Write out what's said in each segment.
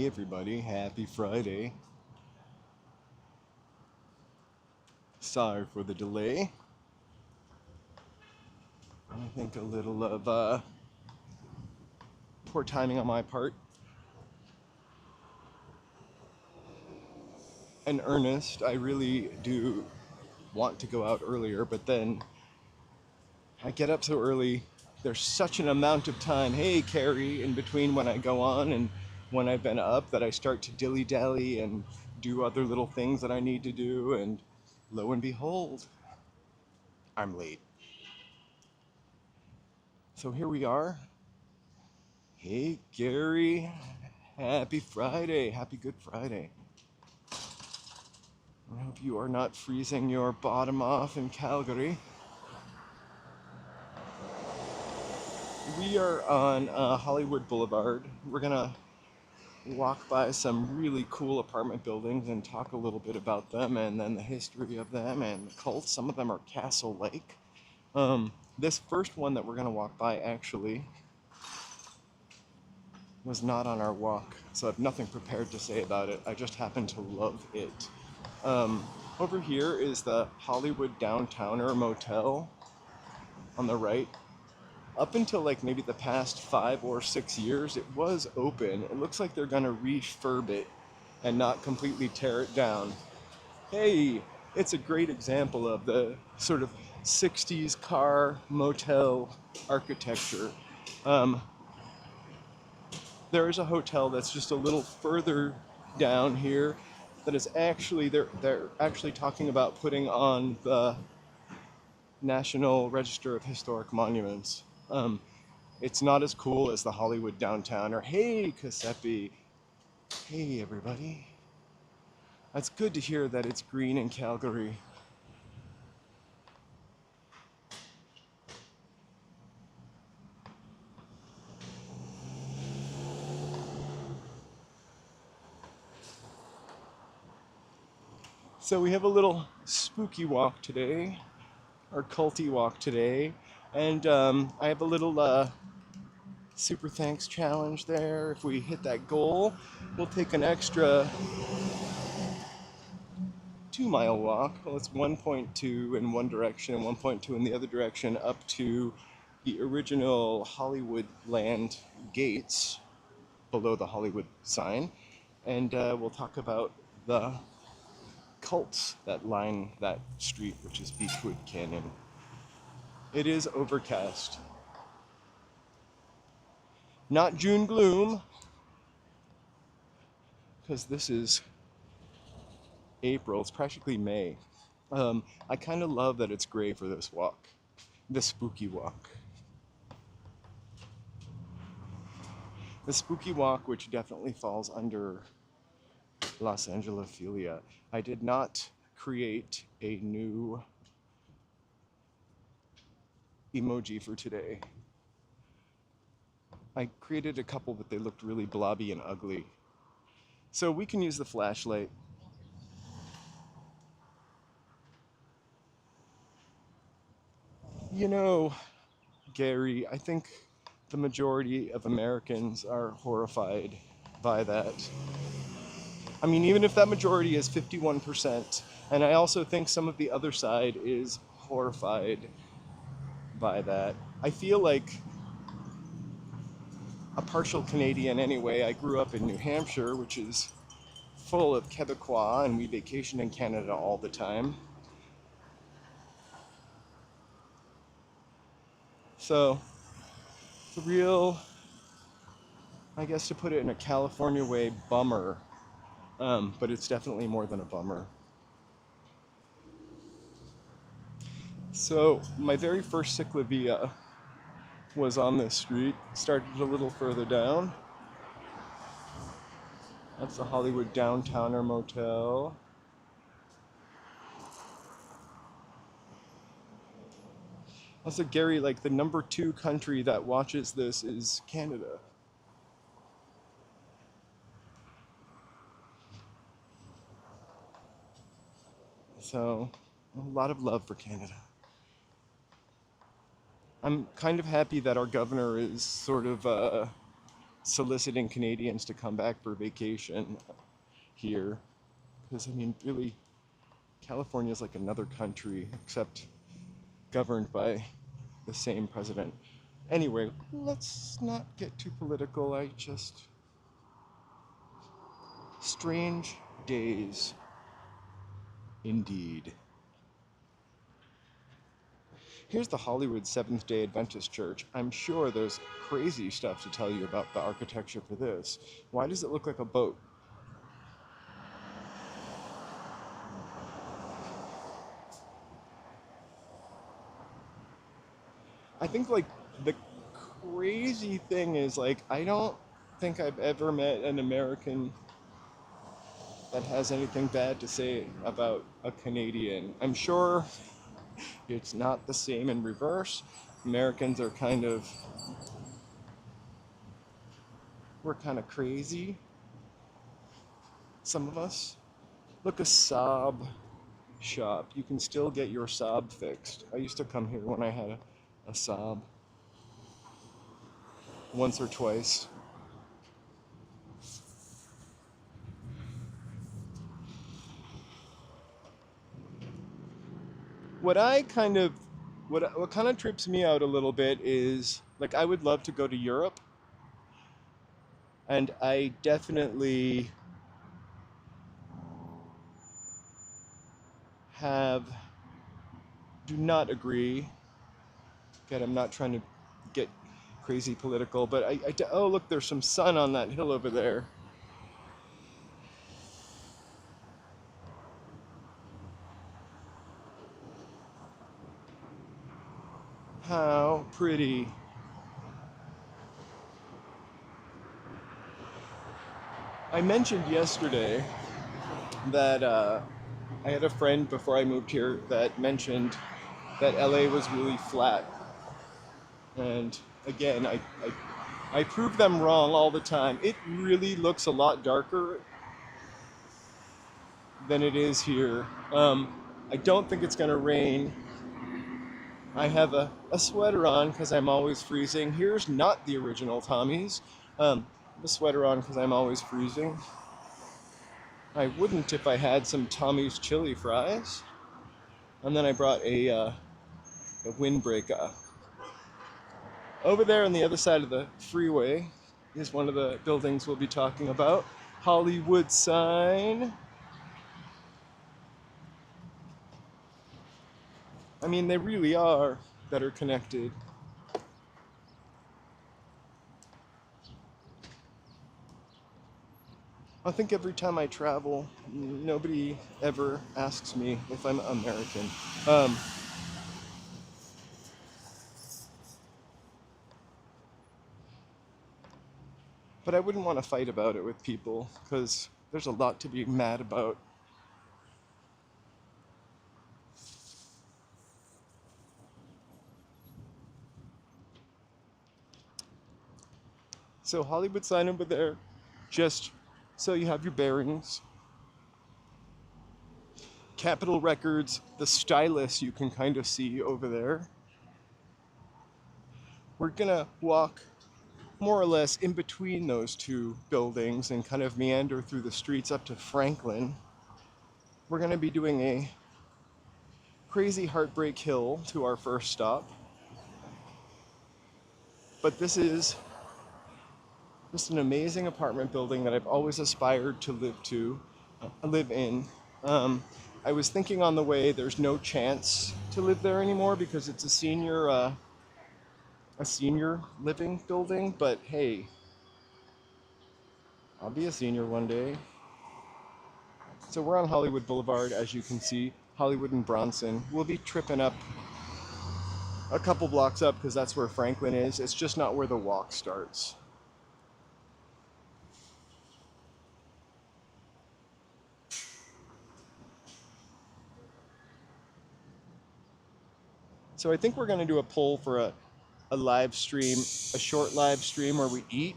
Hey everybody, happy Friday. Sorry for the delay. I think a little of poor timing on my part. In earnest, I really do want to go out earlier, but then I get up so early. There's such an amount of time, hey Carrie, in between when I go on and when I've been up that I start to dilly-dally and do other little things that I need to do, and lo and behold, I'm late. So here we are. Hey Gary, happy Friday, happy Good Friday. I hope you are not freezing your bottom off in Calgary. We are on Hollywood Boulevard. We're gonna walk by some really cool apartment buildings and talk a little bit about them and then the history of them and the cults. Some of them are castle-like. This first one that we're gonna walk by actually was not on our walk, so I have nothing prepared to say about it. I just happen to love it. Over here is the Hollywood Downtowner Motel on the right. Up until like maybe the past 5 or 6 years, it was open. It looks like they're gonna refurb it and not completely tear it down. Hey, it's a great example of the sort of 60s car motel architecture. There is a hotel that's just a little further down here that is actually, they're actually talking about putting on the National Register of Historic Monuments. It's not as cool as the Hollywood Downtowner. Hey, Giuseppe. Hey, everybody. It's good to hear that it's green in Calgary. So we have a little spooky walk today, or culty walk today, and I have a little super thanks challenge there. If we hit that goal, we'll take an extra 2-mile walk. Well, it's 1.2 in one direction and 1.2 in the other direction up to the original Hollywood land gates below the Hollywood sign. And we'll talk about the cults that line that street, which is Beachwood Canyon. It is overcast. Not June gloom, because this is April. It's practically May. I kind of love that it's gray for this walk, this spooky walk. The spooky walk, which definitely falls under Los Angelophilia. I did not create a new emoji for today. I created a couple, but they looked really blobby and ugly. So we can use the flashlight. You know, Gary, I think the majority of Americans are horrified by that. I mean, even if that majority is 51%, and I also think some of the other side is horrified by that. I feel like a partial Canadian anyway. I grew up in New Hampshire, which is full of Quebecois, and we vacation in Canada all the time. So, it's a real, I guess to put it in a California way, bummer. But it's definitely more than a bummer. So, my very first ciclovia was on this street, started a little further down. That's the Hollywood Downtowner Motel. Also, Gary, like the number 2 country that watches this is Canada. So, a lot of love for Canada. I'm kind of happy that our governor is sort of soliciting Canadians to come back for vacation here. Because, I mean, really, California is like another country, except governed by the same president. Anyway, let's not get too political. Strange days, indeed. Here's the Hollywood Seventh-day Adventist Church. I'm sure there's crazy stuff to tell you about the architecture for this. Why does it look like a boat? I think, like, the crazy thing is, like, I don't think I've ever met an American that has anything bad to say about a Canadian. I'm sure it's not the same in reverse. Americans are we're kind of crazy. Some of us. Look, a sob shop. You can still get your sob fixed. I used to come here when I had a sob. Once or twice. What kind of trips me out a little bit is, like, I would love to go to Europe, and I definitely do not agree. Again, I'm not trying to get crazy political, but oh, look, there's some sun on that hill over there. How pretty. I mentioned yesterday that I had a friend before I moved here that mentioned that LA was really flat. And again, I prove them wrong all the time. It really looks a lot darker than it is here. I don't think it's going to rain. I have a sweater on because I'm always freezing. Here's not the original Tommy's. The sweater on because I'm always freezing. I wouldn't if I had some Tommy's chili fries. And then I brought a windbreaker. Over there on the other side of the freeway is one of the buildings we'll be talking about. Hollywood sign. I mean, they really are better connected. I think every time I travel, nobody ever asks me if I'm American. But I wouldn't want to fight about it with people, because there's a lot to be mad about. So Hollywood sign over there, just so you have your bearings. Capitol Records, the stylus you can kind of see over there. We're gonna walk more or less in between those two buildings and kind of meander through the streets up to Franklin. We're gonna be doing a crazy heartbreak hill to our first stop. But this is just an amazing apartment building that I've always aspired to live in. I was thinking on the way, there's no chance to live there anymore because it's a senior living building, but hey, I'll be a senior one day. So we're on Hollywood Boulevard, as you can see, Hollywood and Bronson. We'll be tripping up a couple blocks up because that's where Franklin is. It's just not where the walk starts. So I think we're going to do a poll for a live stream, a short live stream where we eat.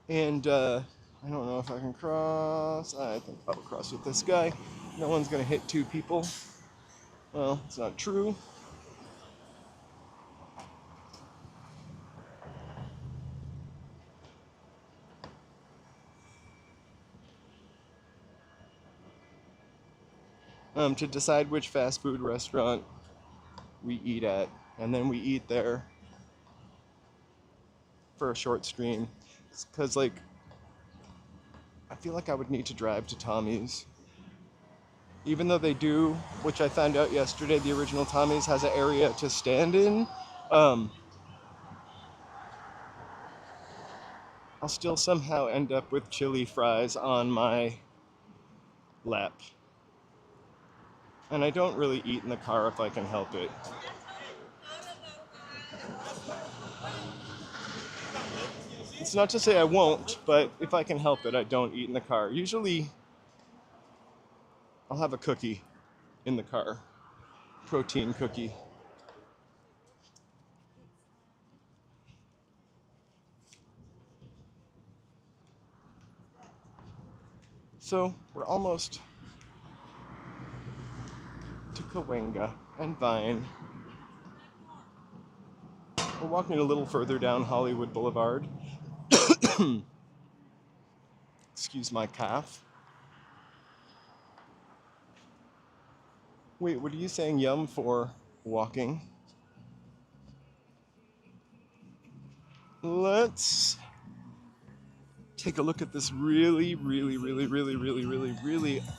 And I don't know if I can cross. I think I'll cross with this guy. No one's going to hit two people. Well, it's not true. to decide which fast food restaurant we eat at. And then we eat there for a short stream. Because, like, I feel like I would need to drive to Tommy's. Even though they do, which I found out yesterday, the original Tommy's has an area to stand in. Um, I'll still somehow end up with chili fries on my lap. And I don't really eat in the car if I can help it. It's not to say I won't, but if I can help it, I don't eat in the car. Usually, I'll have a cookie in the car. Protein cookie. So, we're almost to Cahuenga and Vine. We're walking a little further down Hollywood Boulevard. Excuse my cough. Wait, what are you saying yum for walking? Let's take a look at this really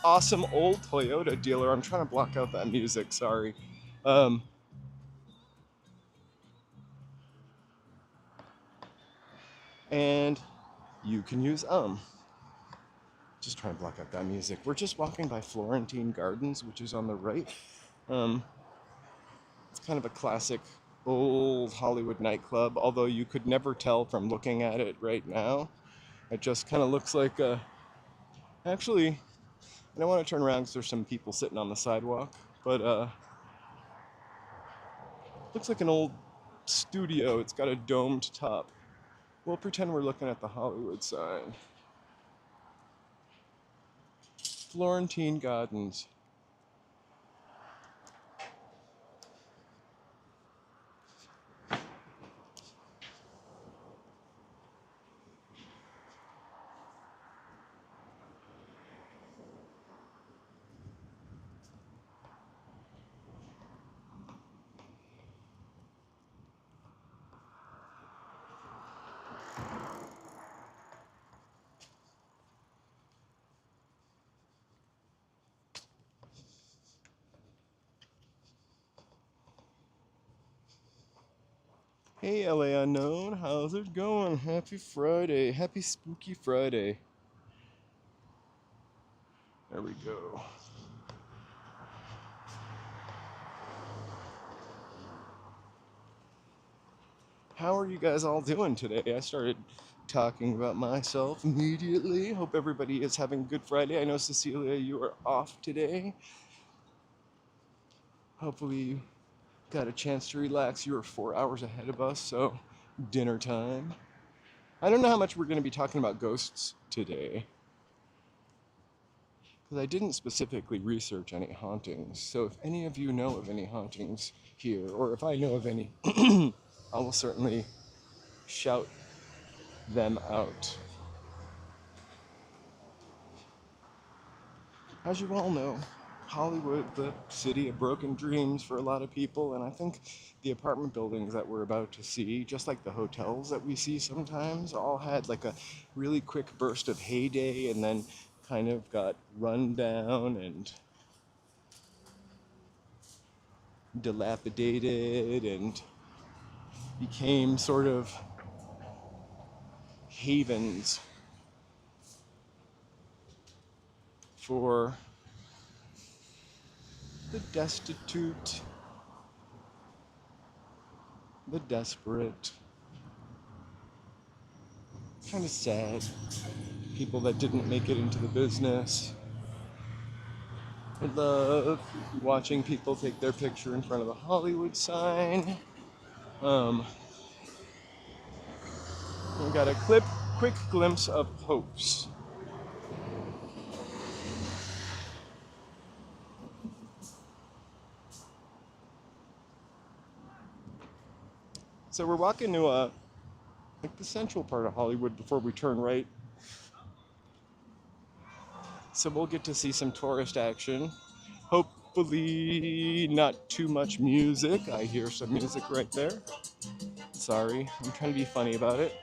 awesome old Toyota dealer. I'm trying to block out that music, sorry. And you can use just trying to block out that music. We're just walking by Florentine Gardens, which is on the right. It's kind of a classic old Hollywood nightclub, although you could never tell from looking at it right now. It just kind of looks like a... Actually, I don't want to turn around because there's some people sitting on the sidewalk, but looks like an old studio. It's got a domed top. We'll pretend we're looking at the Hollywood sign. Florentine Gardens. Hey LA Unknown, how's it going? Happy Friday, happy spooky Friday. There we go. How are you guys all doing today? I started talking about myself immediately. Hope everybody is having a good Friday. I know Cecilia, you are off today. Hopefully you got a chance to relax. You are 4 hours ahead of us, so dinner time. I don't know how much we're going to be talking about ghosts today, because I didn't specifically research any hauntings. So if any of you know of any hauntings here, or if I know of any, I will certainly shout them out. As you all know, Hollywood, the city of broken dreams for a lot of people, and I think the apartment buildings that we're about to see, just like the hotels that we see sometimes, all had like a really quick burst of heyday and then kind of got run down and dilapidated and became sort of havens for the destitute, the desperate, kind of sad, people that didn't make it into the business. I love watching people take their picture in front of the Hollywood sign. We got a quick glimpse of hopes. So we're walking to like the central part of Hollywood before we turn right. So we'll get to see some tourist action. Hopefully not too much music. I hear some music right there. Sorry, I'm trying to be funny about it.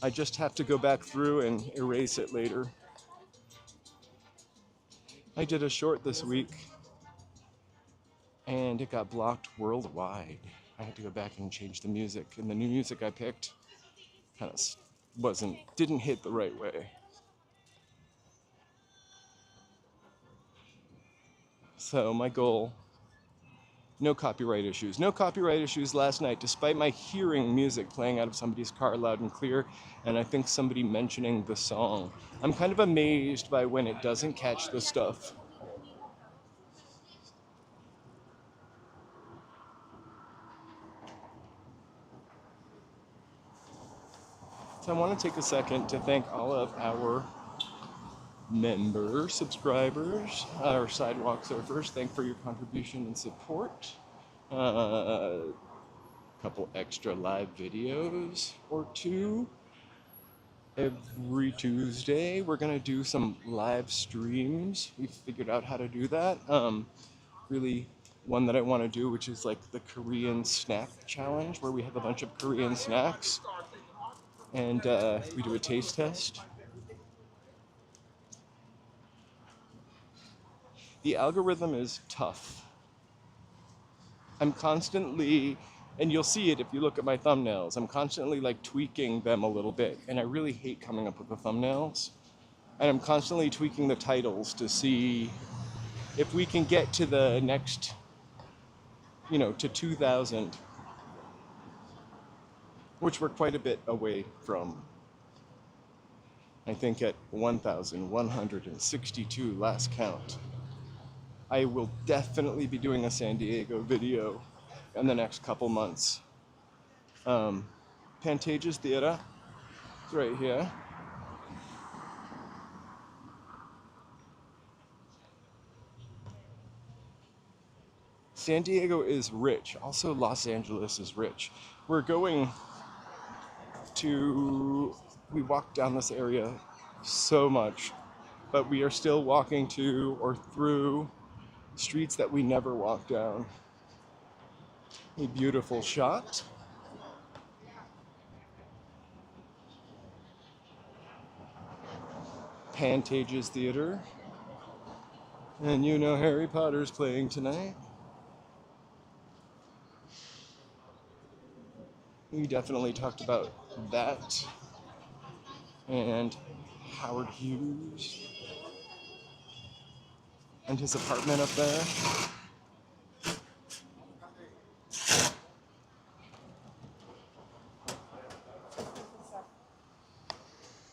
I just have to go back through and erase it later. I did a short this week and it got blocked worldwide. I had to go back and change the music, and the new music I picked kind of didn't hit the right way. So my goal, no copyright issues. No copyright issues last night, despite my hearing music playing out of somebody's car loud and clear, and I think somebody mentioning the song. I'm kind of amazed by when it doesn't catch the stuff. So I want to take a second to thank all of our members, subscribers, our sidewalk surfers. Thank for your contribution and support. A couple extra live videos or two every Tuesday. We're gonna do some live streams. We've figured out how to do that. Really, one that I want to do, which is like the Korean snack challenge, where we have a bunch of Korean snacks and we do a taste test. The algorithm is tough. I'm constantly, and you'll see it if you look at my thumbnails, I'm constantly like tweaking them a little bit, and I really hate coming up with the thumbnails. And I'm constantly tweaking the titles to see if we can get to the next, to 2,000, which we're quite a bit away from. I think at 1,162 last count. I will definitely be doing a San Diego video in the next couple months. Pantages Theater, it's right here. San Diego is rich. Also, Los Angeles is rich. We're going to, we walk down this area so much, but we are still walking to or through streets that we never walk down. A beautiful shot. Pantages Theater. And Harry Potter's playing tonight. We definitely talked about that. And Howard Hughes and his apartment up there.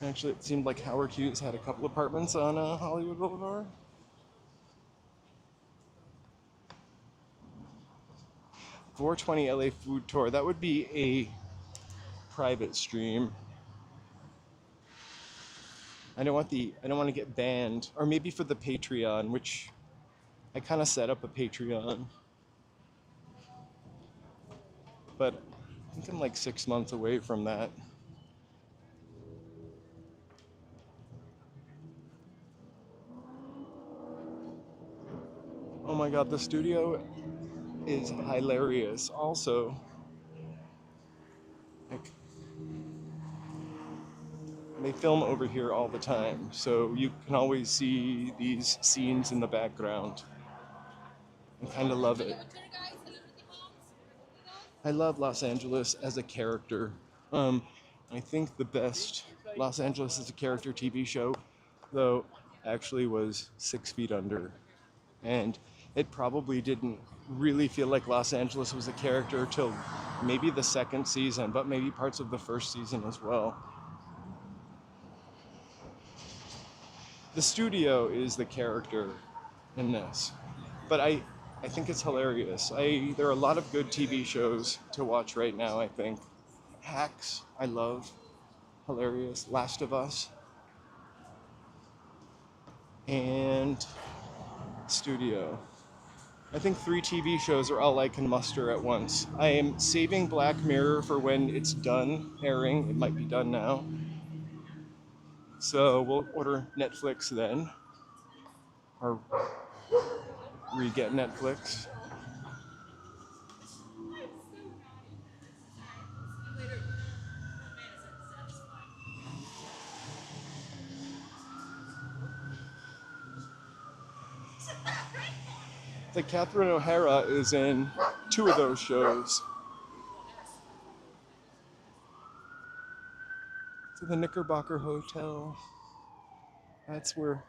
Actually, it seemed like Howard Hughes had a couple apartments on Hollywood Boulevard. $420 LA food tour. That would be a private stream. I don't want to get banned, or maybe for the Patreon, which I kind of set up a Patreon, but I think I'm like 6 months away from that. Oh my God, the studio is hilarious. Also, like, they film over here all the time, so you can always see these scenes in the background. I kind of love it. I love Los Angeles as a character. I think the best Los Angeles as a character TV show, though, actually was 6 Feet Under. And it probably didn't really feel like Los Angeles was a character till maybe the second season, but maybe parts of the first season as well. The studio is the character in this, but I think it's hilarious. There are a lot of good TV shows to watch right now, I think. Hacks, I love. Hilarious. Last of Us. And Studio. I think 3 TV shows are all I can muster at once. I am saving Black Mirror for when it's done airing. It might be done now. So we'll order Netflix then. Or re-get Netflix. The Catherine O'Hara is in 2 of those shows. To the Knickerbocker Hotel. That's where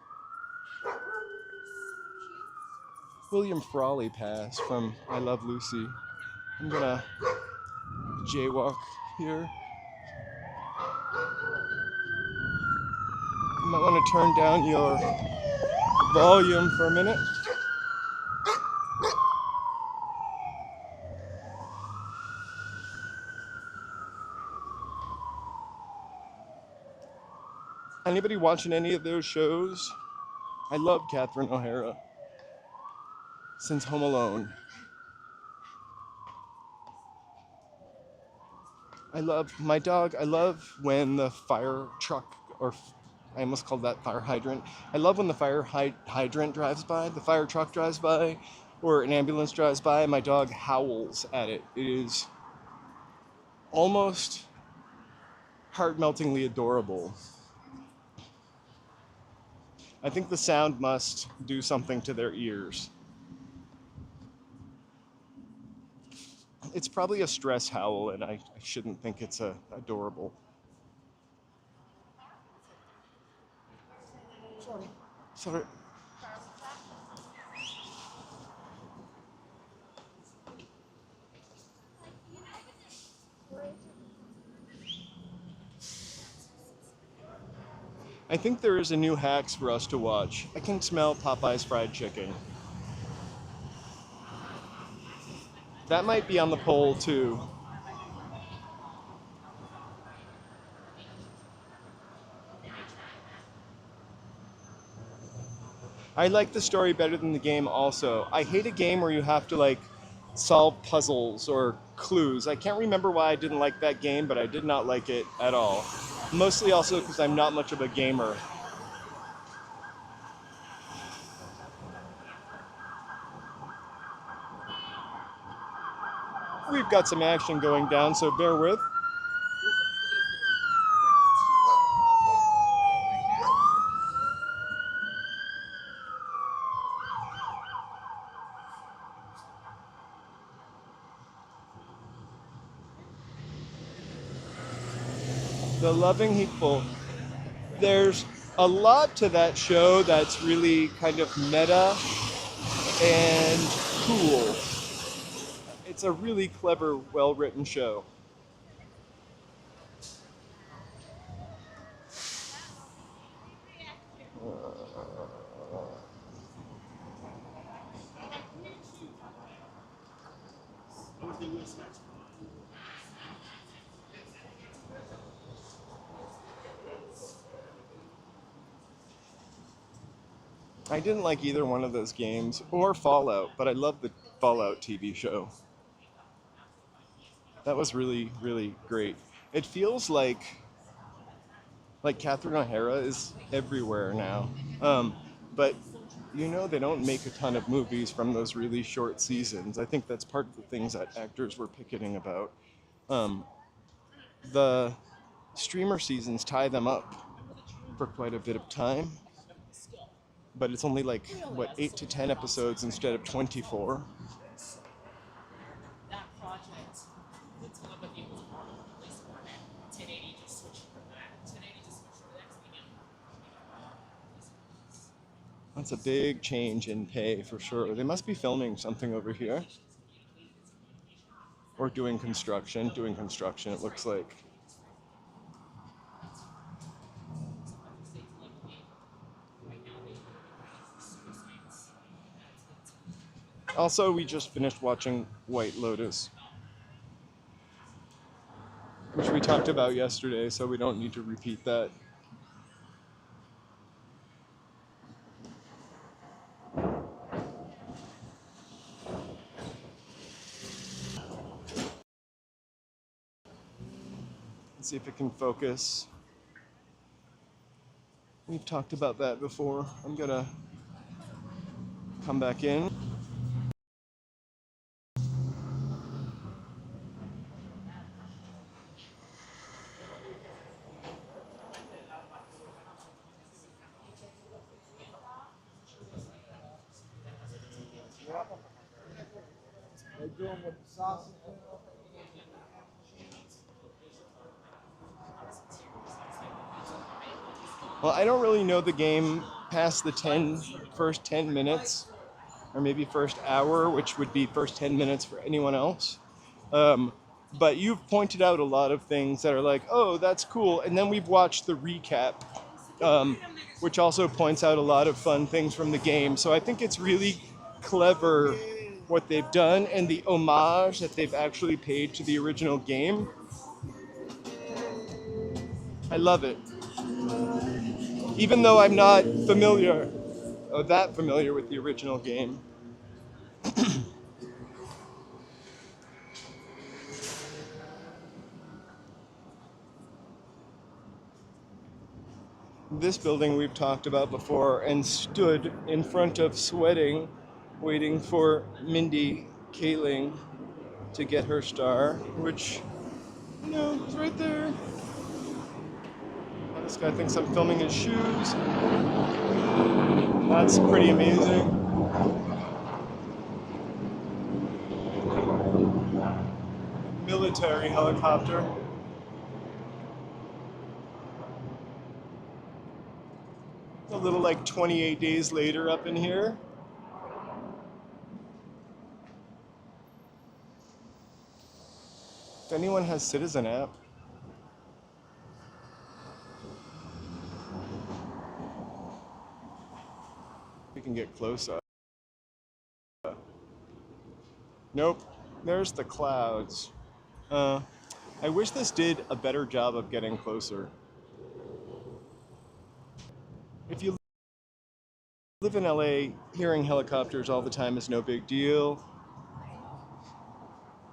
William Frawley passed from I Love Lucy. I'm gonna jaywalk here. You might want to turn down your volume for a minute. Anybody watching any of those shows? I love Catherine O'Hara since Home Alone. I love my dog. I love when the fire truck, or I almost called that fire hydrant. I love when the fire hydrant drives by, the fire truck drives by, or an ambulance drives by, and my dog howls at it. It is almost heart-meltingly adorable. I think the sound must do something to their ears. It's probably a stress howl, and I shouldn't think it's adorable. Sorry. I think there is a new hacks for us to watch. I can smell Popeye's fried chicken. That might be on the poll too. I like the story better than the game also. I hate a game where you have to like solve puzzles or clues. I can't remember why I didn't like that game, but I did not like it at all. Mostly also because I'm not much of a gamer. We've got some action going down, so bear with. The Loving Hateful. There's a lot to that show that's really kind of meta and cool. It's a really clever, well-written show. I didn't like either one of those games or Fallout, but I love the Fallout TV show. That was really, really great. It feels like Catherine O'Hara is everywhere now. But you know they don't make a ton of movies from those really short seasons. I think that's part of the things that actors were picketing about. Um, the streamer seasons tie them up for quite a bit of time, but it's only like, what, 8 to 10 episodes instead of 24. That's a big change in pay for sure. They must be filming something over here. Or doing construction. Doing construction, it looks like. Also, we just finished watching White Lotus, which we talked about yesterday, so we don't need to repeat that. Let's see if it can focus. We've talked about that before. I'm gonna come back in. Well, I don't really know the game past the first 10 minutes, or maybe first hour, which would be first 10 minutes for anyone else. Um, but you've pointed out a lot of things that are like, oh, that's cool. And then we've watched the recap, which also points out a lot of fun things from the game. So I think it's really clever what they've done and the homage that they've actually paid to the original game. I love it. Even though I'm not that familiar with the original game. This building we've talked about before and stood in front of sweating, waiting for Mindy Kaling to get her star, which, is right there. This guy thinks I'm filming his shoes. That's pretty amazing. Military helicopter. A little like 28 days later up in here. If anyone has Citizen app. We can get close up. Nope, there's the clouds. I wish this did a better job of getting closer. If you live in LA, hearing helicopters all the time is no big deal.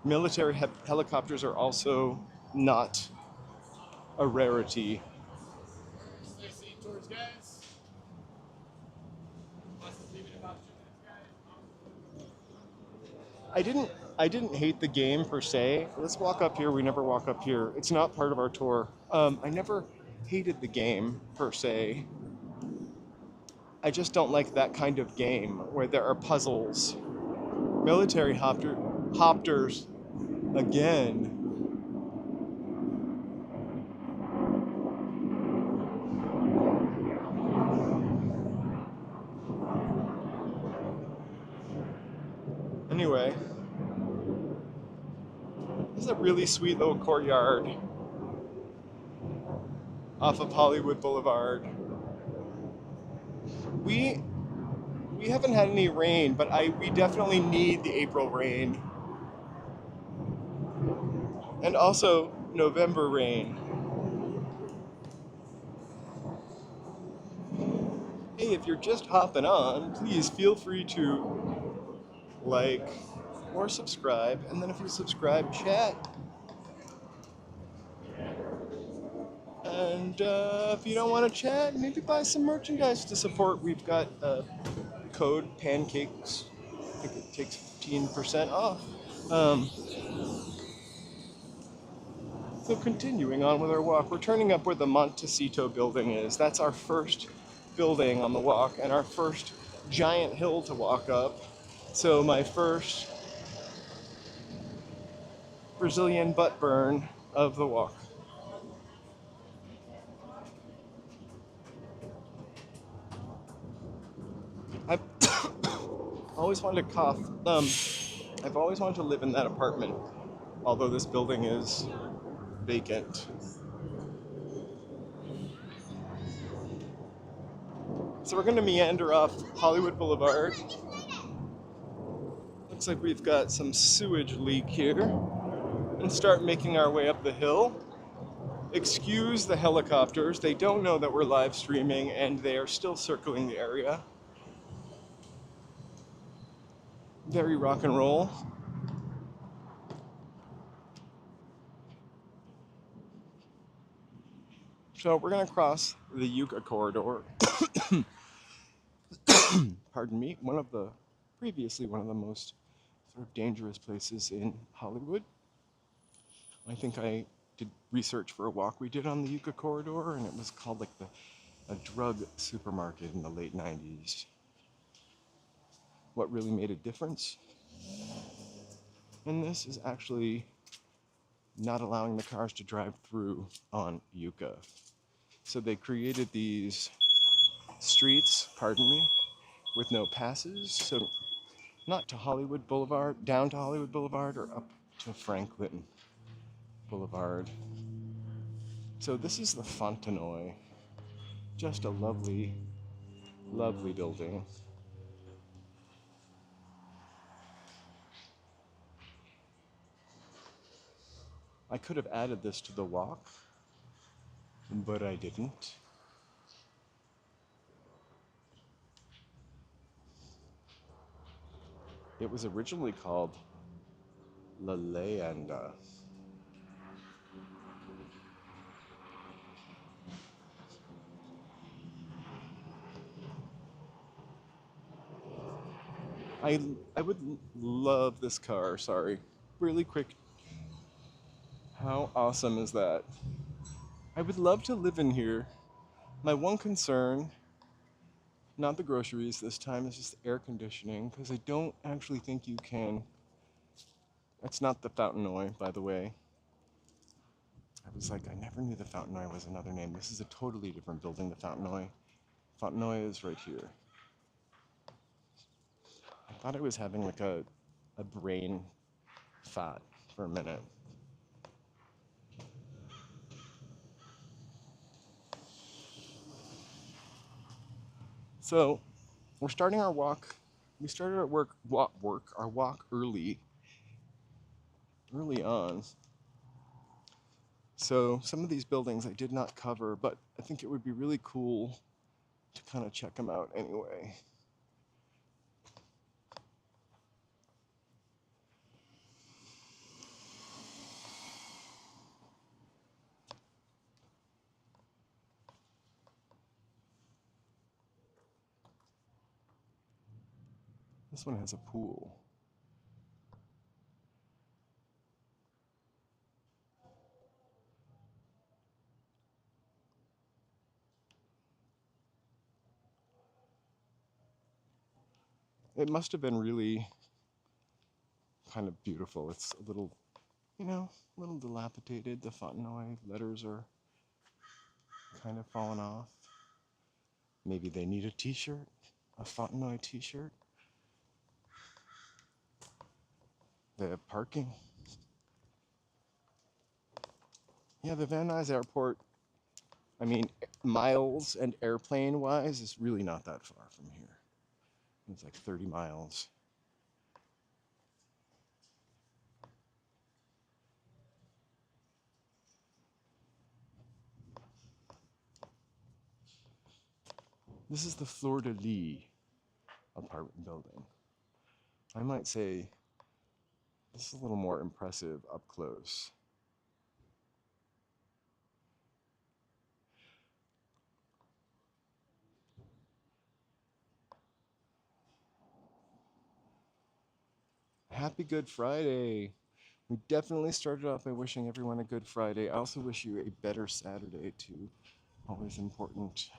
Military helicopters are also not a rarity. I didn't hate the game per se. Let's walk up here. We never walk up here. It's not part of our tour. I never hated the game per se. I just don't like that kind of game where there are puzzles. Military hopters again. Anyway, this is a really sweet little courtyard off of Hollywood Boulevard. We haven't had any rain, but we definitely need the April rain. And also November rain. Hey, if you're just hopping on, please feel free to like or subscribe. And then if you subscribe, chat. And if you don't want to chat, maybe buy some merchandise to support. We've got code pancakes. I think it takes 15% off. So continuing on with our walk, we're turning up where the Montecito building is. That's our first building on the walk and our first giant hill to walk up. So my first Brazilian butt burn of the walk. I've always wanted to cough. I've always wanted to live in that apartment, although this building is vacant. So we're going to meander off Hollywood Boulevard. Looks like we've got some sewage leak here. And start making our way up the hill. Excuse the helicopters. They don't know that we're live streaming and they are still circling the area. Very rock and roll. So we're going to cross the Yucca corridor. pardon me, previously one of the most sort of dangerous places in Hollywood. I think I did research for a walk we did on the Yucca corridor, and it was called like a drug supermarket in the late 90s. What really made a difference in this is actually not allowing the cars to drive through on Yucca. So they created these streets, pardon me, with no passes. So not to Hollywood Boulevard, down to Hollywood Boulevard, or up to Franklin Boulevard. So this is the Fontenoy. Just a lovely, lovely building. I could have added this to the walk, but I didn't. It was originally called La Leyenda. I would love this car, sorry. Really quick. How awesome is that? I would love to live in here. My one concern, not the groceries this time, is just air conditioning, because I don't actually think you can. That's not the Fontenoy, by the way. I was like, I never knew the Fontenoy was another name. This is a totally different building, the Fontenoy. Fontenoy is right here. I thought I was having like a brain fart for a minute. So we're starting our walk. We started our walk early on. So some of these buildings I did not cover, but I think it would be really cool to kind of check them out anyway. This one has a pool. It must have been really kind of beautiful. It's a little, a little dilapidated. The Fontenoy letters are kind of fallen off. Maybe they need a t-shirt, a Fontenoy t-shirt. They have parking. Yeah, the Van Nuys Airport, I mean, miles and airplane-wise, is really not that far from here. It's like 30 miles. This is the Floradel apartment building. I might say this is a little more impressive up close. Happy Good Friday. We definitely started off by wishing everyone a good Friday. I also wish you a better Saturday too. Always important.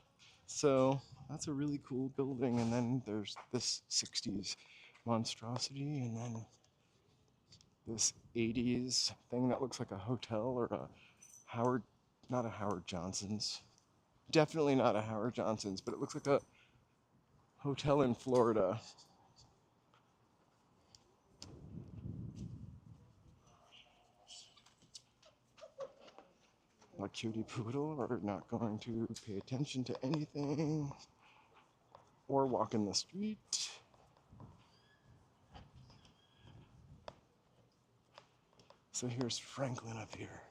So that's a really cool building, and then there's this 60s monstrosity, and then this 80s thing that looks like a hotel or not a Howard Johnson's. Definitely not a Howard Johnson's, but it looks like a hotel in Florida. A cutie poodle, or not going to pay attention to anything, or walk in the street. So here's Franklin up here.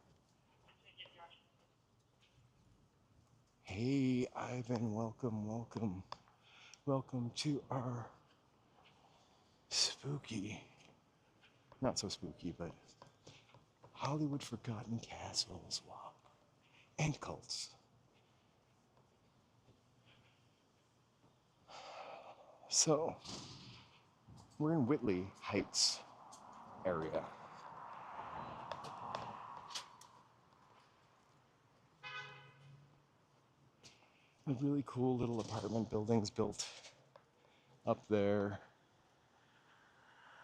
Hey, Ivan, welcome, welcome. Welcome to our spooky, not so spooky, but Hollywood Forgotten Castles walk and cults. So, we're in Whitley Heights area. A really cool little apartment buildings built up there.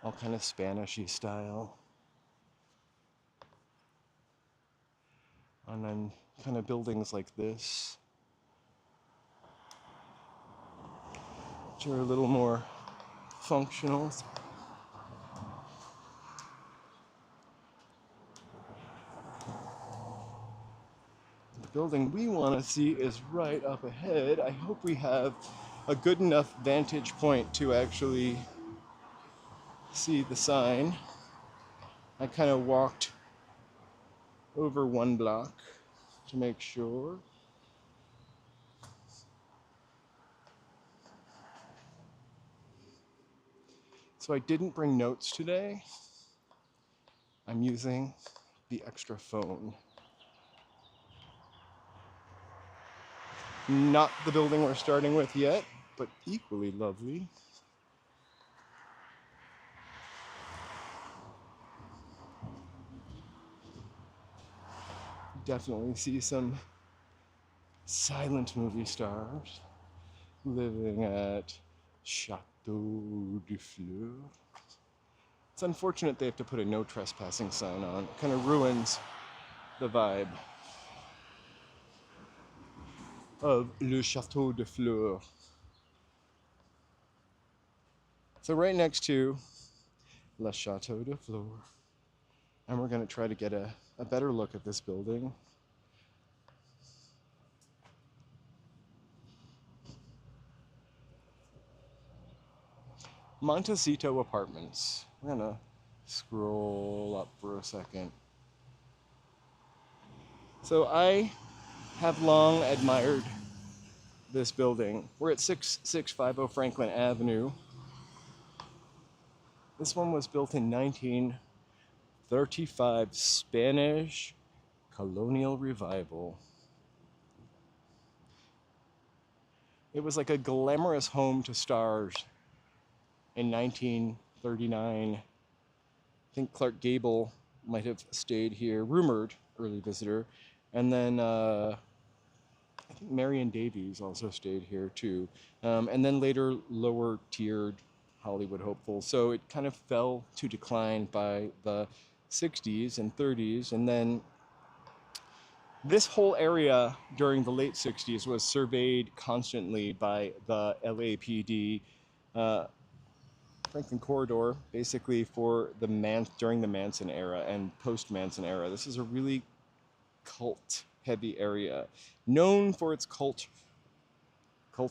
All kind of Spanish-y style. And then kind of buildings like this, which are a little more functional. The building we want to see is right up ahead. I hope we have a good enough vantage point to actually see the sign. I kind of walked over one block to make sure. So I didn't bring notes today. I'm using the extra phone. Not the building we're starting with yet, but equally lovely. Definitely see some silent movie stars living at Chateau de Fleur. It's unfortunate they have to put a no trespassing sign on. It kind of ruins the vibe of Le Chateau de Fleur. So right next to Le Chateau de Fleur. And we're going to try to get a better look at this building. Montecito Apartments. We're going to scroll up for a second. So I have long admired this building. We're at 6650 Franklin Avenue. This one was built in 1935, Spanish colonial revival. It was like a glamorous home to stars in 1939. I think Clark Gable might have stayed here, rumored early visitor. And then I think Marion Davies also stayed here too. And then later lower tiered Hollywood hopefuls. So it kind of fell to decline by the 60s and 30s. And then this whole area during the late 60s was surveyed constantly by the LAPD, Franklin Corridor, basically for during the Manson era and post-Manson era. This is a really cult-heavy area, known for its cult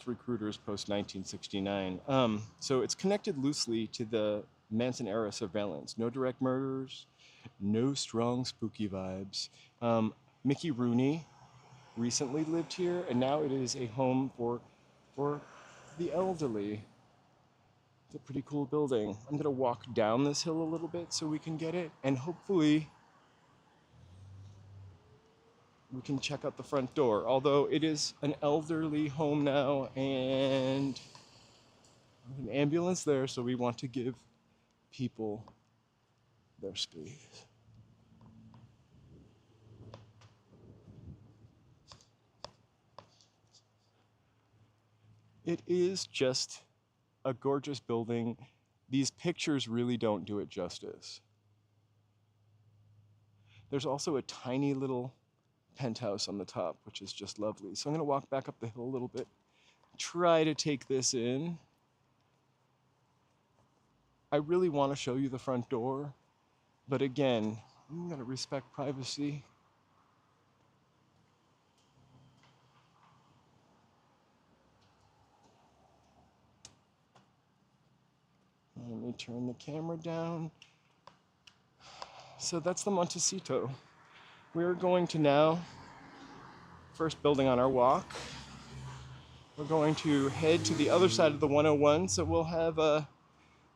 recruiters post-1969. So it's connected loosely to the Manson era surveillance. No direct murders, no strong spooky vibes. Mickey Rooney recently lived here, and now it is a home for the elderly. It's a pretty cool building. I'm gonna walk down this hill a little bit so we can get it, and hopefully we can check out the front door. Although it is an elderly home now, and an ambulance there, so we want to give people their space. It is just a gorgeous building. These pictures really don't do it justice. There's also a tiny little penthouse on the top, which is just lovely. So I'm gonna walk back up the hill a little bit, try to take this in. I really want to show you the front door, but again, I'm gonna respect privacy. Let me turn the camera down. So that's the Montecito. We're going to now, first building on our walk, we're going to head to the other side of the 101, so we'll have a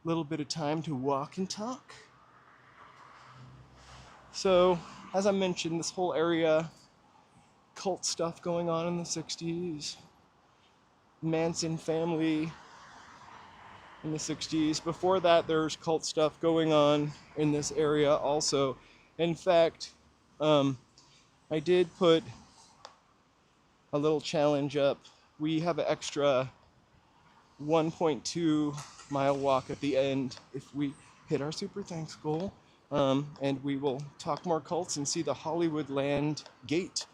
little bit of time to walk and talk. So, as I mentioned, this whole area, cult stuff going on in the 60s, Manson family in the 60s. Before that, there's cult stuff going on in this area also. In fact, I did put a little challenge up. We have an extra 1.2 mile walk at the end if we hit our super thanks goal. And we will talk more cults and see the Hollywood Land Gate,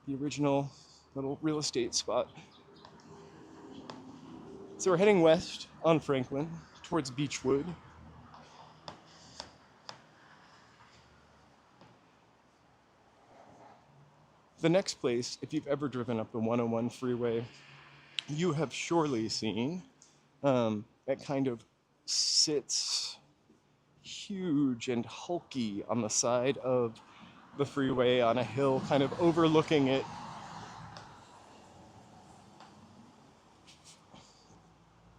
the original little real estate spot. So we're heading west on Franklin towards Beachwood. The next place, if you've ever driven up the 101 freeway, you have surely seen. It kind of sits huge and hulky on the side of the freeway on a hill, kind of overlooking it.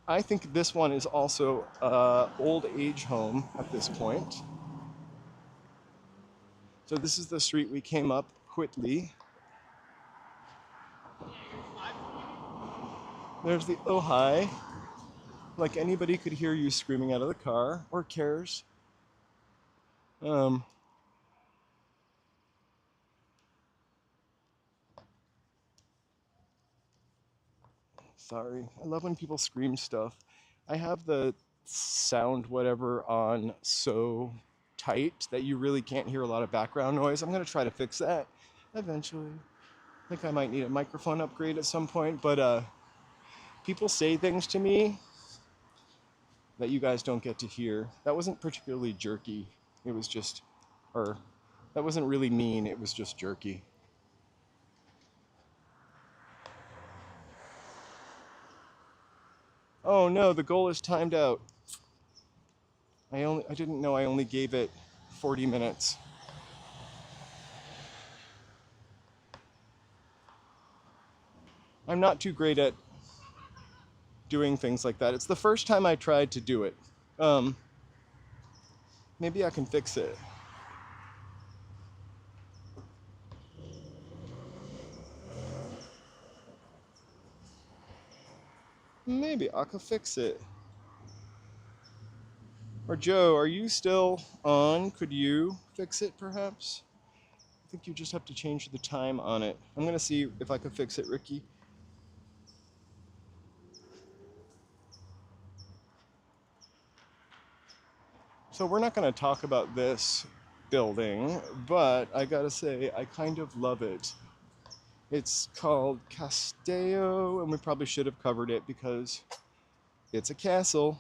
I think this one is also an old age home at this point. So this is the street we came up, Whitley. There's the Ojai. Like anybody could hear you screaming out of the car, or cares. Sorry, I love when people scream stuff. I have the sound whatever on so tight that you really can't hear a lot of background noise. I'm gonna try to fix that eventually. I think I might need a microphone upgrade at some point, but people say things to me that you guys don't get to hear. That wasn't particularly jerky. It was just, or that wasn't really mean, it was just jerky. Oh no, the goal is timed out. I didn't know I only gave it 40 minutes. I'm not too great at doing things like that. It's the first time I tried to do it. Maybe I can fix it. Maybe I could fix it. Or Joe, are you still on? Could you fix it perhaps? I think you just have to change the time on it. I'm gonna see if I can fix it, Ricky. So we're not gonna talk about this building, but I gotta say, I kind of love it. It's called Castle, and we probably should have covered it because it's a castle.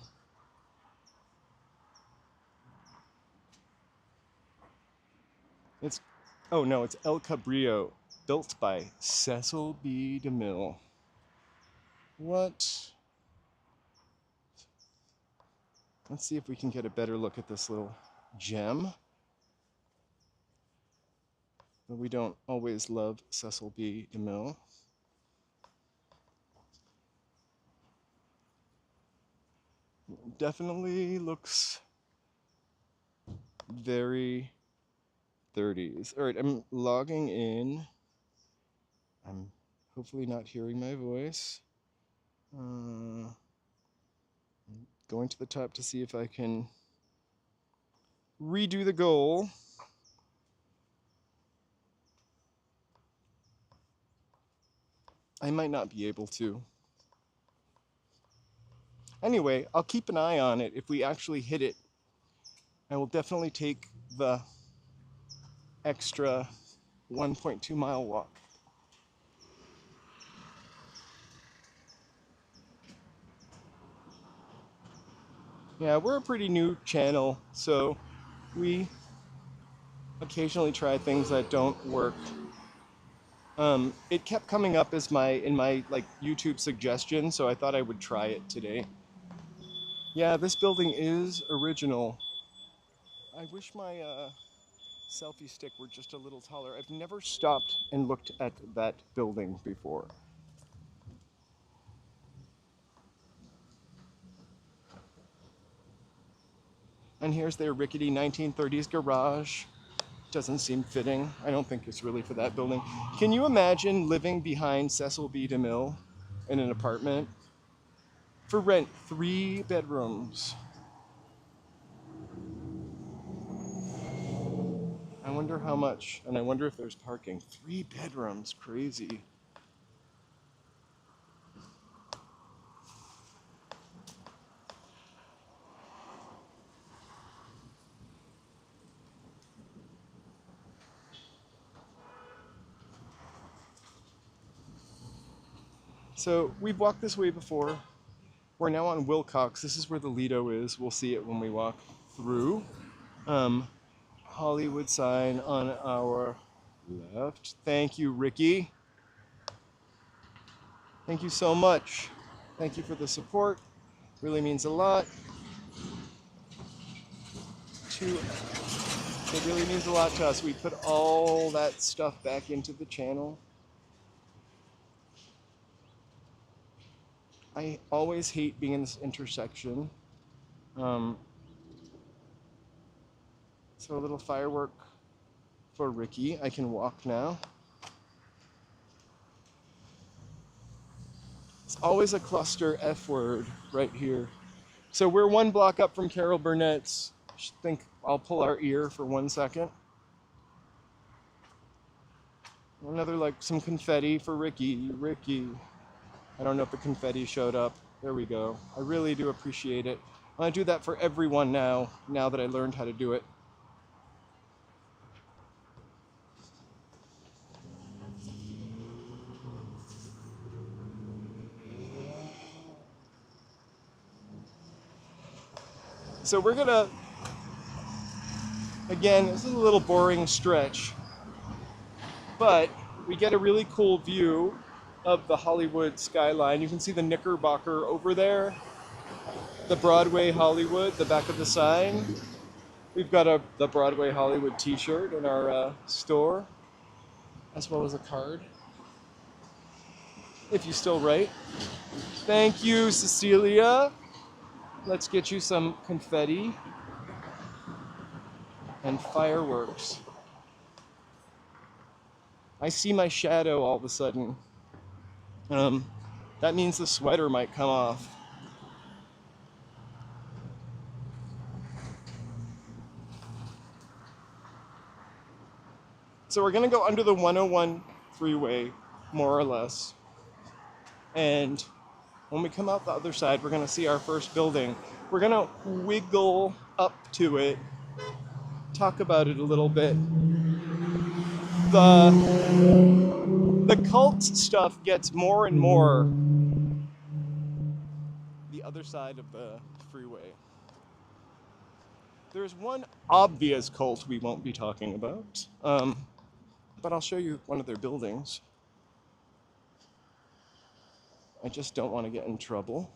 It's, oh no, it's El Cabrillo, built by Cecil B. DeMille. What? Let's see if we can get a better look at this little gem. But we don't always love Cecil B. DeMille. Definitely looks very 30s. All right, I'm logging in. I'm hopefully not hearing my voice. Going to the top to see if I can redo the goal. I might not be able to. Anyway, I'll keep an eye on it. If we actually hit it, I will definitely take the extra 1.2 mile walk. Yeah, we're a pretty new channel, so we occasionally try things that don't work. It kept coming up as in my like YouTube suggestion, so I thought I would try it today. Yeah, this building is original. I wish my selfie stick were just a little taller. I've never stopped and looked at that building before. And here's their rickety 1930s garage. Doesn't seem fitting. I don't think it's really for that building. Can you imagine living behind Cecil B. DeMille in an apartment? For rent, 3 bedrooms. I wonder how much, and I wonder if there's parking. 3 bedrooms, crazy. So we've walked this way before. We're now on Wilcox. This is where the Lido is. We'll see it when we walk through. Hollywood sign on our left. Thank you, Ricky. Thank you so much. Thank you for the support. Really means a lot. It really means a lot to us. We put all that stuff back into the channel. I always hate being in this intersection. So a little firework for Ricky. I can walk now. It's always a cluster F word right here. So we're 1 block up from Carol Burnett's. I think I'll pull our ear for 1 second. Another, like, some confetti for Ricky. Ricky. I don't know if the confetti showed up. There we go. I really do appreciate it. I'm gonna do that for everyone now that I learned how to do it. So we're gonna, again, this is a little boring stretch, but we get a really cool view of the Hollywood skyline. You can see the Knickerbocker over there, the Broadway Hollywood, the back of the sign. We've got the Broadway Hollywood t-shirt in our store, as well as a card, if you still write. Thank you, Cecilia. Let's get you some confetti and fireworks. I see my shadow all of a sudden. That means the sweater might come off. So we're gonna go under the 101 freeway, more or less. And when we come out the other side, we're gonna see our first building. We're gonna wiggle up to it, talk about it a little bit. The cult stuff gets more and more the other side of the freeway. There's one obvious cult we won't be talking about, but I'll show you one of their buildings. I just don't want to get in trouble.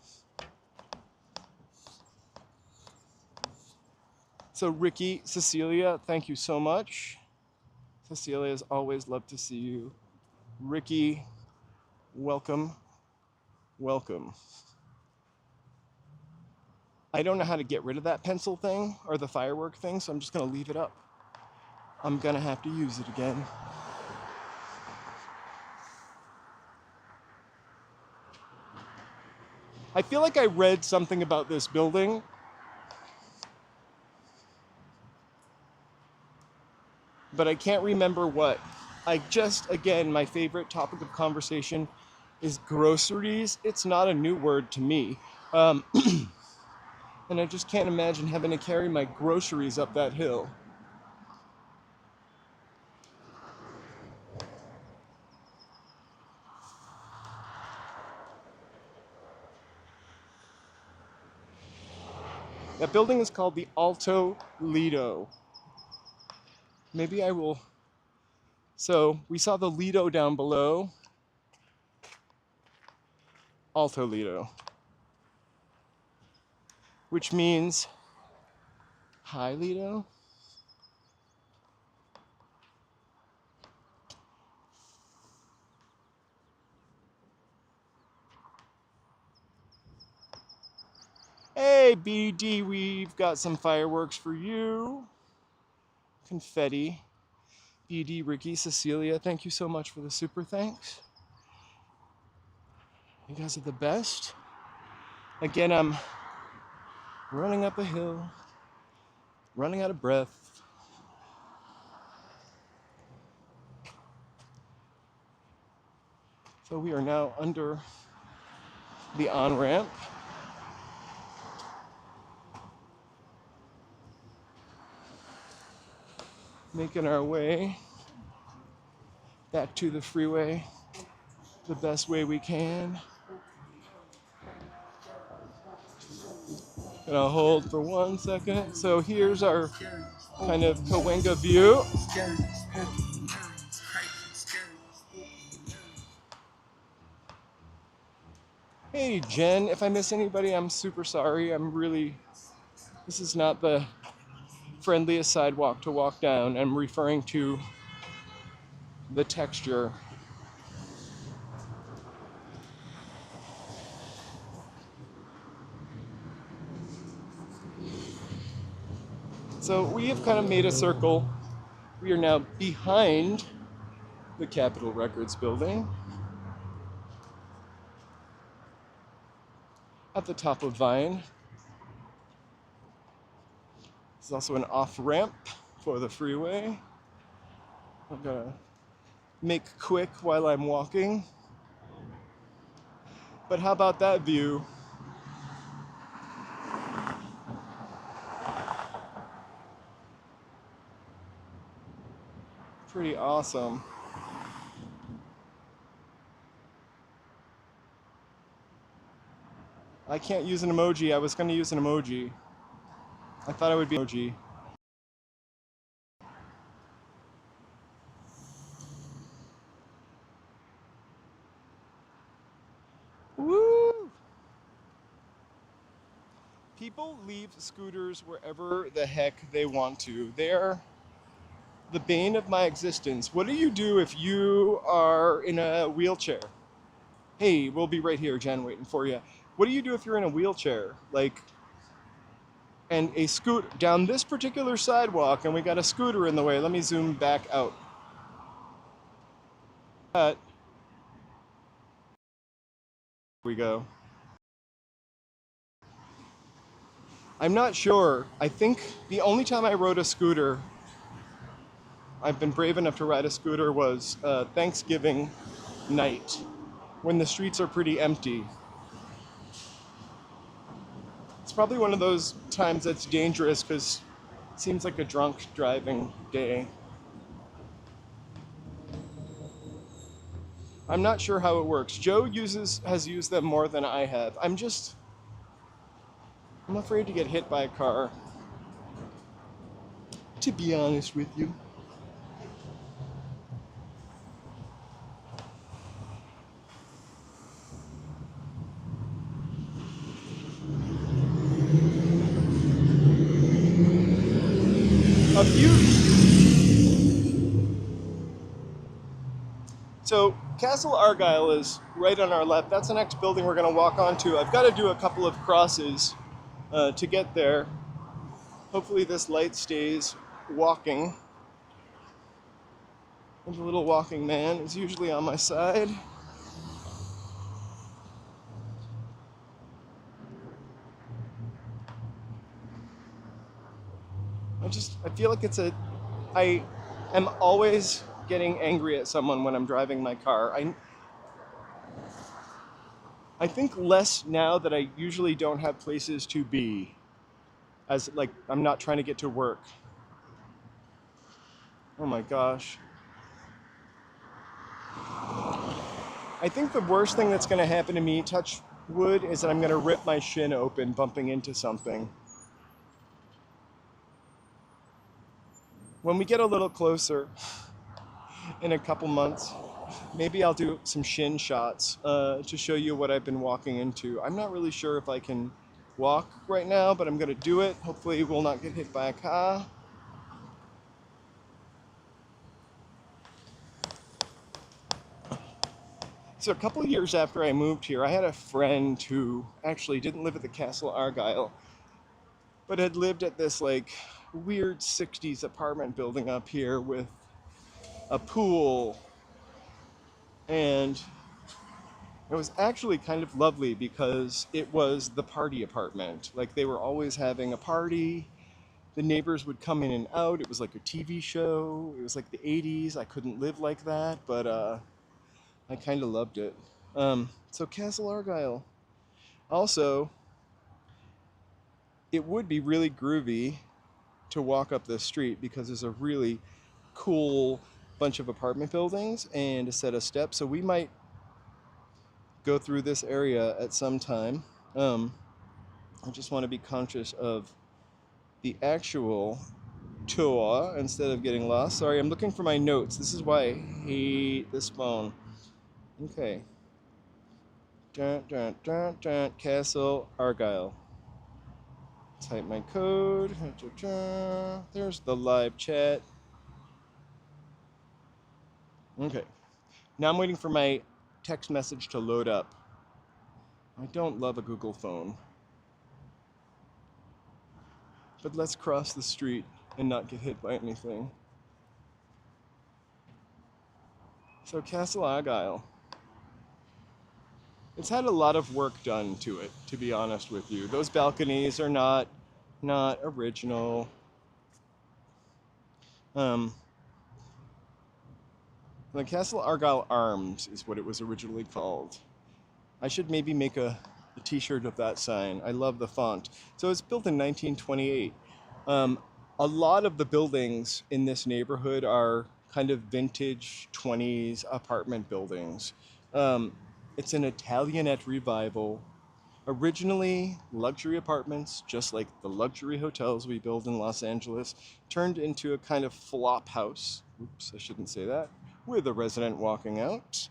So Ricky, Cecilia, thank you so much. Cecilia has always loved to see you. Ricky, welcome, welcome. I don't know how to get rid of that pencil thing or the firework thing, so I'm just gonna leave it up. I'm gonna have to use it again. I feel like I read something about this building. But I can't remember what. Again, my favorite topic of conversation is groceries. It's not a new word to me. And I just can't imagine having to carry my groceries up that hill. That building is called the Alto Lido. Maybe I will. So we saw the Lido down below. Alto Lido. Which means high Lido. Hey, BD, we've got some fireworks for you. Confetti. BD, Ricky, Cecilia, thank you so much for the super thanks. You guys are the best. Again, I'm running up a hill, running out of breath. So we are now under the on-ramp. Making our way back to the freeway the best way we can. Gonna hold for 1 second. So here's our kind of Cahuenga view. Hey Jen, if I miss anybody, I'm super sorry. This is not the friendliest sidewalk to walk down. I'm referring to the texture. So we have kind of made a circle. We are now behind the Capitol Records building at the top of Vine. There's also an off-ramp for the freeway. I'm gonna make quick while I'm walking. But how about that view? Pretty awesome. I can't use an emoji. I was gonna use an emoji. I thought I would be an emoji. Woo! People leave scooters wherever the heck they want to. They're the bane of my existence. What do you do if you are in a wheelchair? Hey, we'll be right here, Jen, waiting for you. What do you do if you're in a wheelchair? And a scooter down this particular sidewalk, and we got a scooter in the way. Let me zoom back out. Here we go. I'm not sure. I think the only time I rode a scooter, I've been brave enough to ride a scooter, was Thanksgiving night when the streets are pretty empty. It's probably one of those times that's dangerous because it seems like a drunk driving day. I'm not sure how it works. Joe has used them more than I have. I'm afraid to get hit by a car, to be honest with you. So Castle Argyle is right on our left. That's the next building we're going to walk onto. I've got to do a couple of crosses to get there. Hopefully this light stays walking. And the little walking man is usually on my side. I feel like I am always getting angry at someone when I'm driving my car. I think less now that I usually don't have places to be, as like I'm not trying to get to work. Oh my gosh. I think the worst thing that's gonna happen to me, touch wood, is that I'm gonna rip my shin open bumping into something. When we get a little closer in a couple months, maybe I'll do some shin shots to show you what I've been walking into. I'm not really sure if I can walk right now, but I'm gonna do it. Hopefully we'll not get hit by a car. So a couple of years after I moved here, I had a friend who actually didn't live at the Castle Argyle, but had lived at this like weird 60s apartment building up here with a pool and It was actually kind of lovely because it was the party apartment. Like they were always having a party. The neighbors would come in and out. It was like a TV show. It was like the 80s. I couldn't live like that, but I kind of loved it. So Castle Argyle. Also, it would be really groovy to walk up this street because there's a really cool bunch of apartment buildings and a set of steps. So we might go through this area at some time. I just want to be conscious of the actual tour instead of getting lost. Sorry, I'm looking for my notes. This is why I hate this phone. Okay. Dun, dun, dun, dun. Castle Argyle. Type my code. There's the live chat. Okay. Now I'm waiting for my text message to load up. I don't love a Google phone. But let's cross the street and not get hit by anything. So Castle Argyle. It's had a lot of work done to it, to be honest with you. Those balconies are not original. The Castle Argyle Arms is what it was originally called. I should maybe make a t-shirt of that sign. I love the font. So it's built in 1928. A lot of the buildings in this neighborhood are kind of vintage 20s apartment buildings. It's an Italianate revival. Originally, luxury apartments, just like the luxury hotels we build in Los Angeles, turned into a kind of flop house. Oops, I shouldn't say that. With a resident walking out.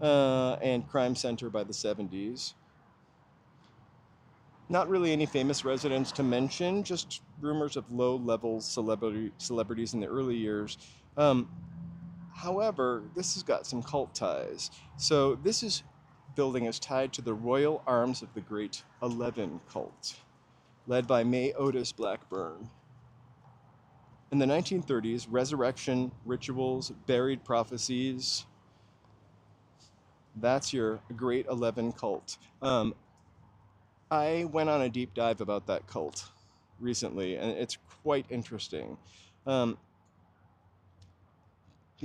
And crime center by the 70s. Not really any famous residents to mention, just rumors of low-level celebrities in the early years. However, this has got some cult ties. So building is tied to the royal arms of the Great 11 cult, led by May Otis Blackburn. In the 1930s, resurrection rituals, buried prophecies, that's your Great 11 cult. I went on a deep dive about that cult recently, and it's quite interesting. The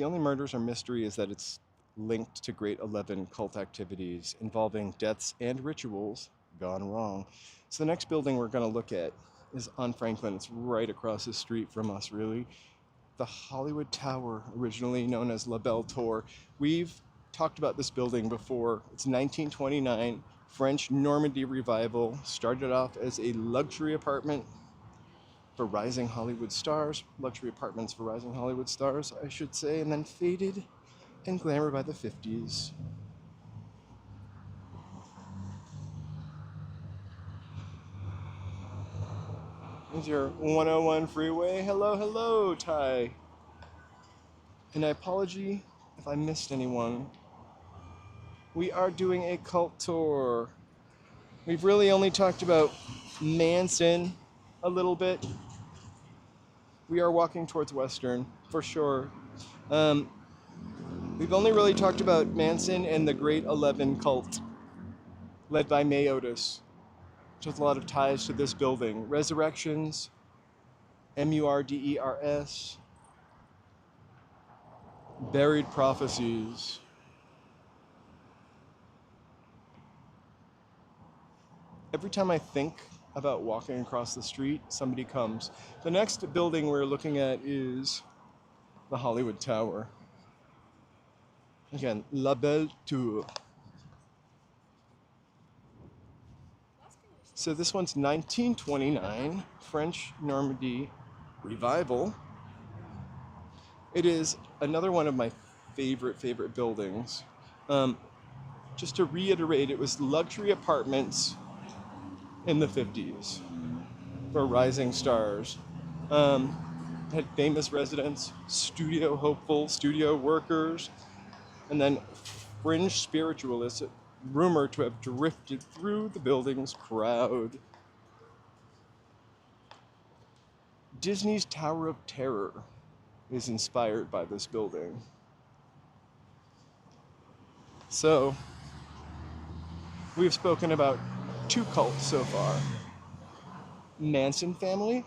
only murders or mystery is that it's linked to Great 11 cult activities involving deaths and rituals gone wrong. So the next building we're going to look at is on Franklin. It's right across the street from us, really. The Hollywood Tower, originally known as La Belle Tour. We've talked about this building before. It's 1929, French Normandy revival. Started off as a luxury apartment for rising Hollywood stars, luxury apartments for rising Hollywood stars, I should say, and then faded in glamour by the 50s. There's your 101 freeway. Hello, hello, Ty. And I apologize if I missed anyone. We are doing a cult tour. We've really only talked about Manson a little bit. We are walking towards Western, for sure. We've only really talked about Manson and the Great 11 cult, led by May Otis, which has a lot of ties to this building. Resurrections, Murders, buried prophecies. Every time I think about walking across the street, somebody comes. The next building we're looking at is the Hollywood Tower. Again, La Belle Tour. So this one's 1929, French Normandy revival. It is another one of my favorite buildings. Just to reiterate, it was luxury apartments in the 50s for rising stars. Had famous residents, studio hopefuls, studio workers, and then fringe spiritualists rumored to have drifted through the building's crowd. Disney's Tower of Terror is inspired by this building. So, We've spoken about 2 cults so far. Manson family.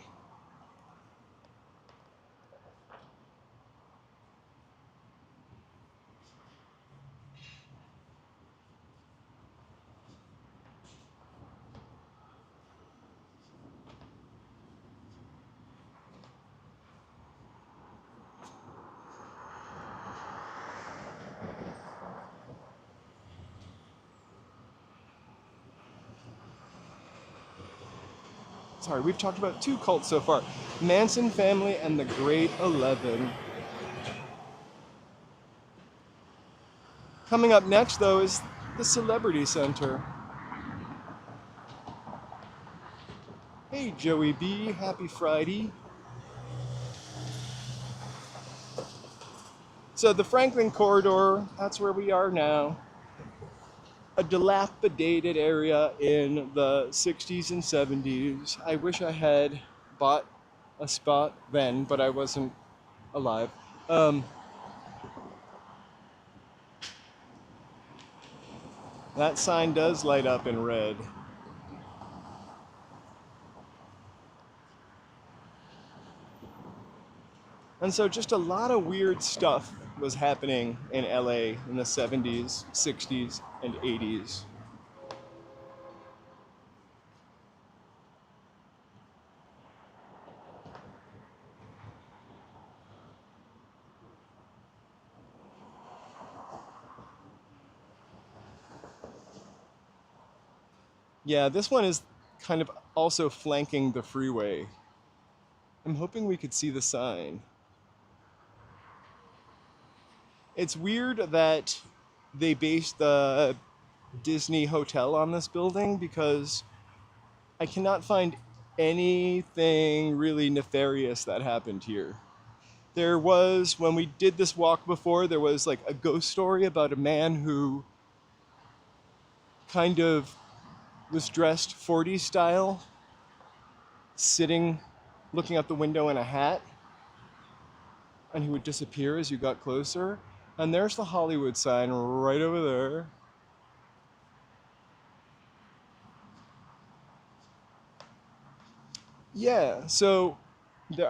Sorry, we've talked about 2 cults so far. Manson family and the Great 11. Coming up next, though, is the Celebrity Center. Hey, Joey B, happy Friday. So the Franklin Corridor, that's where we are now. A dilapidated area in the 60s and 70s. I wish I had bought a spot then, but I wasn't alive. That sign does light up in red. And so just a lot of weird stuff was happening in LA in the 70s, 60s, and 80s. Yeah, this one is kind of also flanking the freeway. I'm hoping we could see the sign. It's weird that they based the Disney hotel on this building because I cannot find anything really nefarious that happened here. There was, when we did this walk before, there was like a ghost story about a man who kind of was dressed 40s style, sitting, looking out the window in a hat, and he would disappear as you got closer. And there's the Hollywood sign right over there. Yeah, so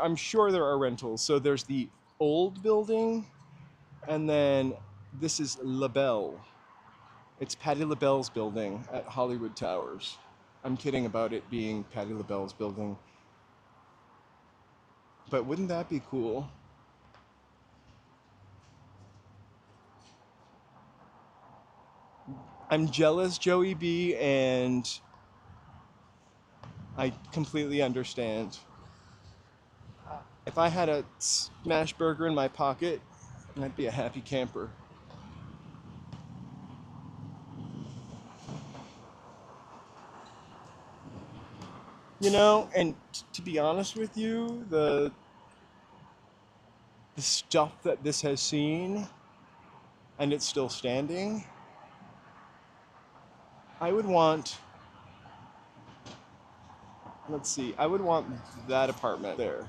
I'm sure there are rentals. So there's the old building, and then this is LaBelle. It's Patti LaBelle's building at Hollywood Towers. I'm kidding about it being Patti LaBelle's building. But wouldn't that be cool? I'm jealous, Joey B, and I completely understand. If I had a smash burger in my pocket, I'd be a happy camper. You know, and to be honest with you, the stuff that this has seen, and it's still standing, I would want, let's see, I would want that apartment there.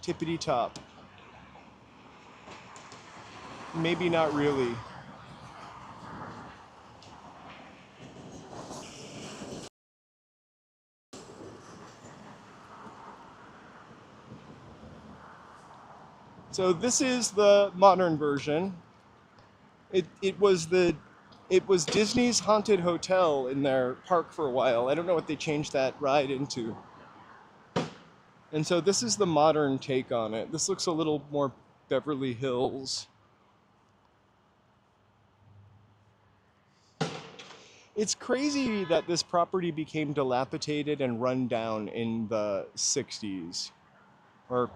Tippity top. Maybe not really. So this is the modern version. It was Disney's haunted hotel in their park for a while. I don't know what they changed that ride into. And so this is the modern take on it. This looks a little more Beverly Hills. It's crazy that this property became dilapidated and run down in the 60s, or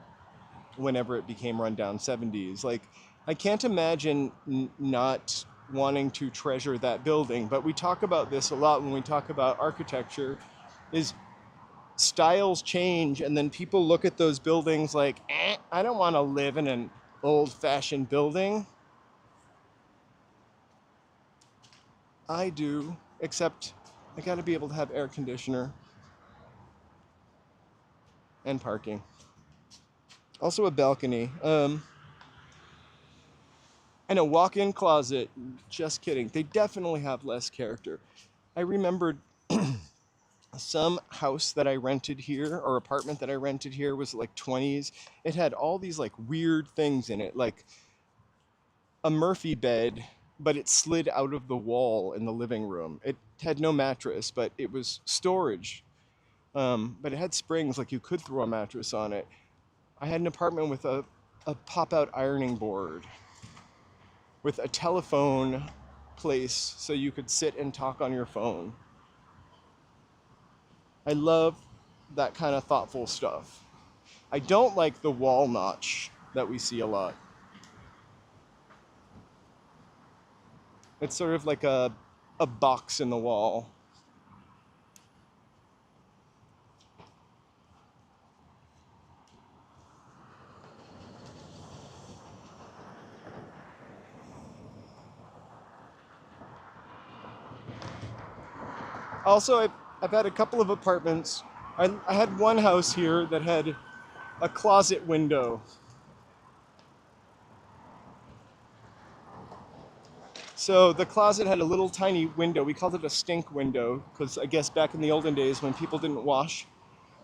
whenever it became run down, 70s. Like, I can't imagine not wanting to treasure that building, but we talk about this a lot when we talk about architecture, is styles change, and then people look at those buildings like, I don't want to live in an old-fashioned building. I do, except I gotta be able to have air conditioner and parking. Also a balcony. And a walk-in closet. Just kidding. They definitely have less character. I remembered some house that I rented here, or apartment that I rented here, was like 20s. It had all these like weird things in it, like a Murphy bed, but it slid out of the wall in the living room. It had no mattress, but it was storage. But it had springs, like you could throw a mattress on it. I had an apartment with a pop-out ironing board, with a telephone place so you could sit and talk on your phone. I love that kind of thoughtful stuff. I don't like the wall notch that we see a lot. It's sort of like a box in the wall. Also, I've had a couple of apartments. I had one house here that had a closet window. So the closet had a little tiny window. We called it a stink window because I guess back in the olden days when people didn't wash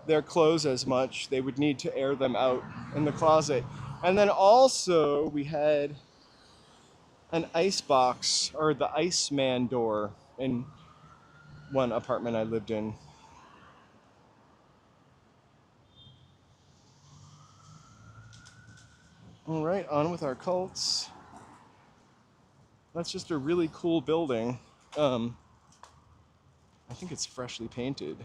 their clothes as much, they would need to air them out in the closet. And then also we had an ice box, or the Iceman door, in one apartment I lived in. All right, on with our cults. That's just a really cool building. I think it's freshly painted.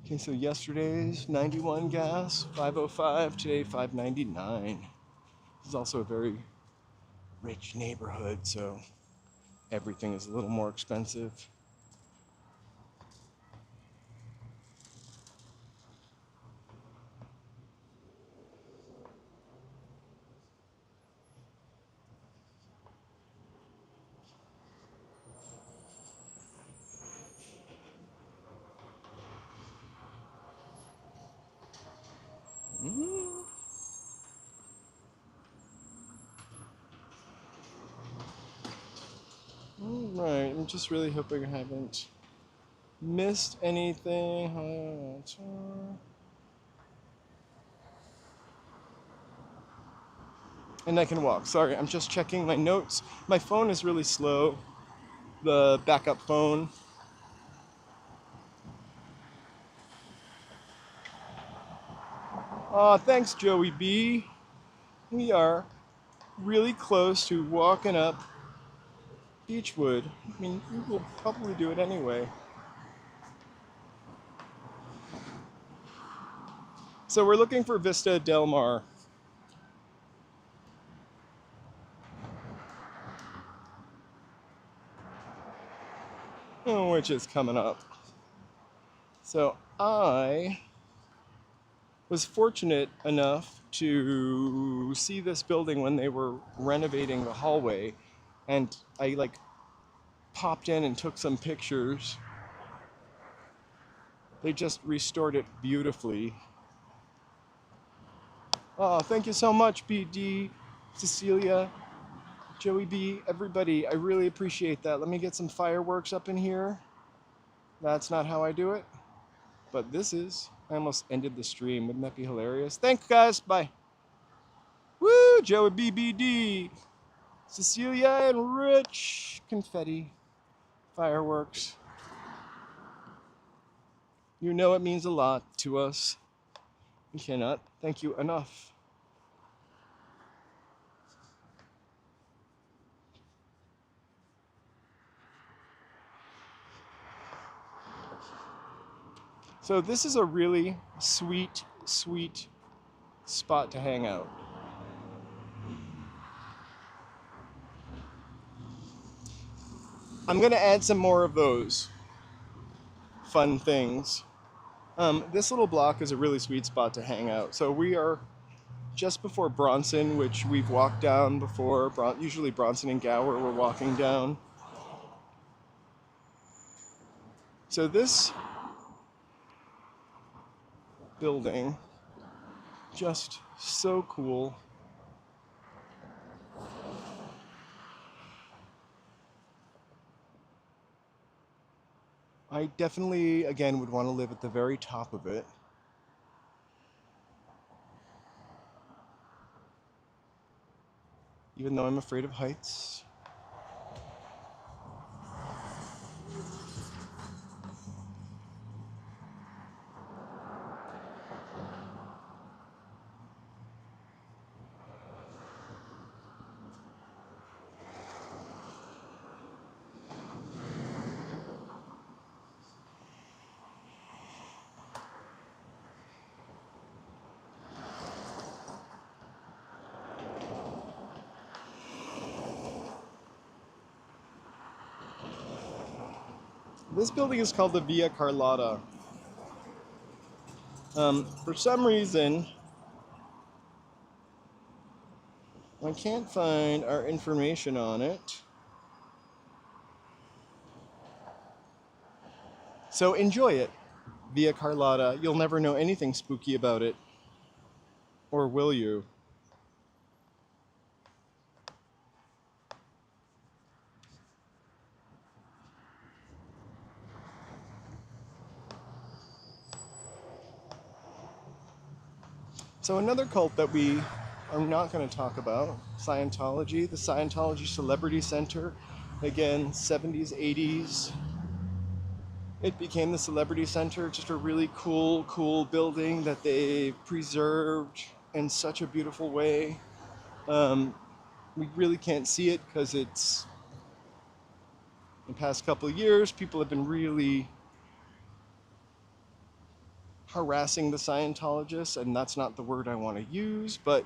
Okay, so yesterday's 91 gas, 505, today 599. This is also a very rich neighborhood, so everything is a little more expensive. Alright, I'm just really hoping I haven't missed anything. And I can walk. Sorry, I'm just checking my notes. My phone is really slow. The backup phone. Thanks, Joey B. We are really close to walking up Beachwood. I mean, we will probably do it anyway. So we're looking for Vista Del Mar. Which is coming up. So I was fortunate enough to see this building when they were renovating the hallway, and I popped in and took some pictures. They just restored it beautifully. Oh, thank you so much, BD, Cecilia, Joey B, everybody. I really appreciate that. Let me get some fireworks up in here. That's not how I do it, but this is. I almost ended the stream. Wouldn't that be hilarious? Thanks, guys. Bye. Woo, Joey BBD, Cecilia and Rich. Confetti, fireworks. You know it means a lot to us. We cannot thank you enough. So this is a really sweet, sweet spot to hang out. I'm gonna add some more of those fun things. This little block is a really sweet spot to hang out. So we are just before Bronson, which we've walked down before. Usually Bronson and Gower we're walking down. So this building. Just so cool. I definitely, again, would want to live at the very top of it. Even though I'm afraid of heights. This building is called the Villa Carlotta. For some reason, I can't find our information on it. So enjoy it, Villa Carlotta. You'll never know anything spooky about it. Or will you? So another cult that we are not going to talk about, Scientology, the Scientology Celebrity Center. Again, 70s, 80s. It became the Celebrity Center, just a really cool building that they preserved in such a beautiful way. We really can't see it because it's, in the past couple of years, people have been really harassing the Scientologists, and that's not the word I want to use, but,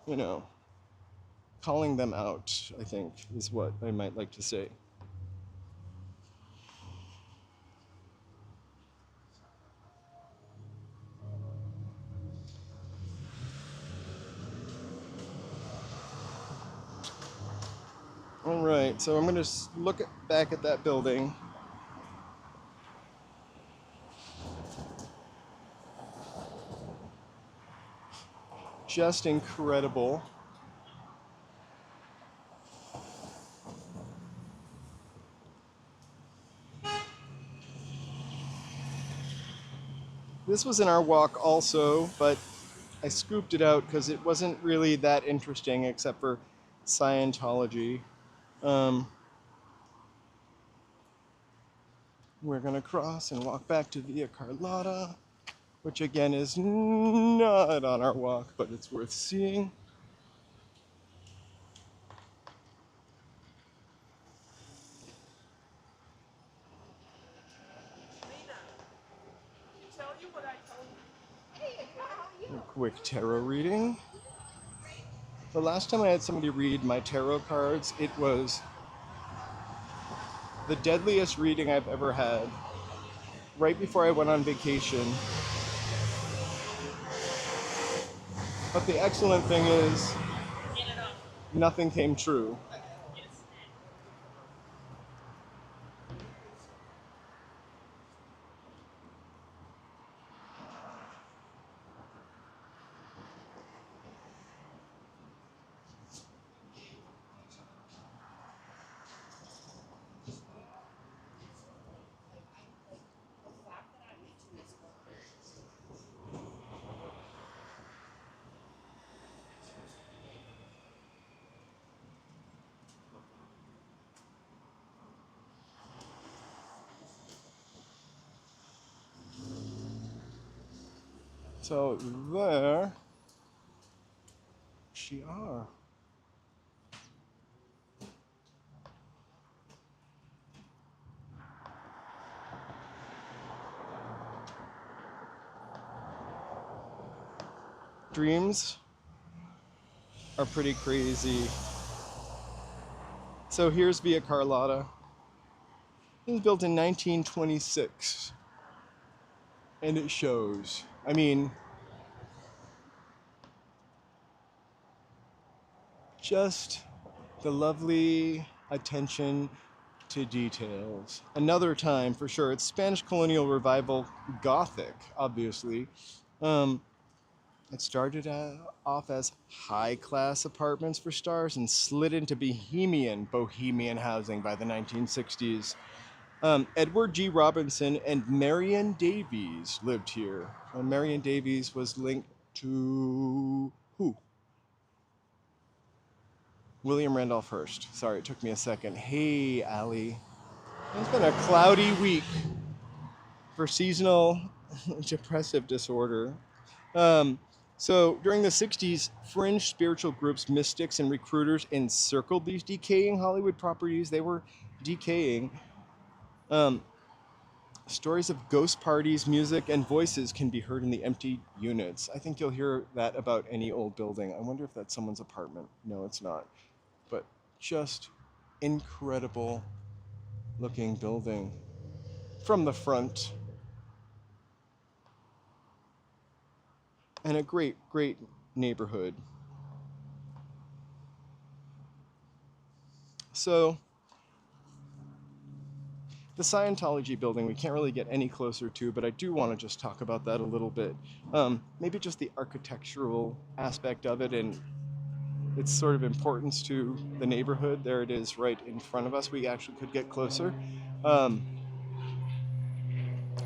you know, calling them out, I think, is what I might like to say. All right, so I'm going to look back at that building. Just incredible. This was in our walk also, but I scooped it out because it wasn't really that interesting except for Scientology. We're going to cross and walk back to Villa Carlotta, which again is not on our walk, but it's worth seeing. A quick tarot reading. The last time I had somebody read my tarot cards, it was the deadliest reading I've ever had. Right before I went on vacation. But the excellent thing is, nothing came true. So there she are. Dreams are pretty crazy. So here's Villa Carlotta. It was built in 1926. And it shows. I mean, just the lovely attention to details. Another time, for sure. It's Spanish colonial revival Gothic, obviously. Um, it started off as high-class apartments for stars and slid into bohemian housing by the 1960s. Edward G. Robinson and Marion Davies lived here. Marion Davies was linked to who? William Randolph Hearst. Sorry, it took me a second. Hey, Allie. It's been a cloudy week for seasonal depressive disorder. So during the 60s, fringe spiritual groups, mystics, and recruiters encircled these decaying Hollywood properties. They were decaying. Um, Stories of ghost parties, music, and voices can be heard in the empty units. I think you'll hear that about any old building. I wonder if that's someone's apartment. No, it's not. But just incredible looking building from the front. And a great, great neighborhood. So, the Scientology building, we can't really get any closer to, but I do want to just talk about that a little bit. Maybe just the architectural aspect of it and its sort of importance to the neighborhood. There it is right in front of us. We actually could get closer. Um,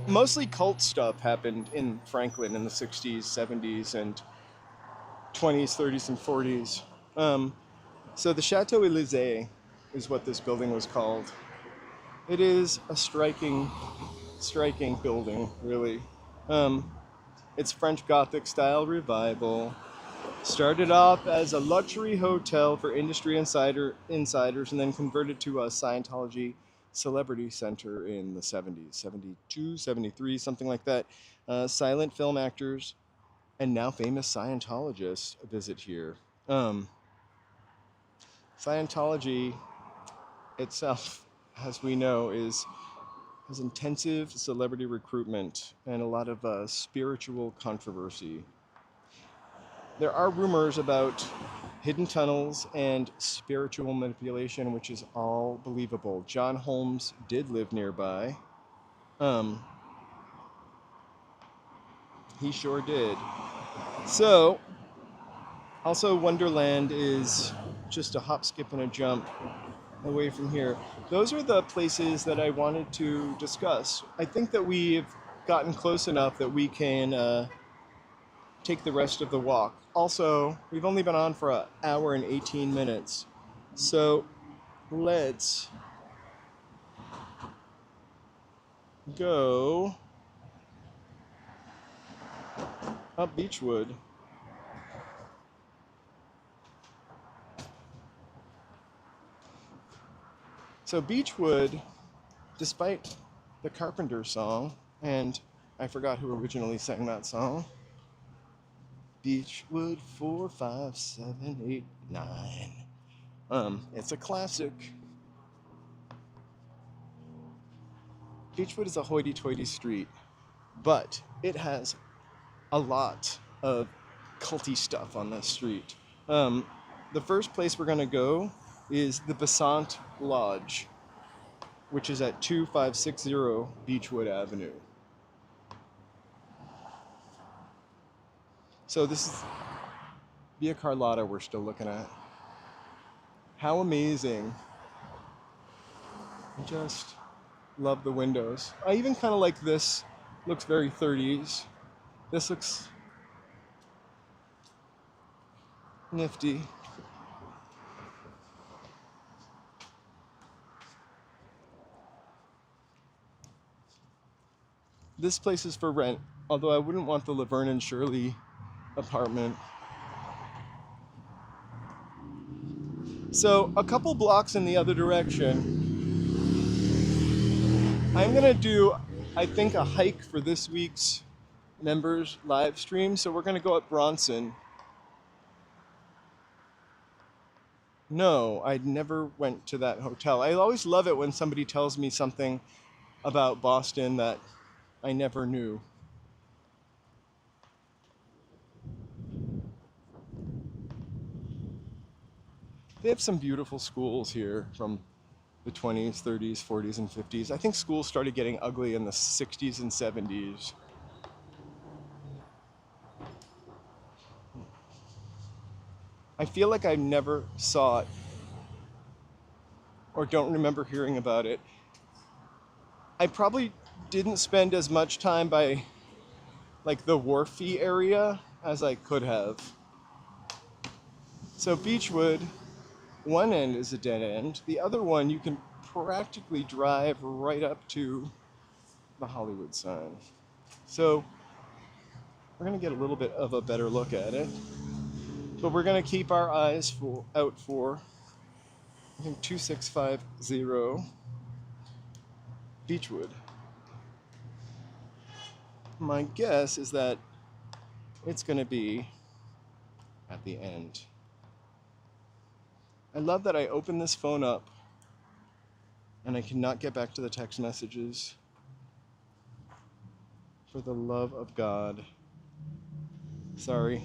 Mostly cult stuff happened in Franklin in the 60s, 70s, and 20s, 30s, and 40s. So the Chateau Elysee is what this building was called. It is a striking building, really. It's French Gothic style revival. Started off as a luxury hotel for industry insiders and then converted to a Scientology celebrity center in the 70s, 72, 73, something like that. Silent film actors and now famous Scientologists visit here. Scientology itself, as we know, has intensive celebrity recruitment and a lot of spiritual controversy. There are rumors about hidden tunnels and spiritual manipulation, which is all believable. John Holmes did live nearby. He sure did. So, also Wonderland is just a hop, skip, and a jump away from here. Those are the places that I wanted to discuss. I think that we've gotten close enough that we can take the rest of the walk. Also, we've only been on for an hour and 18 minutes. So let's go up Beachwood. So Beachwood, despite the Carpenter song, and I forgot who originally sang that song. Beachwood 4, 5, 7, 8, 9. It's a classic. Beachwood is a hoity-toity street, but it has a lot of culty stuff on that street. The first place we're gonna go is the Besant Lodge, which is at 2560 Beachwood Avenue. So this is Villa Carlotta we're still looking at. How amazing. I just love the windows. I even kind of like this. Looks very 30s. This looks nifty. This place is for rent, although I wouldn't want the Laverne and Shirley apartment. So a couple blocks in the other direction, I'm gonna do, I think, a hike for this week's members live stream. So we're gonna go up Bronson. No, I never went to that hotel. I always love it when somebody tells me something about Boston that I never knew. They have some beautiful schools here from the 20s, 30s, 40s, and 50s. I think schools started getting ugly in the 60s and 70s. I feel like I never saw it or don't remember hearing about it. I probably didn't spend as much time by like the wharfy area as I could have. So Beachwood, one end is a dead end. The other one you can practically drive right up to the Hollywood sign. So we're gonna get a little bit of a better look at it. But we're gonna keep our eyes out for, I think, 2650 Beachwood. My guess is that it's gonna be at the end. I love that I opened this phone up and I cannot get back to the text messages. For the love of God. Sorry.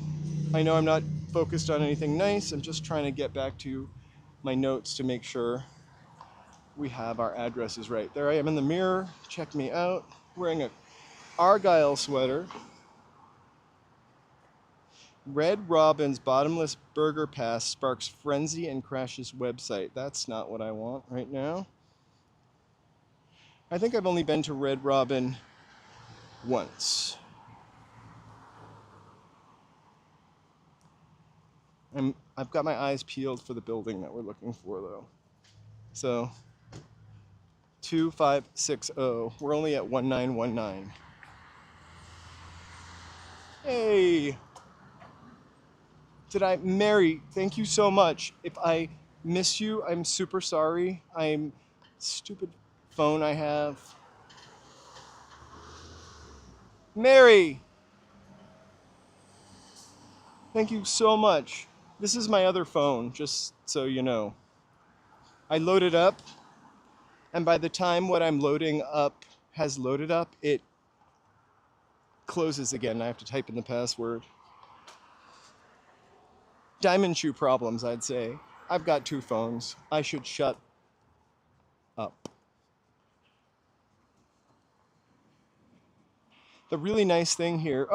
I know I'm not focused on anything nice. I'm just trying to get back to my notes to make sure we have our addresses right. There I am in the mirror. Check me out. Wearing a Argyle sweater. Red Robin's bottomless burger pass sparks frenzy and crashes website. That's not what I want right now. I think I've only been to Red Robin once. I've got my eyes peeled for the building that we're looking for, though. So, 2560. We're only at 1919. Hey! Mary, thank you so much. If I miss you, I'm super sorry. Stupid phone I have. Mary! Thank you so much. This is my other phone, just so you know. I load it up, and by the time what I'm loading up has loaded up, it closes again. I have to type in the password. Diamond shoe problems, I'd say. I've got two phones. I should shut up. The really nice thing here,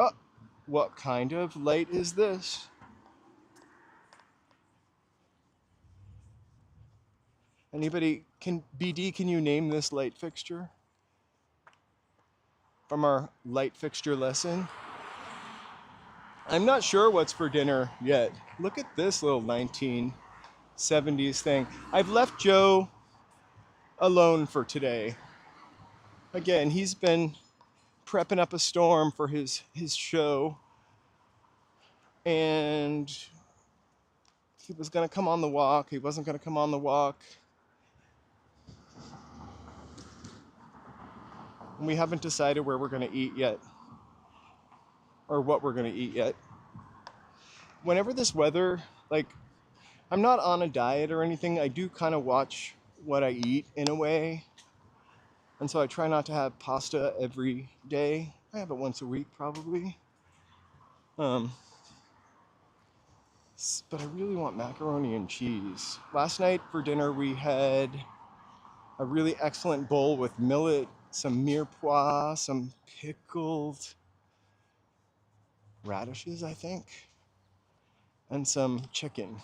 what kind of light is this? Anybody, BD, can you name this light fixture? From our light fixture lesson. I'm not sure what's for dinner yet. Look at this little 1970s thing. I've left Joe alone for today. Again, he's been prepping up a storm for his show. And he was gonna come on the walk. He wasn't gonna come on the walk. And we haven't decided where we're gonna eat yet. Or what we're gonna eat yet. Whenever this weather, like, I'm not on a diet or anything. I do kind of watch what I eat in a way. And so I try not to have pasta every day. I have it once a week probably. But I really want macaroni and cheese. Last night for dinner we had a really excellent bowl with millet, some mirepoix, some pickled radishes, I think, and some chicken.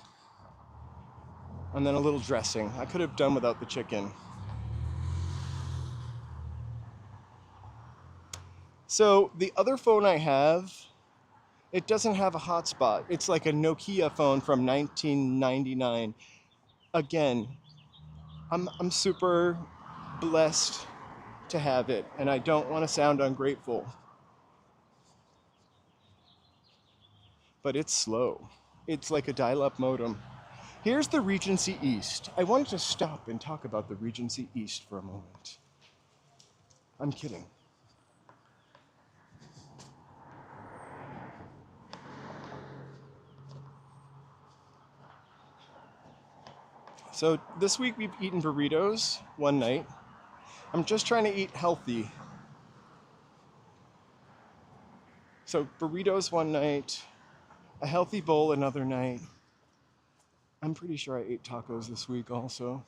And then a little dressing. I could have done without the chicken. So the other phone I have, it doesn't have a hotspot. It's like a Nokia phone from 1999. Again, I'm super blessed to have it, and I don't want to sound ungrateful. But it's slow. It's like a dial-up modem. Here's the Regency East. I wanted to stop and talk about the Regency East for a moment. I'm kidding. So this week we've eaten burritos one night. I'm just trying to eat healthy. So burritos one night, a healthy bowl another night. I'm pretty sure I ate tacos this week also.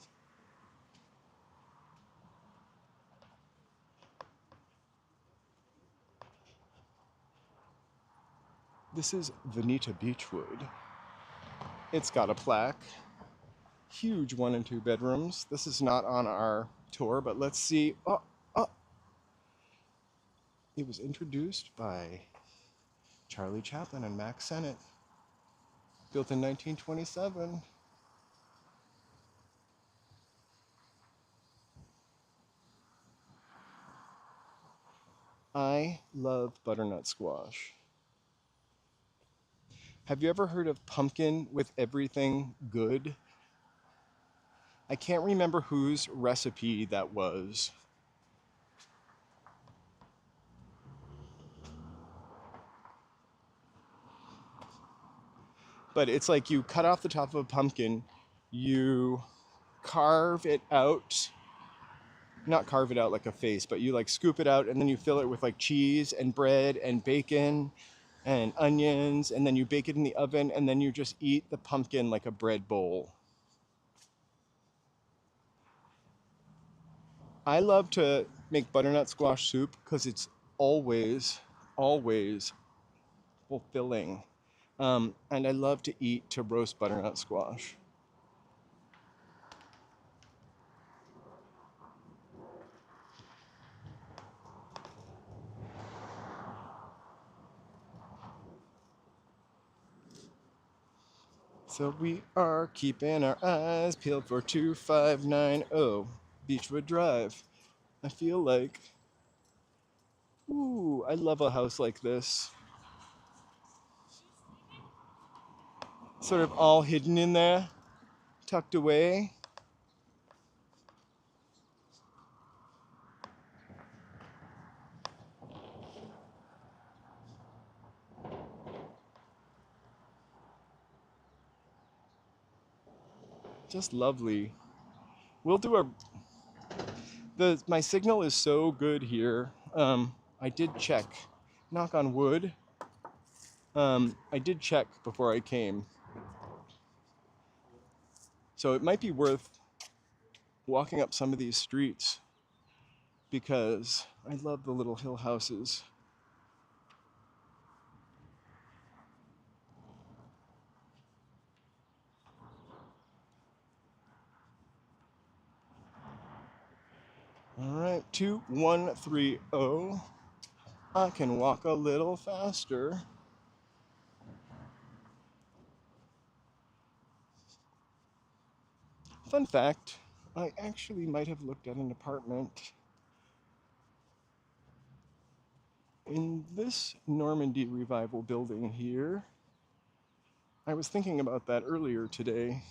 This is Veneta Beachwood. It's got a plaque. Huge 1 and 2 bedrooms. This is not on our tour, but let's see. Oh, oh. It was introduced by Charlie Chaplin and Max Sennett. Built in 1927. I love butternut squash. Have you ever heard of pumpkin with everything good? I can't remember whose recipe that was. But it's like you cut off the top of a pumpkin, you carve it out, not carve it out like a face, but you like scoop it out and then you fill it with like cheese and bread and bacon and onions, and then you bake it in the oven, and then you just eat the pumpkin like a bread bowl. I love to make butternut squash soup because it's always, always fulfilling. And I love to roast butternut squash. So we are keeping our eyes peeled for 2590 Beachwood Drive. I feel like, ooh, I love a house like this. Sort of all hidden in there, tucked away. Just lovely. We'll do my signal is so good here. I did check, knock on wood. I did check before I came. So it might be worth walking up some of these streets because I love the little hill houses. All right, 2130. I can walk a little faster. Fun fact, I actually might have looked at an apartment in this Normandy Revival building here. I was thinking about that earlier today.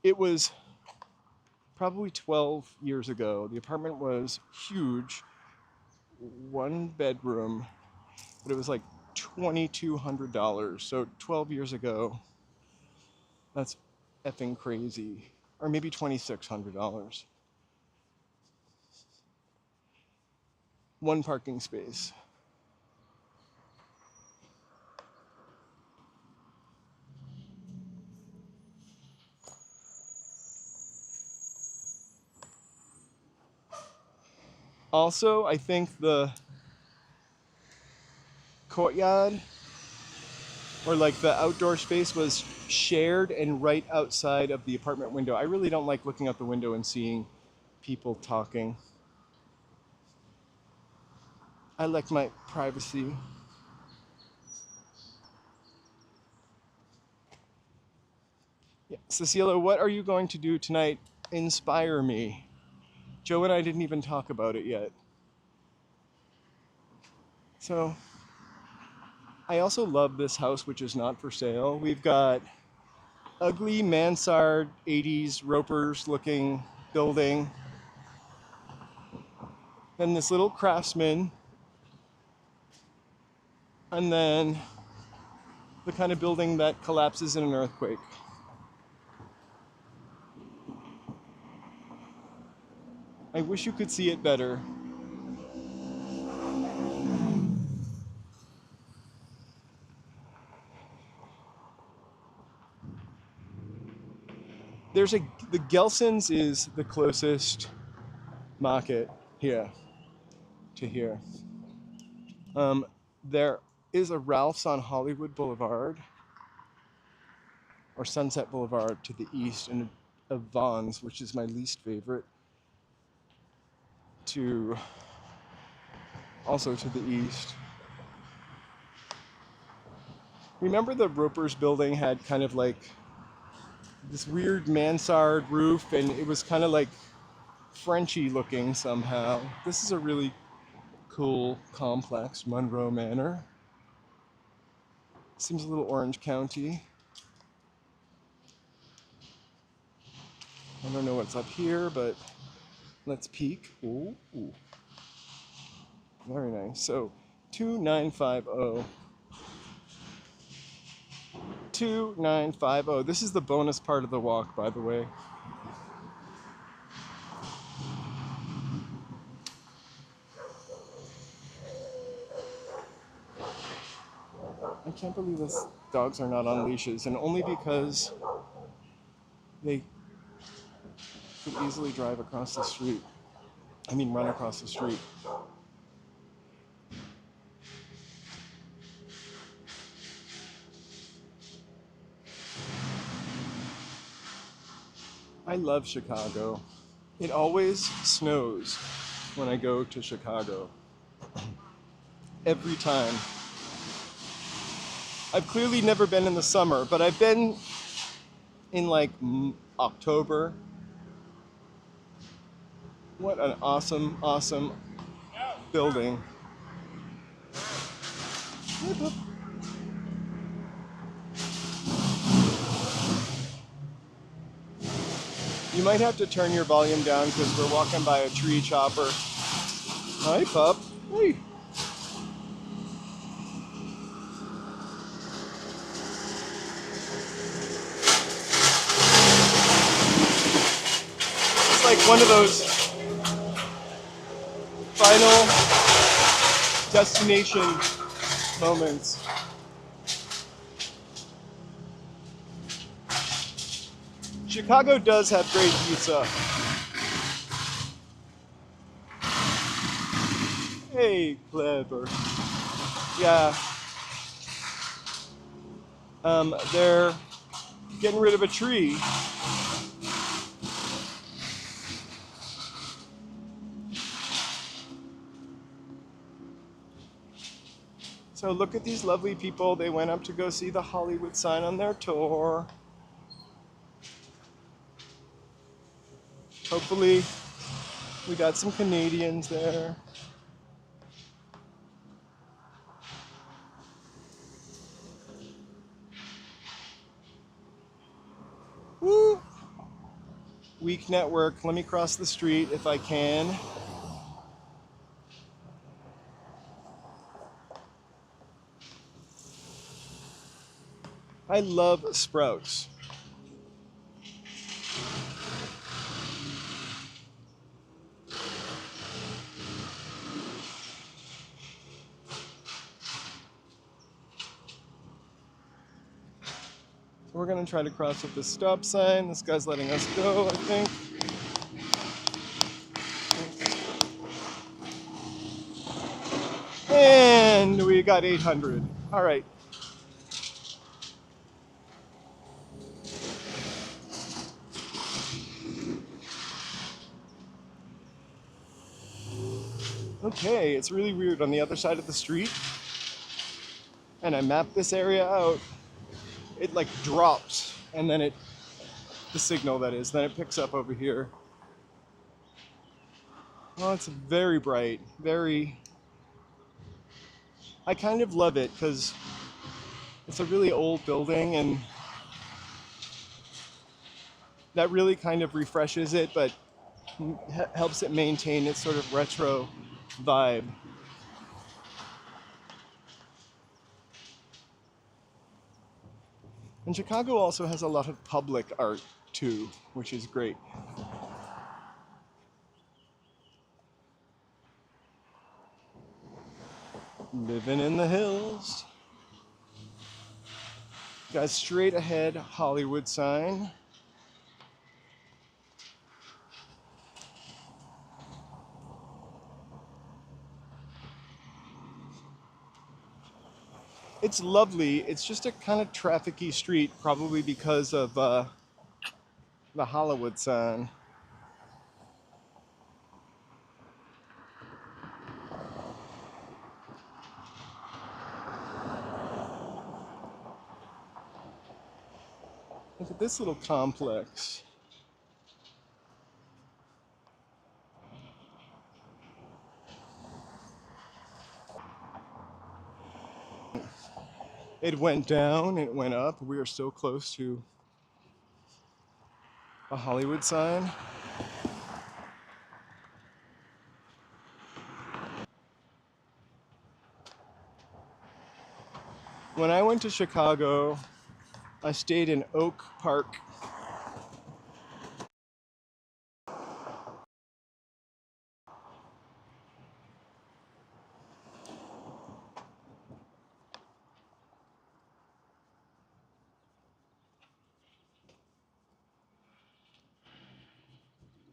It was probably 12 years ago. The apartment was huge, 1 bedroom, but it was like $2,200. So 12 years ago, that's effing crazy. Or maybe $2,600. 1 parking space. Also, I think the courtyard or like the outdoor space was shared and right outside of the apartment window. I really don't like looking out the window and seeing people talking. I like my privacy. Yeah. Cecilia, what are you going to do tonight? Inspire me. Joe and I didn't even talk about it yet. So, I also love this house, which is not for sale. We've got ugly mansard 80s ropers looking building. Then this little craftsman. And then the kind of building that collapses in an earthquake. I wish you could see it better. The Gelson's is the closest market here to here. There is a Ralph's on Hollywood Boulevard, or Sunset Boulevard to the east, and a Vaughn's, which is my least favorite, to also to the east. Remember the Roper's building had kind of like this weird mansard roof, and it was kind of like Frenchy looking somehow. This is a really cool complex, Monroe Manor. Seems a little Orange County. I don't know what's up here, but let's peek. Ooh, very nice. So 2950. 2950. This is the bonus part of the walk, by the way. I can't believe these dogs are not on leashes, and only because they could easily drive across the street. I mean, run across the street. I love Chicago. It always snows when I go to Chicago. Every time. I've clearly never been in the summer, but I've been in like October. What an awesome, awesome building. You might have to turn your volume down because we're walking by a tree chopper. Hi, pup. Hey. It's like one of those final destination moments. Chicago does have great pizza. Hey, clever. Yeah. They're getting rid of a tree. So look at these lovely people. They went up to go see the Hollywood sign on their tour. Hopefully, we got some Canadians there. Woo! Weak network. Let me cross the street if I can. I love Sprouts. We're gonna try to cross at the stop sign. This guy's letting us go, I think. And we got 800. All right. Okay, it's really weird on the other side of the street. And I mapped this area out. It like drops, and then the signal that is, then it picks up over here. Oh, it's very bright, very, I kind of love it because it's a really old building and that really kind of refreshes it, but helps it maintain its sort of retro vibe. And Chicago also has a lot of public art too, which is great. Living in the hills. Got a straight ahead Hollywood sign. It's lovely. It's just a kind of trafficy street, probably because of the Hollywood sign. Look at this little complex. It went down, it went up. We are so close to a Hollywood sign. When I went to Chicago, I stayed in Oak Park.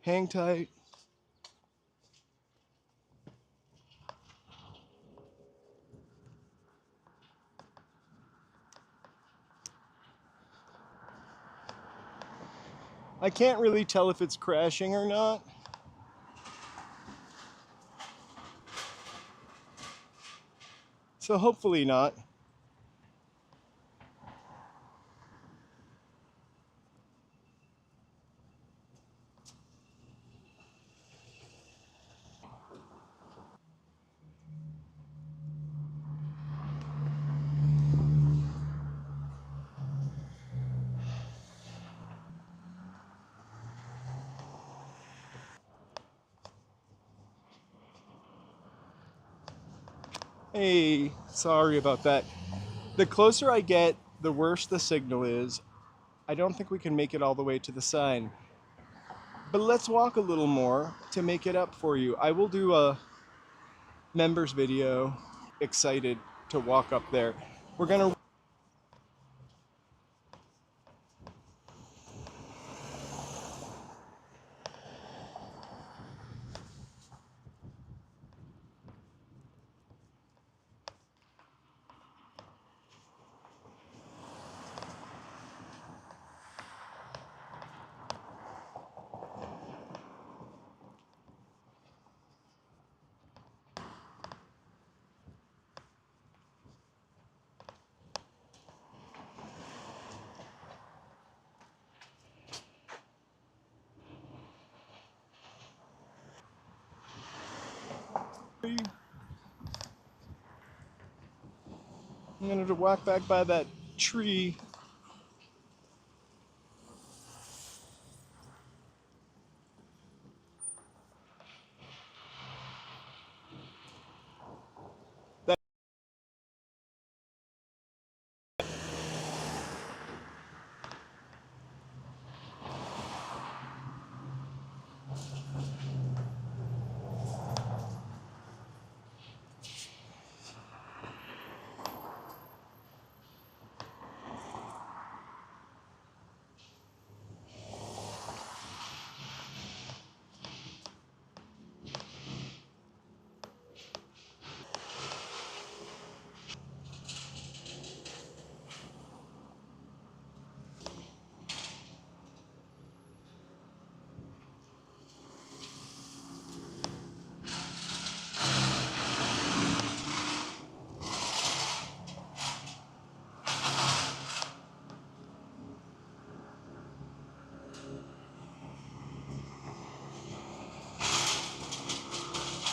Hang tight. I can't really tell if it's crashing or not. So hopefully not. Hey, sorry about that. The closer I get, the worse the signal is. I don't think we can make it all the way to the sign. But let's walk a little more to make it up for you. I will do a members video. Excited to walk up there. We're gonna I'm gonna walk back by that tree. That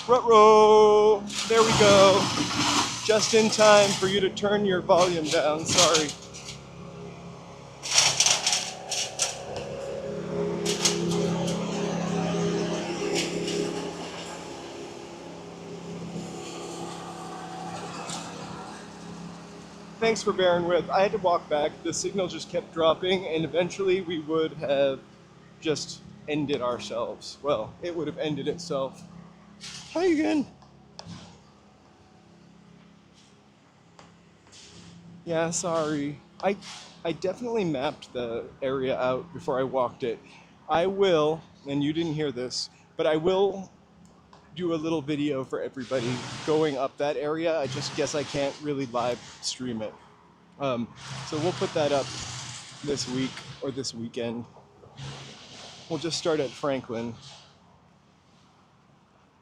Ruh-roh! There we go. Just in time for you to turn your volume down. Sorry. Thanks for bearing with. I had to walk back. The signal just kept dropping, and eventually we would have just ended ourselves. Well, it would have ended itself. Hi again. Yeah, sorry. I definitely mapped the area out before I walked it. I will, and you didn't hear this, but I will do a little video for everybody going up that area. I just guess I can't really live stream it. So we'll put that up this week or this weekend. We'll just start at Franklin.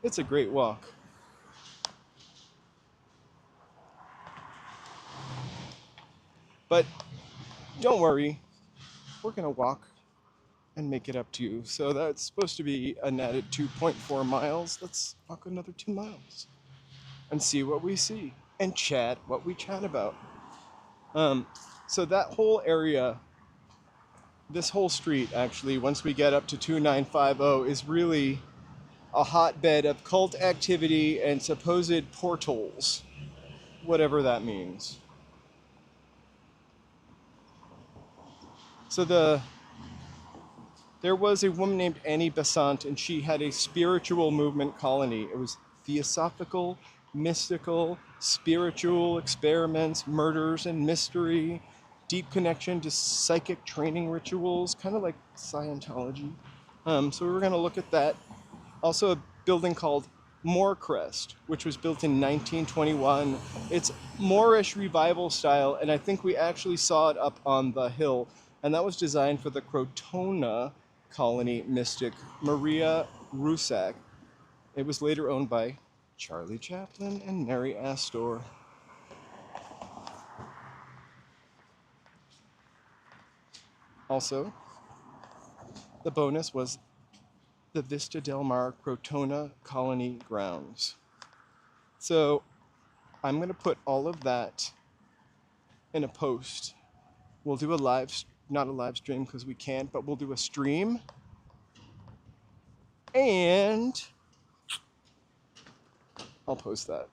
It's a great walk. But don't worry, we're gonna walk and make it up to you. So that's supposed to be an added 2.4 miles. Let's walk another 2 miles and see what we see and chat what we chat about. So that whole area, this whole street actually, once we get up to 2950, is really a hotbed of cult activity and supposed portals, whatever that means. So there was a woman named Annie Besant, and she had a spiritual movement colony. It was theosophical, mystical, spiritual experiments, murders and mystery, deep connection to psychic training rituals, kind of like Scientology. So we were going to look at that. Also a building called Moorcrest, which was built in 1921. It's Moorish revival style, and I think we actually saw it up on the hill. And that was designed for the Crotona colony mystic Maria Rusak. It was later owned by Charlie Chaplin and Mary Astor. Also, the bonus was the Vista Del Mar Crotona colony grounds. So I'm going to put all of that in a post. We'll do not a live stream because we can't, but we'll do a stream. And I'll post that.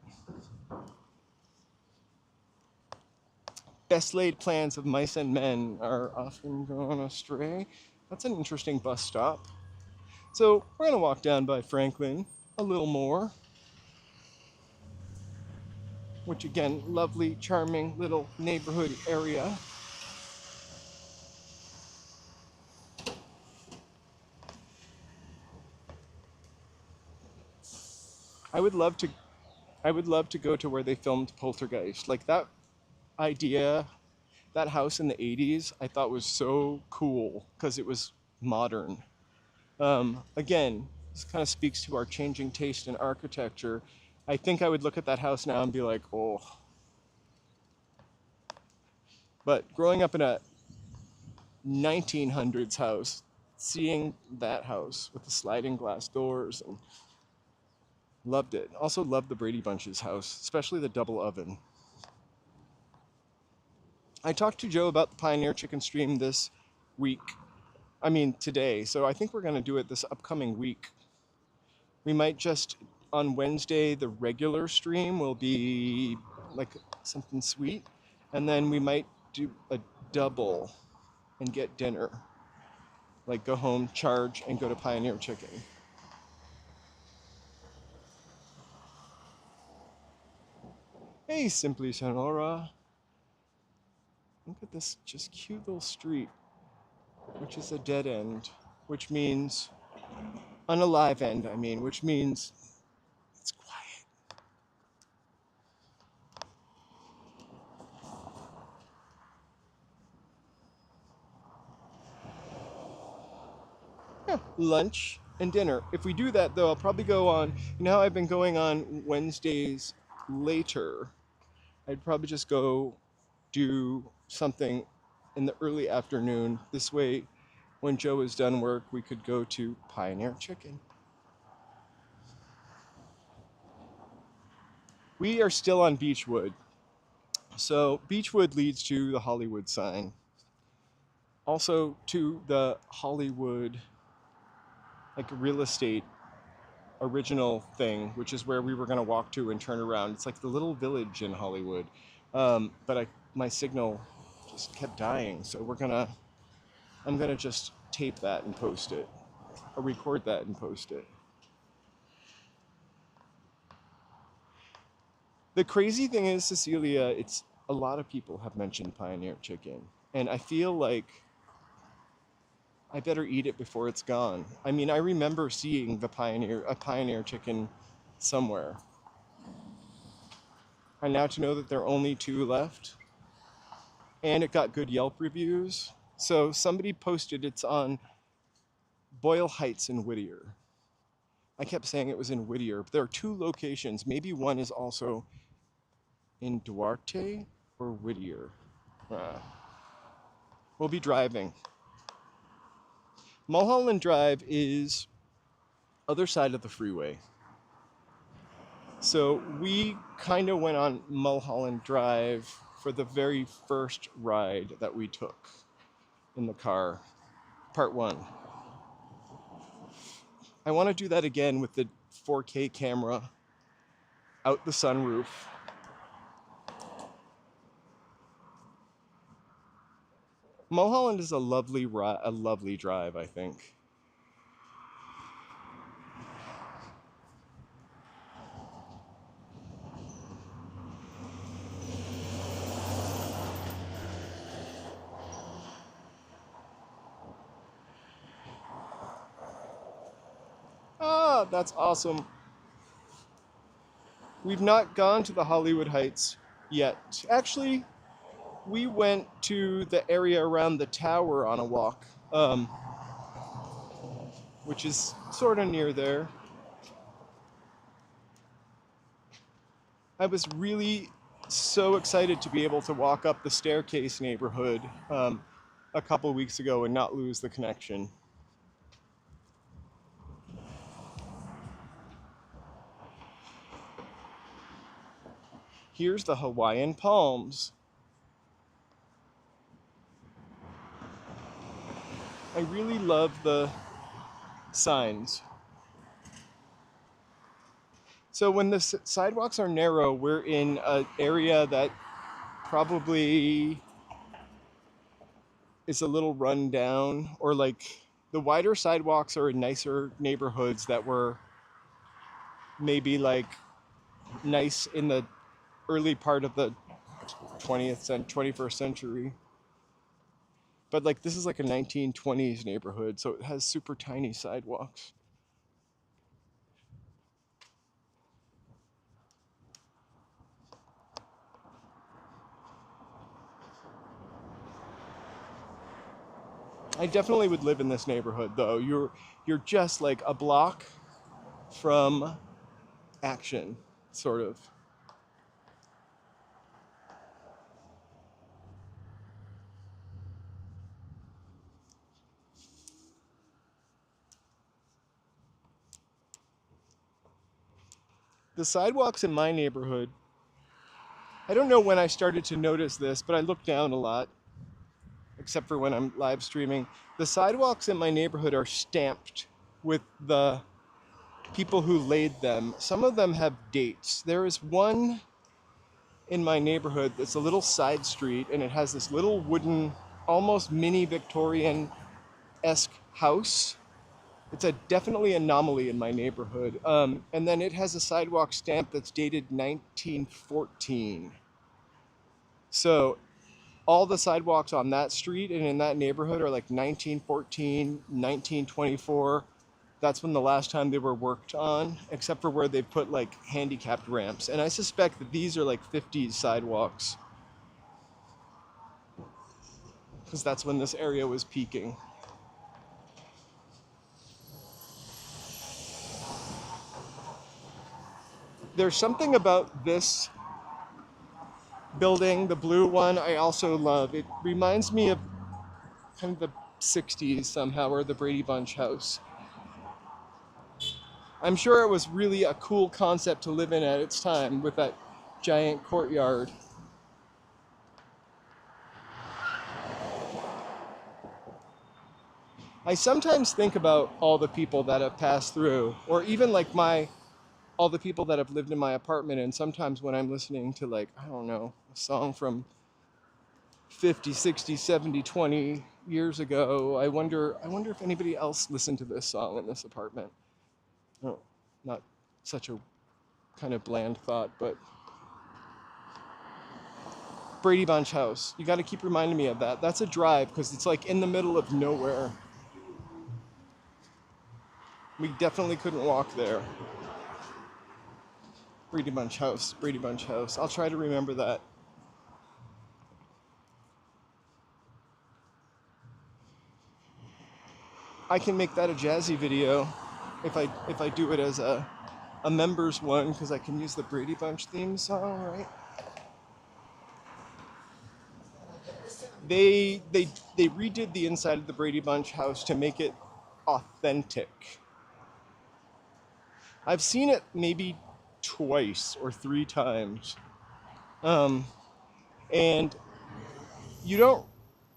Best laid plans of mice and men are often gone astray. That's an interesting bus stop. So we're going to walk down by Franklin a little more. Which again, lovely, charming little neighborhood area. I would love to go to where they filmed Poltergeist. Like that idea, that house in the 80s, I thought was so cool because it was modern. Again, this kind of speaks to our changing taste in architecture. I think I would look at that house now and be like, oh. But growing up in a 1900s house, seeing that house with the sliding glass doors, and loved it. Also loved the Brady Bunch's house, especially the double oven. I talked to Joe about the Pioneer Chicken stream this week. I mean, today. So I think we're going to do it this upcoming week. We might just, on Wednesday, the regular stream will be like something sweet. And then we might do a double and get dinner. Like go home, charge, and go to Pioneer Chicken. Hey, Simply Sonora. Look at this just cute little street, which is a dead end, which means, on a live end, I mean, which means it's quiet. Yeah, lunch and dinner. If we do that, though, I'll probably go on, you know how I've been going on Wednesdays later? I'd probably just go do something in the early afternoon. This way, when Joe is done work, we could go to Pioneer Chicken. We are still on Beachwood. So Beachwood leads to the Hollywood sign. Also to the Hollywood, like real estate original thing, which is where we were going to walk to and turn around. It's like the little village in Hollywood. But my signal just kept dying. So I'm gonna just tape that and post it, or record that and post it. The crazy thing is, Cecilia, it's a lot of people have mentioned Pioneer Chicken, and I feel like I better eat it before it's gone. I mean, I remember seeing a Pioneer Chicken somewhere. I now to know that there are only 2 left, and it got good Yelp reviews. So somebody posted it's on Boyle Heights in Whittier. I kept saying it was in Whittier, but there are 2 locations. Maybe one is also in Duarte or Whittier. We'll be driving. Mulholland Drive is other side of the freeway. So we kind of went on Mulholland Drive for the very first ride that we took in the car, part 1. I want to do that again with the 4K camera out the sunroof. Mulholland is a lovely drive, I think. Ah, that's awesome. We've not gone to the Hollywood Heights yet. Actually, we went to the area around the tower on a walk, which is sort of near there. I was really so excited to be able to walk up the staircase neighborhood a couple weeks ago and not lose the connection. Here's the Hawaiian Palms. I really love the signs. So when the sidewalks are narrow, we're in an area that probably is a little run down, or like the wider sidewalks are in nicer neighborhoods that were maybe like nice in the early part of the 21st century. But like this is like a 1920s neighborhood, so it has super tiny sidewalks. I definitely would live in this neighborhood though. You're just like a block from action, sort of. The sidewalks in my neighborhood, I don't know when I started to notice this, but I look down a lot, except for when I'm live streaming. The sidewalks in my neighborhood are stamped with the people who laid them. Some of them have dates. There is one in my neighborhood that's a little side street, and it has this little wooden, almost mini Victorian-esque house. It's a definitely anomaly in my neighborhood. And then it has a sidewalk stamp that's dated 1914. So all the sidewalks on that street and in that neighborhood are like 1914, 1924. That's when the last time they were worked on, except for where they put like handicapped ramps. And I suspect that these are like 50s sidewalks, because that's when this area was peaking. There's something about this building, the blue one, I also love. It reminds me of kind of the 60s somehow, or the Brady Bunch house. I'm sure it was really a cool concept to live in at its time with that giant courtyard. I sometimes think about all the people that have passed through, or even like all the people that have lived in my apartment, and sometimes when I'm listening to like, I don't know, a song from 50, 60, 70, 20 years ago, I wonder if anybody else listened to this song in this apartment. Oh, not such a kind of bland thought, but Brady Bunch house. You got to keep reminding me of that. That's a drive because it's like in the middle of nowhere. We definitely couldn't walk there. Brady Bunch House, Brady Bunch House. I'll try to remember that. I can make that a jazzy video if I do it as a members one, because I can use the Brady Bunch theme song, right? They redid the inside of the Brady Bunch house to make it authentic. I've seen it maybe twice or three times. Um, and you don't,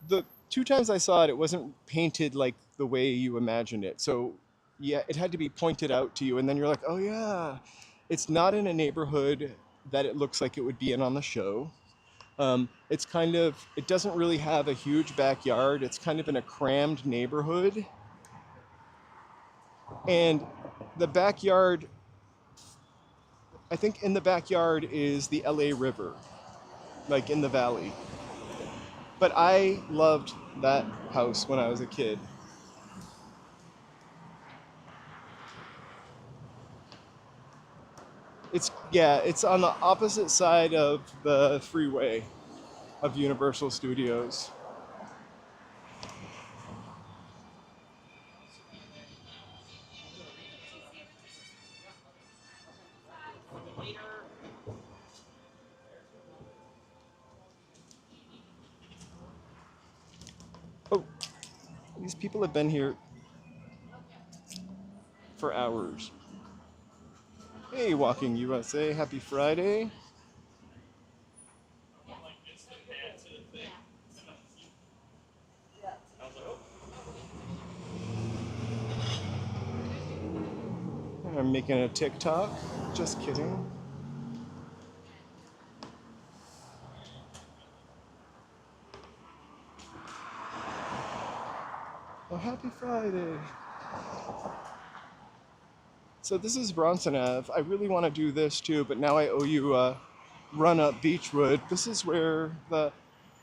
the two times I saw it, it wasn't painted like the way you imagined it. So yeah, it had to be pointed out to you. And then you're like, oh yeah, it's not in a neighborhood that it looks like it would be in on the show. It's kind of, it doesn't really have a huge backyard. It's kind of in a crammed neighborhood. And the backyard, I think in the backyard is the LA River, like in the valley. But I loved that house when I was a kid. It's on the opposite side of the freeway of Universal Studios. Oh, these people have been here for hours. Hey, Walking USA, happy Friday. I'm making a TikTok. Just kidding. Oh, happy Friday. So this is Bronson Ave. I really want to do this too, but now I owe you a run up Beachwood. This is where the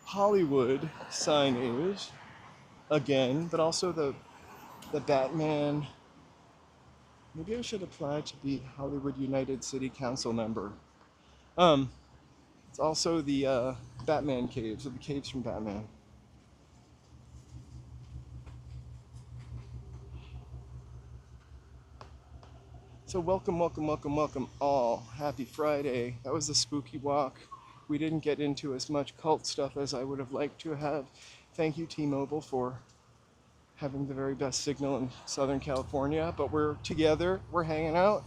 Hollywood sign is, again, but also the Batman. Maybe I should apply to be Hollywood United City Council member. It's also the Batman caves, or the caves from Batman. So welcome, welcome, welcome, welcome all. Happy Friday. That was a spooky walk. We didn't get into as much cult stuff as I would have liked to have. Thank you, T-Mobile, for having the very best signal in Southern California. But we're together, we're hanging out.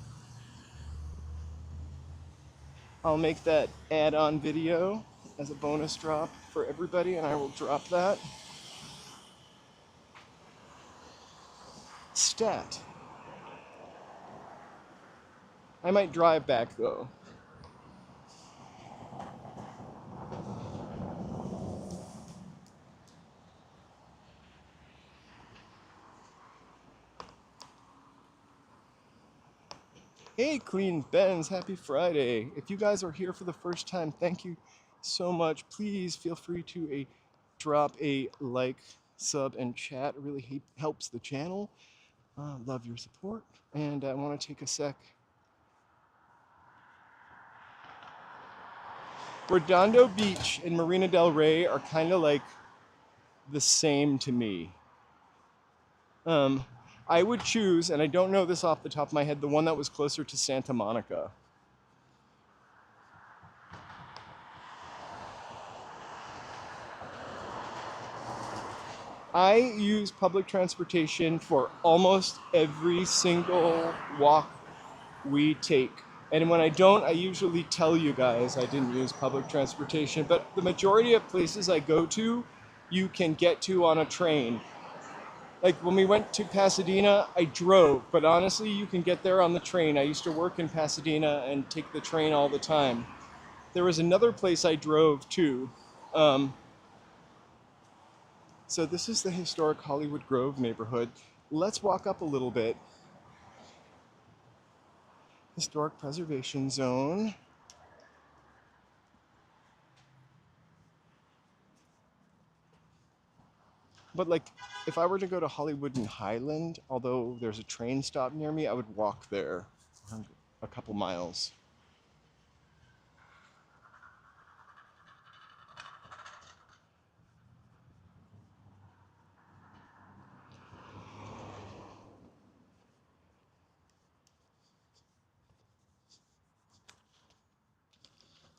I'll make that add-on video as a bonus drop for everybody, and I will drop that. Stat. I might drive back though. Hey, Clean Benz, happy Friday. If you guys are here for the first time, thank you so much. Please feel free to drop a like, sub, and chat. It really helps the channel. Love your support. And I want to take a sec. Redondo Beach and Marina del Rey are kind of like the same to me. I would choose, and I don't know this off the top of my head, the one that was closer to Santa Monica. I use public transportation for almost every single walk we take. And when I don't, I usually tell you guys I didn't use public transportation. But the majority of places I go to, you can get to on a train. Like when we went to Pasadena, I drove, but honestly, you can get there on the train. I used to work in Pasadena and take the train all the time. There was another place I drove to. So this is the historic Hollywood Grove neighborhood. Let's walk up a little bit. Historic Preservation Zone. But like, if I were to go to Hollywood and Highland, although there's a train stop near me, I would walk there a couple miles.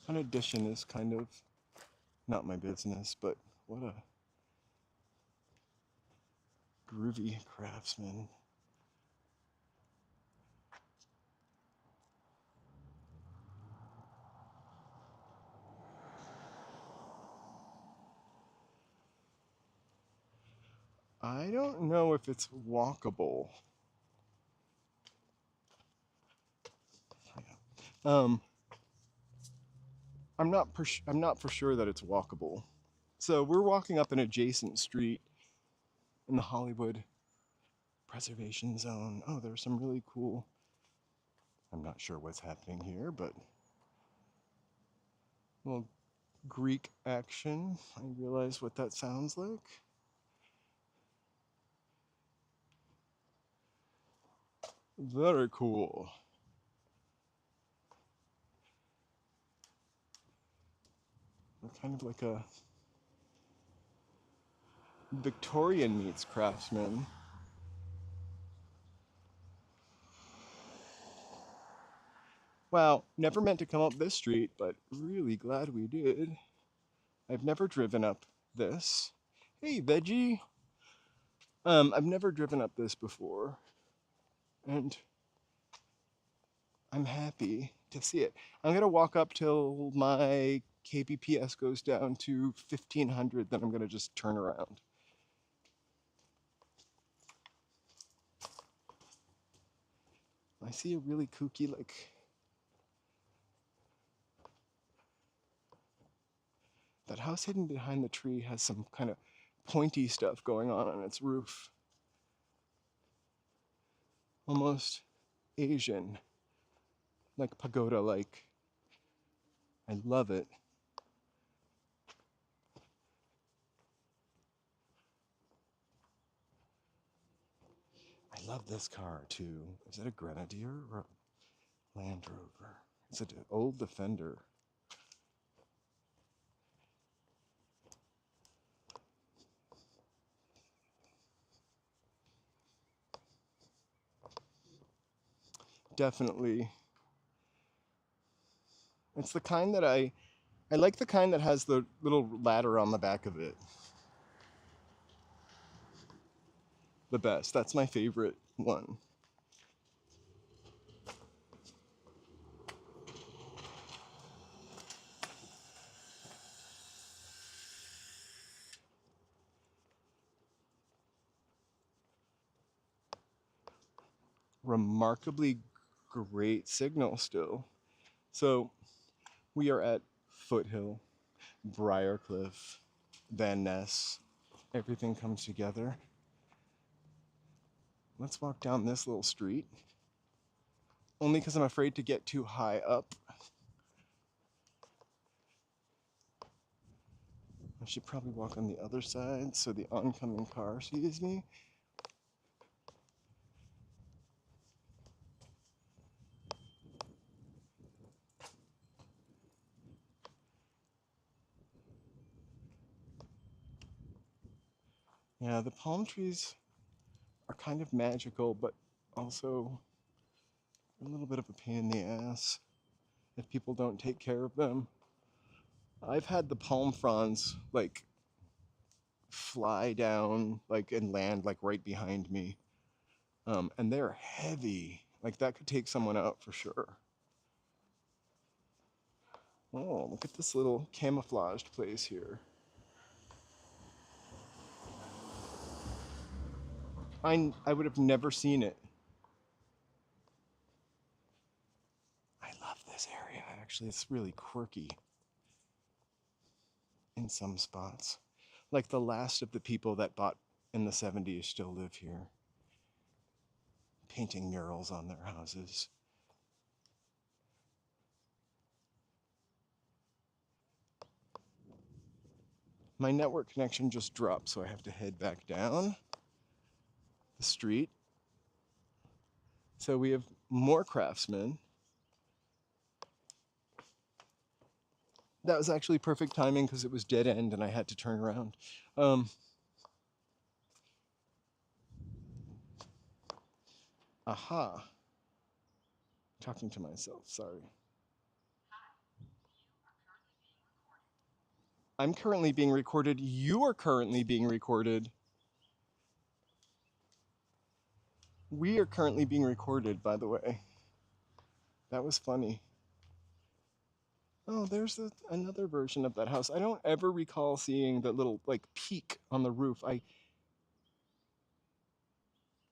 An addition is kind of not my business, but what a groovy craftsman. I don't know if it's walkable. Um, I'm not for sure that it's walkable. So we're walking up an adjacent street in the Hollywood Preservation Zone. Oh, there's some really cool. I'm not sure what's happening here, but a little Greek action. I realize what that sounds like. Very cool. Kind of like a Victorian meets craftsman. Wow, never meant to come up this street, but really glad we did. I've never driven up this. Hey, veggie. I've never driven up this before, and I'm happy to see it. I'm gonna walk up till my kbps goes down to 1500, then I'm gonna just turn around. I see a really kooky, like, that house hidden behind the tree has some kind of pointy stuff going on its roof. Almost Asian, like pagoda-like. I love it. I love this car too. Is it a Grenadier or a Land Rover? It's an old Defender. Definitely. It's the kind that I like the kind that has the little ladder on the back of it. The best. That's my favorite one. Remarkably great signal still. So we are at Foothill, Briarcliff, Van Ness. Everything comes together. Let's walk down this little street. Only because I'm afraid to get too high up. I should probably walk on the other side so the oncoming car sees me. Yeah, the palm trees are kind of magical, but also a little bit of a pain in the ass if people don't take care of them. I've had the palm fronds like fly down like and land like right behind me. And they're heavy. Like that could take someone out for sure. Oh, look at this little camouflaged place here. I would have never seen it. I love this area. Actually, it's really quirky in some spots. Like the last of the people that bought in the 70s still live here, painting murals on their houses. My network connection just dropped, so I have to head back down the street. So we have more craftsmen. That was actually perfect timing because it was dead end and I had to turn around. Aha. Talking to myself, sorry. I'm currently being recorded. You are currently being recorded. We are currently being recorded, by the way. That was funny. Oh, there's another version of that house. I don't ever recall seeing the little like peak on the roof.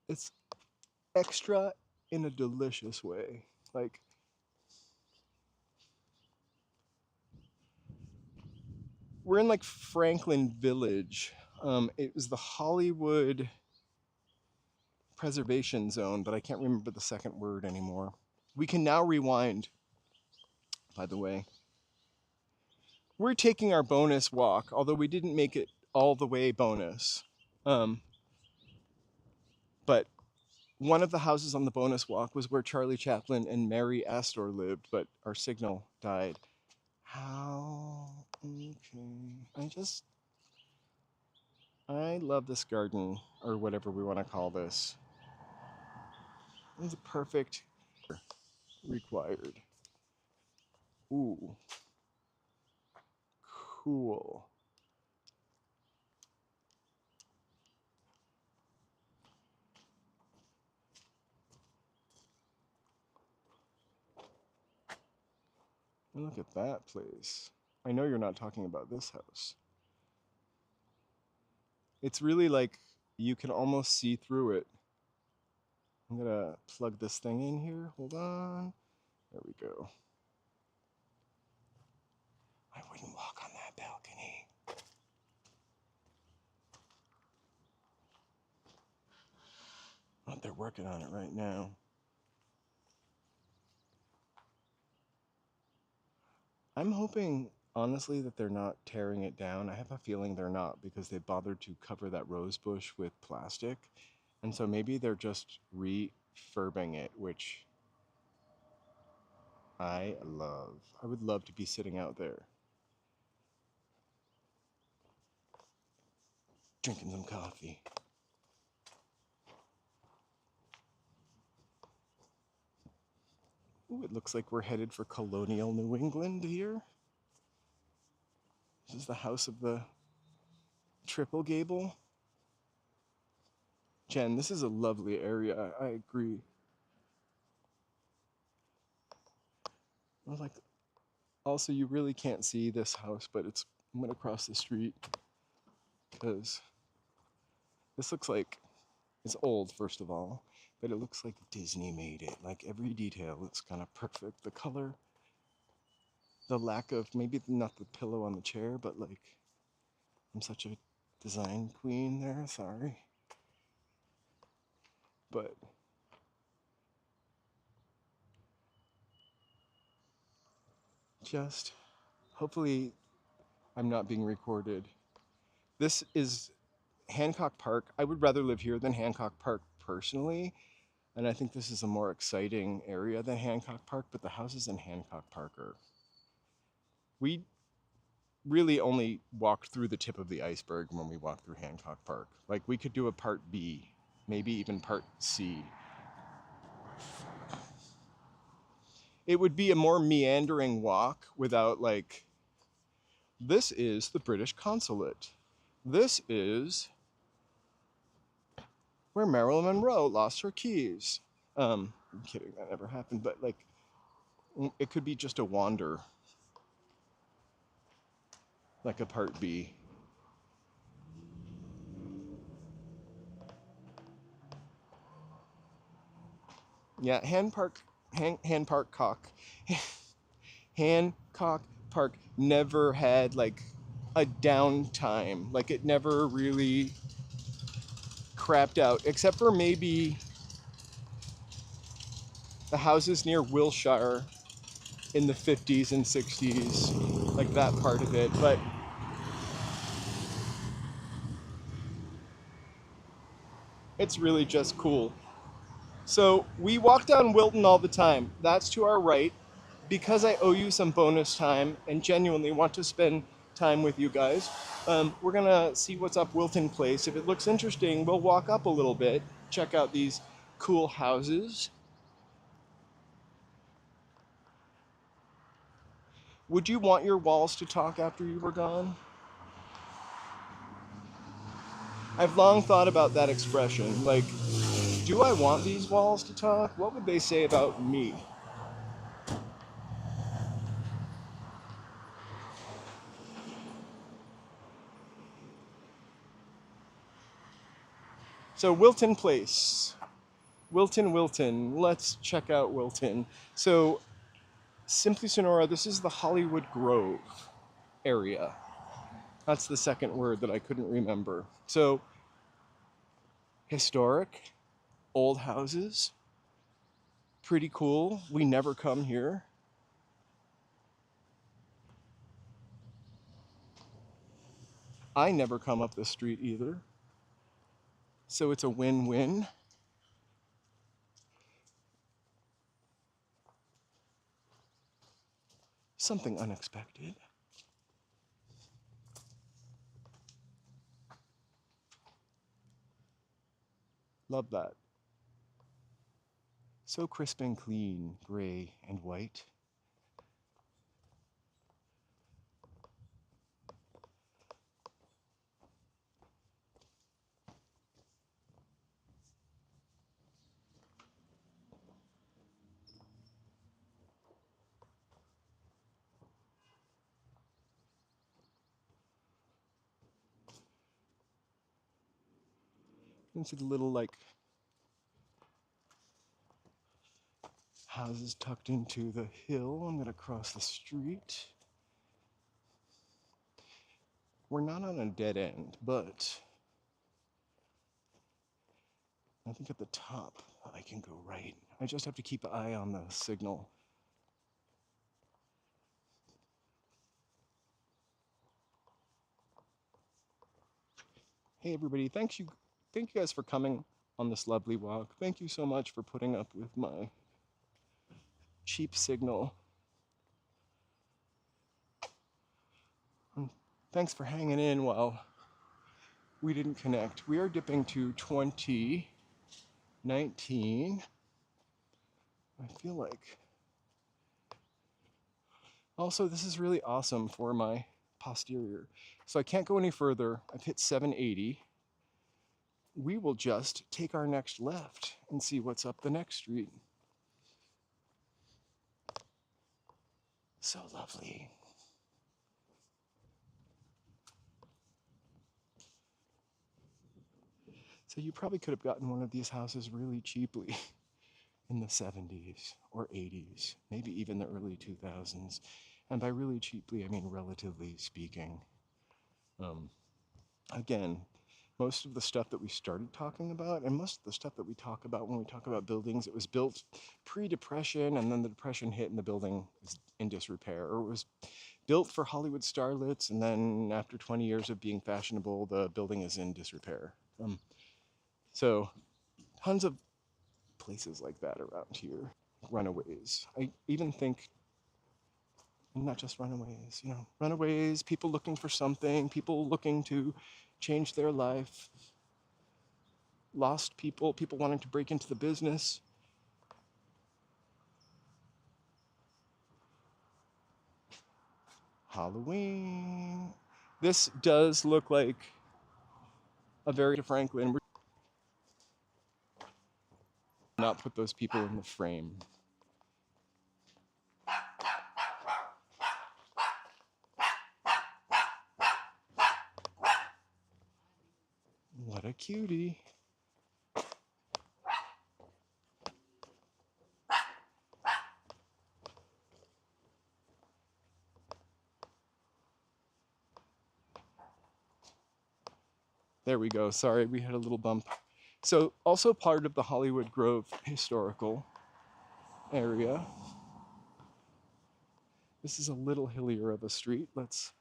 It's extra in a delicious way. Like, we're in like Franklin Village. It was the Hollywood Preservation Zone, but I can't remember the second word anymore. We can now rewind, by the way. We're taking our bonus walk, although we didn't make it all the way bonus. But one of the houses on the bonus walk was where Charlie Chaplin and Mary Astor lived, but our signal died. How? Okay. I love this garden, or whatever we want to call this. It's a perfect required. Ooh. Cool. Look at that place. I know you're not talking about this house. It's really like you can almost see through it. I'm gonna plug this thing in here. Hold on. There we go. I wouldn't walk on that balcony. Oh, they're working on it right now. I'm hoping, honestly, that they're not tearing it down. I have a feeling they're not because they bothered to cover that rose bush with plastic. And so maybe they're just refurbing it, which I love. I would love to be sitting out there drinking some coffee. Ooh, it looks like we're headed for colonial New England here. This is the house of the triple gable. Jen, this is a lovely area. I agree. I was like, also, you really can't see this house, but I'm gonna cross the street because this looks like it's old, first of all, but it looks like Disney made it. Like every detail, it's kind of perfect. The color, the lack of, maybe not the pillow on the chair, but like, I'm such a design queen there, sorry. But just, hopefully I'm not being recorded. This is Hancock Park. I would rather live here than Hancock Park personally. And I think this is a more exciting area than Hancock Park, but the houses in Hancock Park we really only walked through the tip of the iceberg when we walked through Hancock Park. Like we could do a part B, maybe even part C. It would be a more meandering walk without like, this is the British consulate. This is where Marilyn Monroe lost her keys. I'm kidding, that never happened, but like, it could be just a wander, like a part B. Yeah, Hancock Park never had like a downtime. Like it never really crapped out, except for maybe the houses near Wilshire in the 50s and 60s, like that part of it. But it's really just cool. So we walk down Wilton all the time. That's to our right. Because I owe you some bonus time and genuinely want to spend time with you guys, we're gonna see what's up Wilton Place. If it looks interesting, we'll walk up a little bit, check out these cool houses. Would you want your walls to talk after you were gone? I've long thought about that expression. Like, do I want these walls to talk? What would they say about me? So Wilton Place. Wilton. Let's check out Wilton. So Simply Sonora, this is the Hollywood Grove area. That's the second word that I couldn't remember. So historic, old houses, pretty cool. We never come here. I never come up this street either. So it's a win-win. Something unexpected. Love that. So crisp and clean, gray and white. You can see the little like houses tucked into the hill. I'm gonna cross the street. We're not on a dead end, but I think at the top I can go right. I just have to keep an eye on the signal. Hey everybody, thank you guys for coming on this lovely walk. Thank you so much for putting up with my cheap signal. And thanks for hanging in while we didn't connect. We are dipping to 2019. I feel like. Also, this is really awesome for my posterior. So I can't go any further. I've hit 780. We will just take our next left and see what's up the next street. So lovely. So you probably could have gotten one of these houses really cheaply in the 70s or 80s, maybe even the early 2000s. And by really cheaply, I mean relatively speaking. Again, most of the stuff that we started talking about, and most of the stuff that we talk about when we talk about buildings, it was built pre-Depression, and then the Depression hit and the building is in disrepair, or it was built for Hollywood starlets, and then after 20 years of being fashionable, the building is in disrepair. So tons of places like that around here. Runaways. I even think, not just runaways, runaways, people looking for something, people looking to change their life, lost people, people wanting to break into the business. Halloween. This does look like a very Franklin. We're not put those people in the frame. What a cutie. There we go. Sorry, we had a little bump. So also part of the Hollywood Grove historical area. This is a little hillier of a street. Let's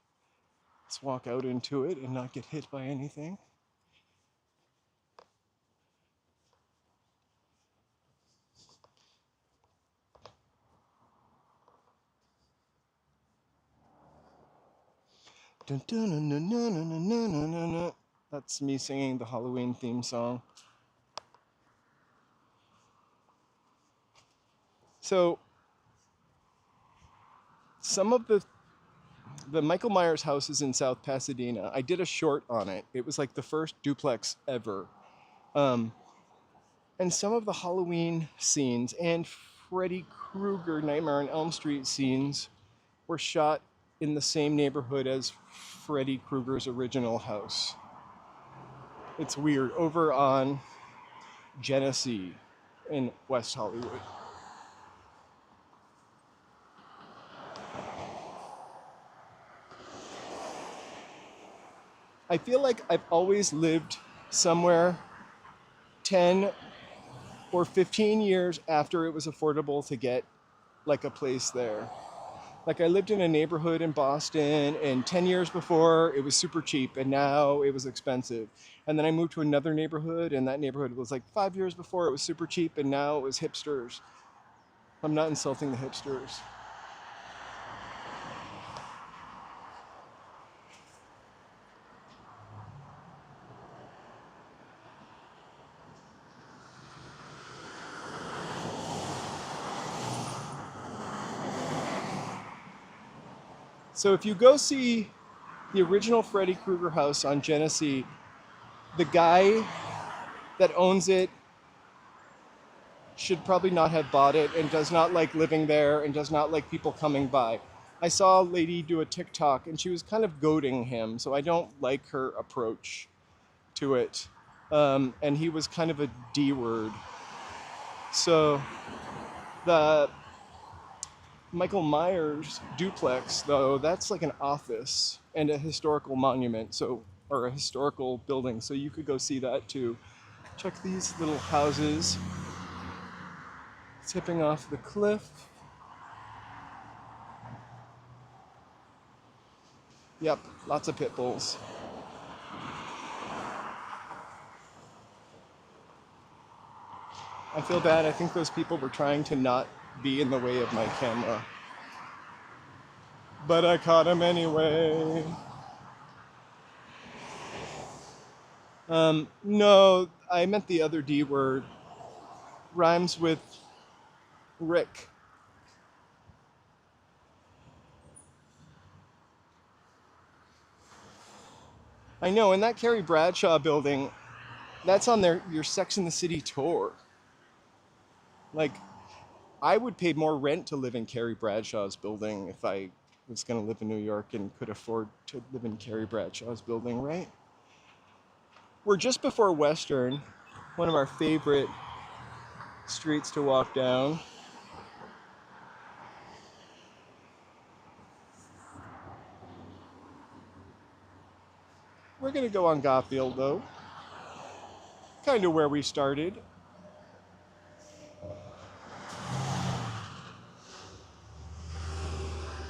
walk out into it and not get hit by anything. Dun, dun, dun, dun, dun, dun, dun, dun, dun, dun. That's me singing the Halloween theme song. So some of the The Michael Myers house is in South Pasadena. I did a short on it. It was like the first duplex ever. Um, and some of the Halloween scenes and Freddy Krueger Nightmare on Elm Street scenes were shot in the same neighborhood as Freddy Krueger's original house. It's weird. Over on Genesee in West Hollywood. I feel like I've always lived somewhere 10 or 15 years after it was affordable to get like a place there. Like I lived in a neighborhood in Boston, and 10 years before it was super cheap, and now it was expensive. And then I moved to another neighborhood, and that neighborhood was like 5 years before it was super cheap, and now it was hipsters. I'm not insulting the hipsters. So if you go see the original Freddy Krueger house on Genesee, the guy that owns it should probably not have bought it and does not like living there and does not like people coming by. I saw a lady do a TikTok and she was kind of goading him, so I don't like her approach to it. And he was kind of a D word. So the Michael Myers duplex, though, that's like an office and a historical monument, or a historical building, so you could go see that too. Check these little houses tipping off the cliff. Yep, lots of pit bulls. I feel bad. I think those people were trying to not be in the way of my camera. But I caught them anyway. No, I meant the other D word. Rhymes with Rick. I know, in that Carrie Bradshaw building, that's on your Sex and the City tour. Like, I would pay more rent to live in Carrie Bradshaw's building if I was going to live in New York and could afford to live in Carrie Bradshaw's building, right? We're just before Western, one of our favorite streets to walk down. We're going to go on Garfield, though. Kind of where we started.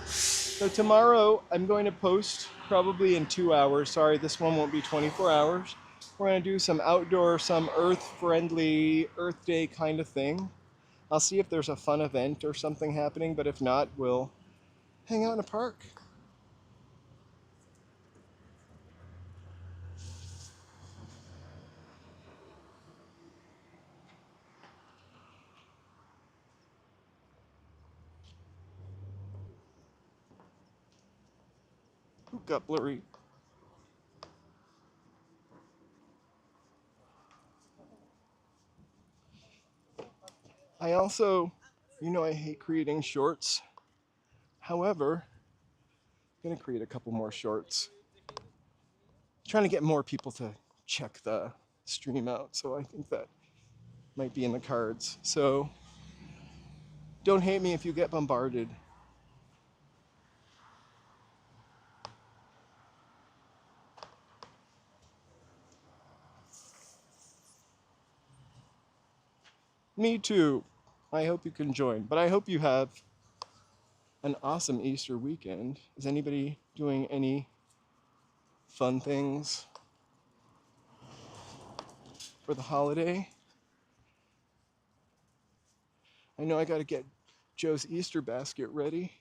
So tomorrow, I'm going to post probably in 2 hours. Sorry, this one won't be 24 hours. We're going to do some outdoor, some earth-friendly, Earth Day kind of thing. I'll see if there's a fun event or something happening, but if not, we'll hang out in a park. Who got blurry? I also, I hate creating shorts. However, I'm going to create a couple more shorts. Trying to get more people to check the stream out, so I think that might be in the cards. So don't hate me if you get bombarded. Me too. I hope you can join, but I hope you have an awesome Easter weekend. Is anybody doing any fun things for the holiday? I know I got to get Joe's Easter basket ready.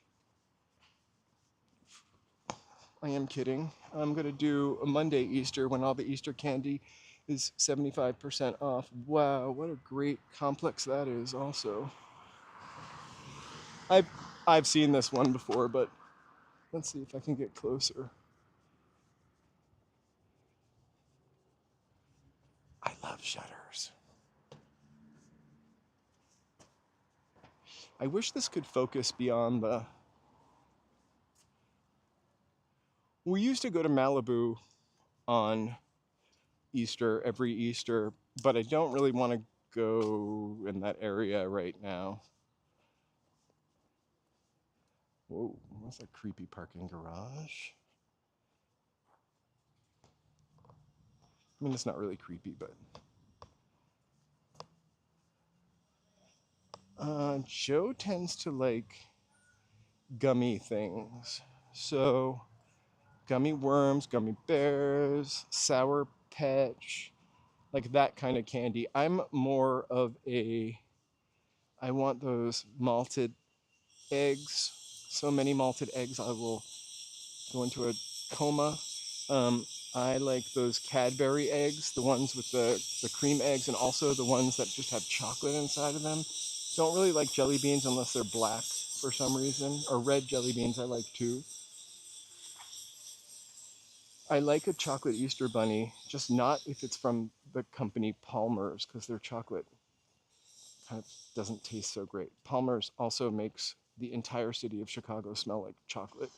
I am kidding. I'm going to do a Monday Easter when all the Easter candy is 75% off. Wow, what a great complex that is also. I've seen this one before, but Let's see if I can get closer. I love shutters. I wish this could focus beyond the... We used to go to Malibu on Easter, every Easter, but I don't really want to go in that area right now. Whoa, that's a creepy parking garage. I mean, it's not really creepy, but... Joe tends to like gummy things. So, gummy worms, gummy bears, Sour Patch, like that kind of candy. I'm more of a... I want those malted eggs. So many malted eggs, I will go into a coma. I like those Cadbury eggs, the ones with the cream eggs, and also the ones that just have chocolate inside of them. Don't really like jelly beans unless they're black for some reason, or red jelly beans I like too. I like a chocolate Easter bunny, just not if it's from the company Palmer's, because their chocolate kind of doesn't taste so great. Palmer's also makes the entire city of Chicago smell like chocolate.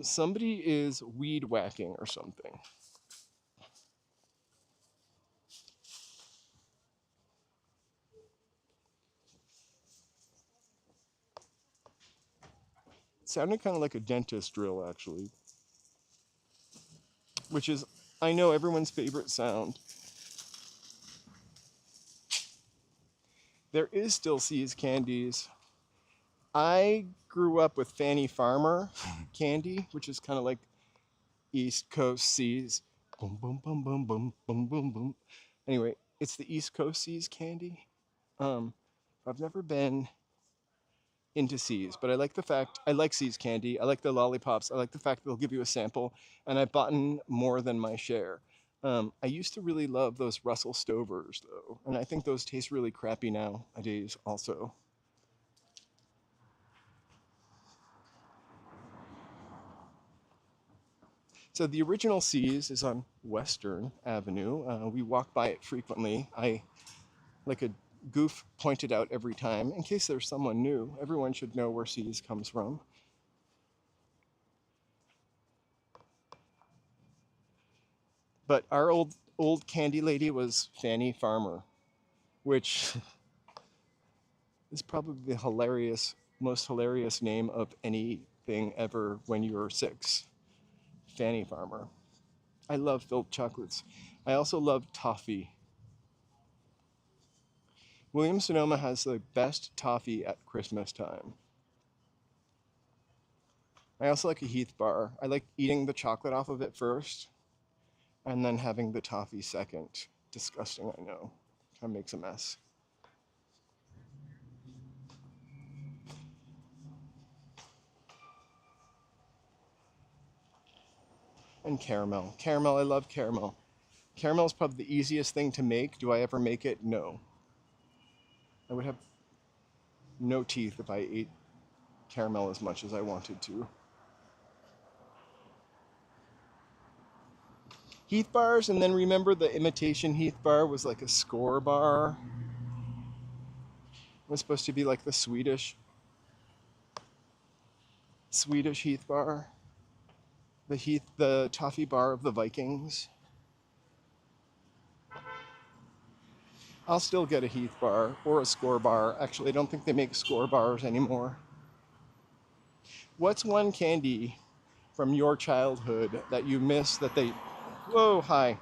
Somebody is weed whacking or something. It sounded kind of like a dentist drill, actually, which is, I know, everyone's favorite sound. There is still See's Candies. I grew up with Fannie Farmer candy, which is kind of like East Coast Seas. Boom, boom, boom, boom, boom, boom, boom, boom. Anyway, it's the East Coast Seas candy. I've never been into Seas, but I like the fact, I like Seas candy. I like the lollipops. I like the fact they'll give you a sample, and I've bought more than my share. I used to really love those Russell Stovers, though, and I think those taste really crappy nowadays also. So the original Seas is on Western Avenue. We walk by it frequently. I, like a goof, point it out every time in case there's someone new. Everyone should know where Seas comes from. But our old candy lady was Fannie Farmer, which is probably the most hilarious name of anything ever when you were 6. Fannie Farmer. I love filled chocolates. I also love toffee. Williams-Sonoma has the best toffee at Christmas time. I also like a Heath bar. I like eating the chocolate off of it first and then having the toffee second. Disgusting, I know. Kind of makes a mess. And caramel. Caramel, I love caramel. Caramel is probably the easiest thing to make. Do I ever make it? No. I would have no teeth if I ate caramel as much as I wanted to. Heath bars, and then remember the imitation Heath bar was like a score bar. It was supposed to be like the Swedish Heath bar. The toffee bar of the Vikings. I'll still get a Heath bar or a score bar. Actually, I don't think they make score bars anymore. What's one candy from your childhood that you miss that they... Whoa, hi.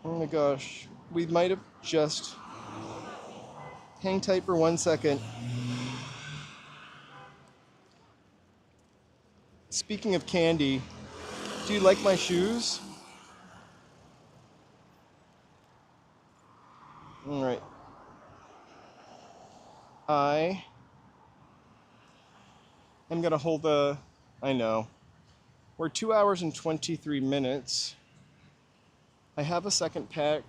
Oh my gosh. We might have just... Hang tight for 1 second. Speaking of candy, do you like my shoes? All right. I am going to hold the... I know. We're 2 hours and 23 minutes. I have a second pack.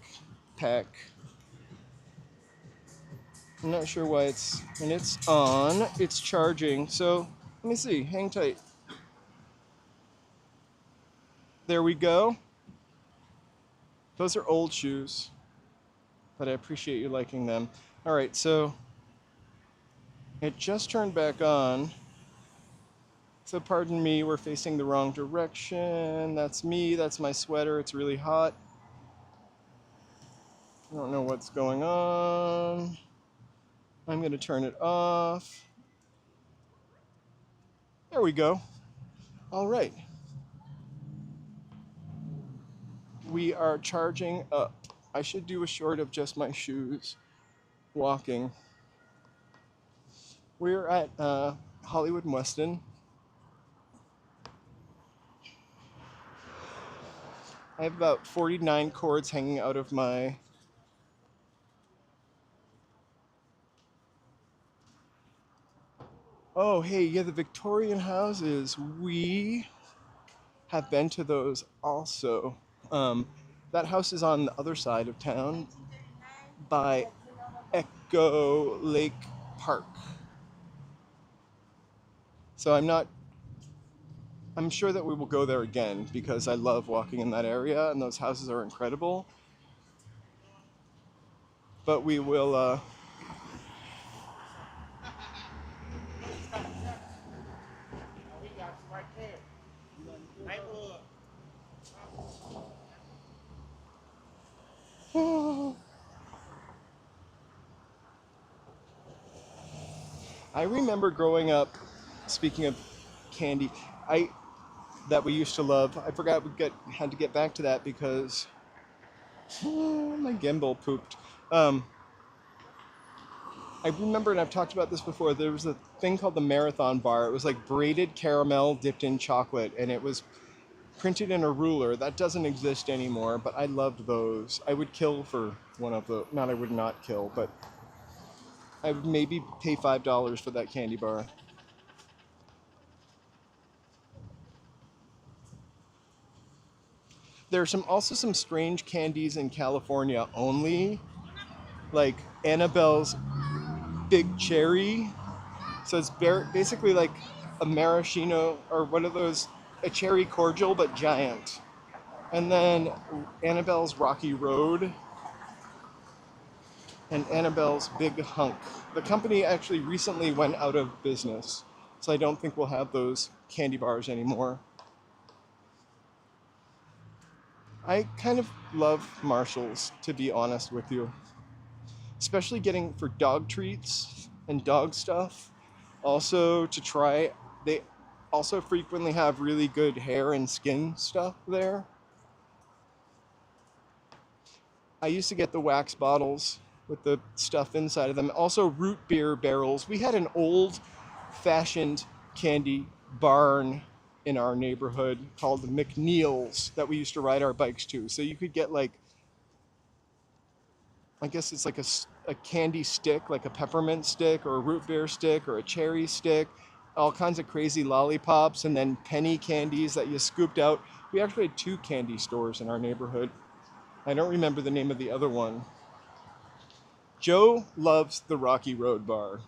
I'm not sure why and it's on. It's charging. So let me see. Hang tight. There we go. Those are old shoes, but I appreciate you liking them. All right, so it just turned back on. So pardon me, we're facing the wrong direction. That's me, that's my sweater. It's really hot. I don't know what's going on. I'm going to turn it off. There we go. All right. We are charging up. I should do a short of just my shoes walking. We're at Hollywood and Weston. I have about 49 cords hanging out of my Oh, hey, yeah, the Victorian houses. We have been to those also. Um, that house is on the other side of town by Echo Lake Park. So I'm sure that we will go there again because I love walking in that area and those houses are incredible. But we will, I remember growing up, speaking of candy, I that we used to love. I forgot had to get back to that because my gimbal pooped. Um, I remember, and I've talked about this before, there was a thing called the Marathon Bar. It was like braided caramel dipped in chocolate, and it was printed in a ruler. That doesn't exist anymore, but I loved those. I would kill for one of those. Not I would not kill, but I would maybe pay $5 for that candy bar. There are also some strange candies in California only, like Annabelle's Big Cherry. So it's basically like a maraschino or one of those, a cherry cordial but giant. And then Annabelle's Rocky Road and Annabelle's Big Hunk. The company actually recently went out of business, so I don't think we'll have those candy bars anymore. I kind of love Marshalls, to be honest with you. Especially getting for dog treats and dog stuff. Also to try, they also frequently have really good hair and skin stuff there. I used to get the wax bottles with the stuff inside of them. Also root beer barrels. We had an old fashioned candy barn in our neighborhood called McNeil's that we used to ride our bikes to. So you could get like, I guess it's like a candy stick, like a peppermint stick or a root beer stick or a cherry stick, all kinds of crazy lollipops, and then penny candies that you scooped out. We actually had 2 candy stores in our neighborhood. I don't remember the name of the other one. Joe loves the Rocky Road bar.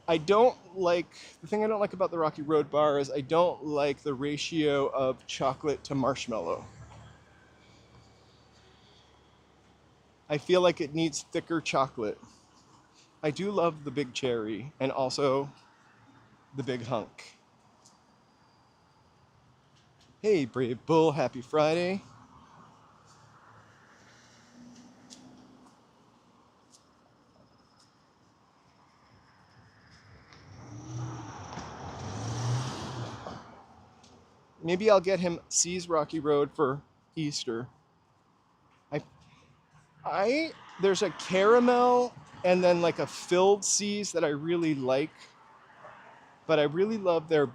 I don't like, the thing I don't like about the Rocky Road bar is I don't like the ratio of chocolate to marshmallow. I feel like it needs thicker chocolate. I do love the Big Cherry and also the Big Hunk. Hey, Brave Bull, happy Friday. Maybe I'll get him Seas Rocky Road for Easter. There's a caramel and then like a filled Seas that I really like, but I really love their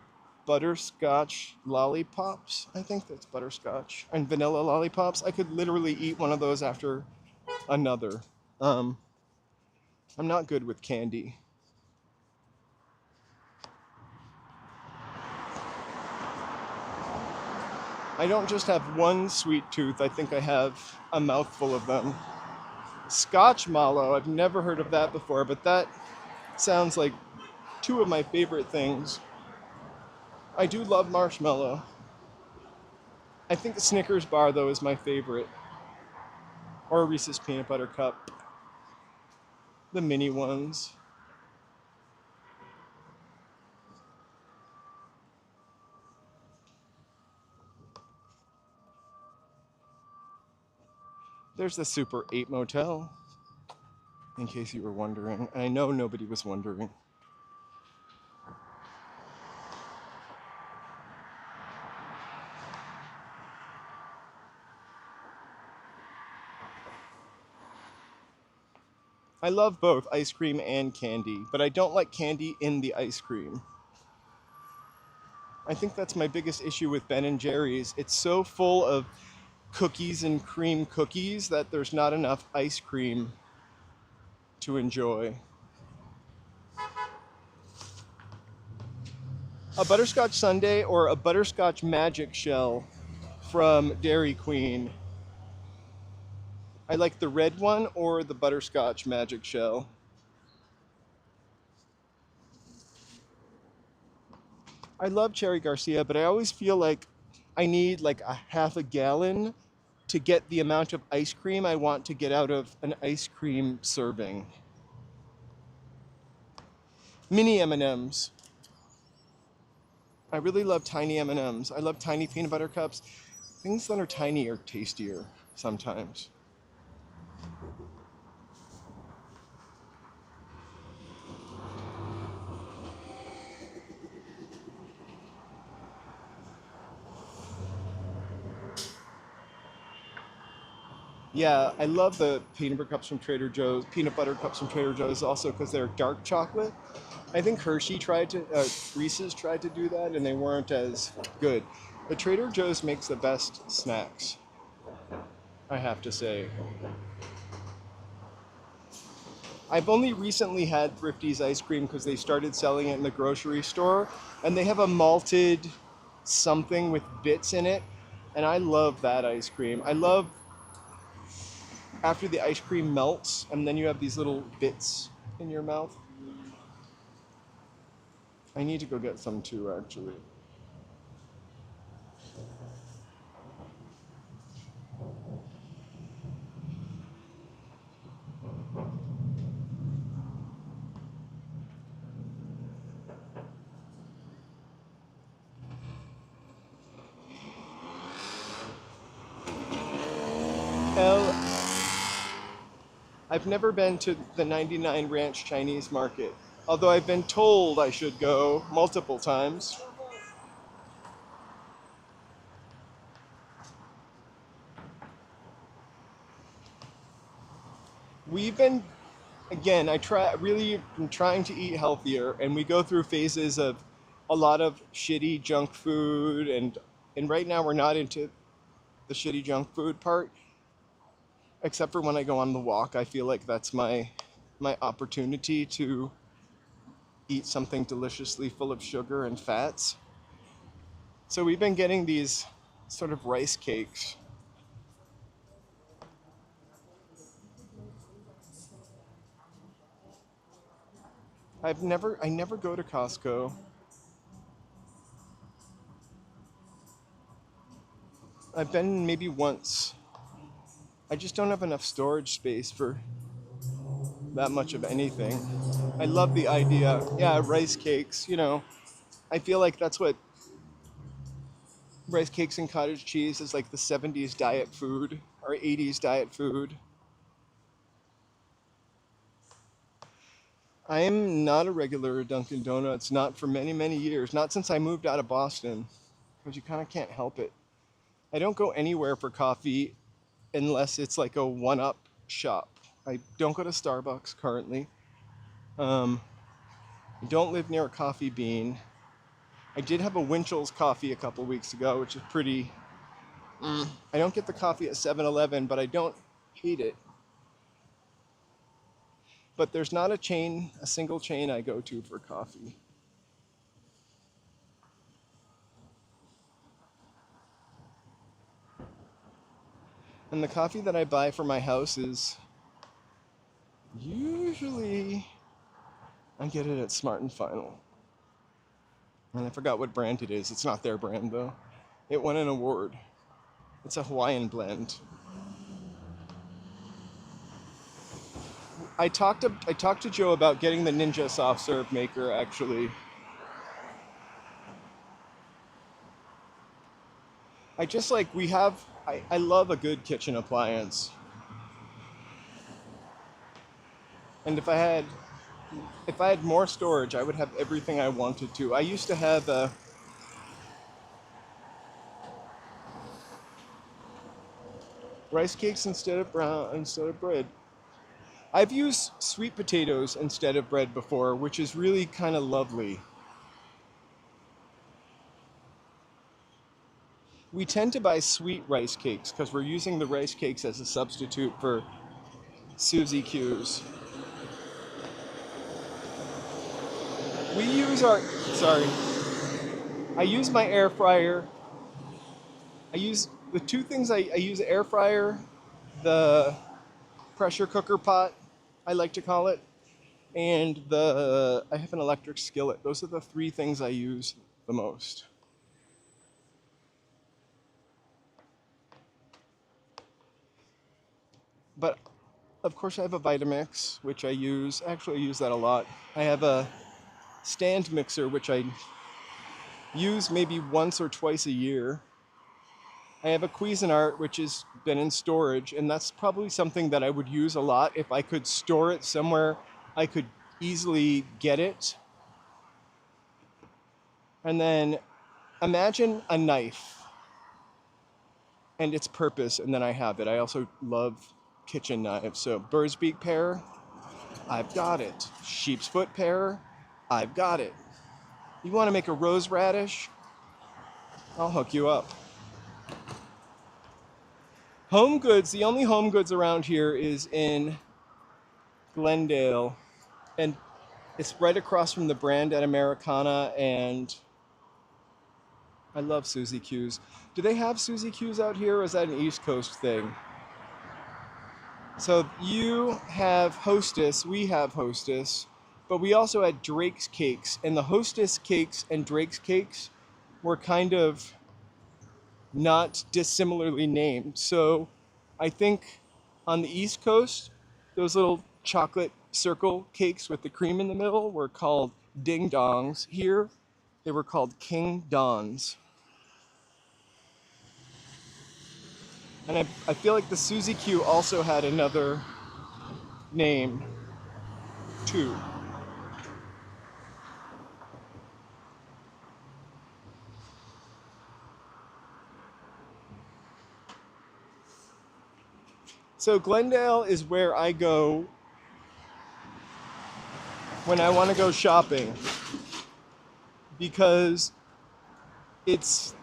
butterscotch lollipops. I think that's butterscotch and vanilla lollipops. I could literally eat one of those after another. I'm not good with candy. I don't just have one sweet tooth. I think I have a mouthful of them. Scotch mallow, I've never heard of that before, but that sounds like two of my favorite things. I do love marshmallow. I think the Snickers bar, though, is my favorite. Or a Reese's Peanut Butter Cup. The mini ones. There's the Super 8 Motel, in case you were wondering. I know nobody was wondering. I love both ice cream and candy, but I don't like candy in the ice cream. I think that's my biggest issue with Ben and Jerry's. It's so full of cookies and cream cookies that there's not enough ice cream to enjoy. A butterscotch sundae or a butterscotch magic shell from Dairy Queen. I like the red one or the butterscotch magic shell. I love Cherry Garcia, but I always feel like I need like a half a gallon to get the amount of ice cream I want to get out of an ice cream serving. Mini M&Ms. I really love tiny M&Ms. I love tiny peanut butter cups. Things that are tiny are tastier sometimes. Yeah, I love the peanut butter cups from Trader Joe's. Peanut butter cups from Trader Joe's also because they're dark chocolate. I think Reese's tried to do that and they weren't as good. But Trader Joe's makes the best snacks, I have to say. I've only recently had Thrifty's ice cream because they started selling it in the grocery store, and they have a malted something with bits in it, and I love that ice cream. I love after the ice cream melts and then you have these little bits in your mouth. I need to go get some too, actually. Hell, I've never been to the 99 Ranch Chinese Market, although I've been told I should go multiple times. We've been, again, really am trying to eat healthier, and we go through phases of a lot of shitty junk food, and right now we're not into the shitty junk food part, except for when I go on the walk. I feel like that's my opportunity to eat something deliciously full of sugar and fats. So we've been getting these sort of rice cakes. I never go to Costco. I've been maybe once. I just don't have enough storage space for that much of anything. I love the idea. Yeah, rice cakes, I feel like that's what rice cakes and cottage cheese is, like the 70s diet food or 80s diet food. I am not a regular at Dunkin' Donuts, not for many, many years. Not since I moved out of Boston, because you kind of can't help it. I don't go anywhere for coffee unless it's like a one-up shop. I don't go to Starbucks currently. Um, I don't live near a Coffee Bean. I did have a Winchell's coffee a couple weeks ago, which is pretty. I don't get the coffee at 7-Eleven, but I don't hate it. But there's not a single chain I go to for coffee. And the coffee that I buy for my house is usually I get it at Smart and Final. And I forgot what brand it is. It's not their brand though. It won an award. It's a Hawaiian blend. I talked to Joe about getting the Ninja soft serve maker actually. I just like I love a good kitchen appliance. And if I had more storage, I would have everything I wanted to. I used to have rice cakes instead of bread. I've used sweet potatoes instead of bread before, which is really kind of lovely. We tend to buy sweet rice cakes because we're using the rice cakes as a substitute for Suzy Q's. I use my air fryer. I use the two things I use: air fryer, the pressure cooker pot, I like to call it, and I have an electric skillet. Those are the three things I use the most. But of course I have a Vitamix, which I use. Actually, I use that a lot. I have a stand mixer, which I use maybe once or twice a year. I have a Cuisinart, which has been in storage, and that's probably something that I would use a lot if I could store it somewhere I could easily get it. And then imagine a knife and its purpose, and then I have it. I also love kitchen knives. So bird's beak pair, I've got it. Sheep's foot pair, I've got it. You want to make a rose radish? I'll hook you up. Home Goods, the only Home Goods around here is in Glendale, and it's right across from the brand at Americana, and I love Suzy Q's. Do they have Suzy Q's out here, or is that an East Coast thing? So you have Hostess, we have Hostess, but we also had Drake's Cakes, and the Hostess cakes and Drake's Cakes were kind of not dissimilarly named. So I think on the East Coast, those little chocolate circle cakes with the cream in the middle were called Ding Dongs. Here, they were called King Dons. And I feel like the Suzy Q also had another name, too. So Glendale is where I go when I want to go shopping, because it's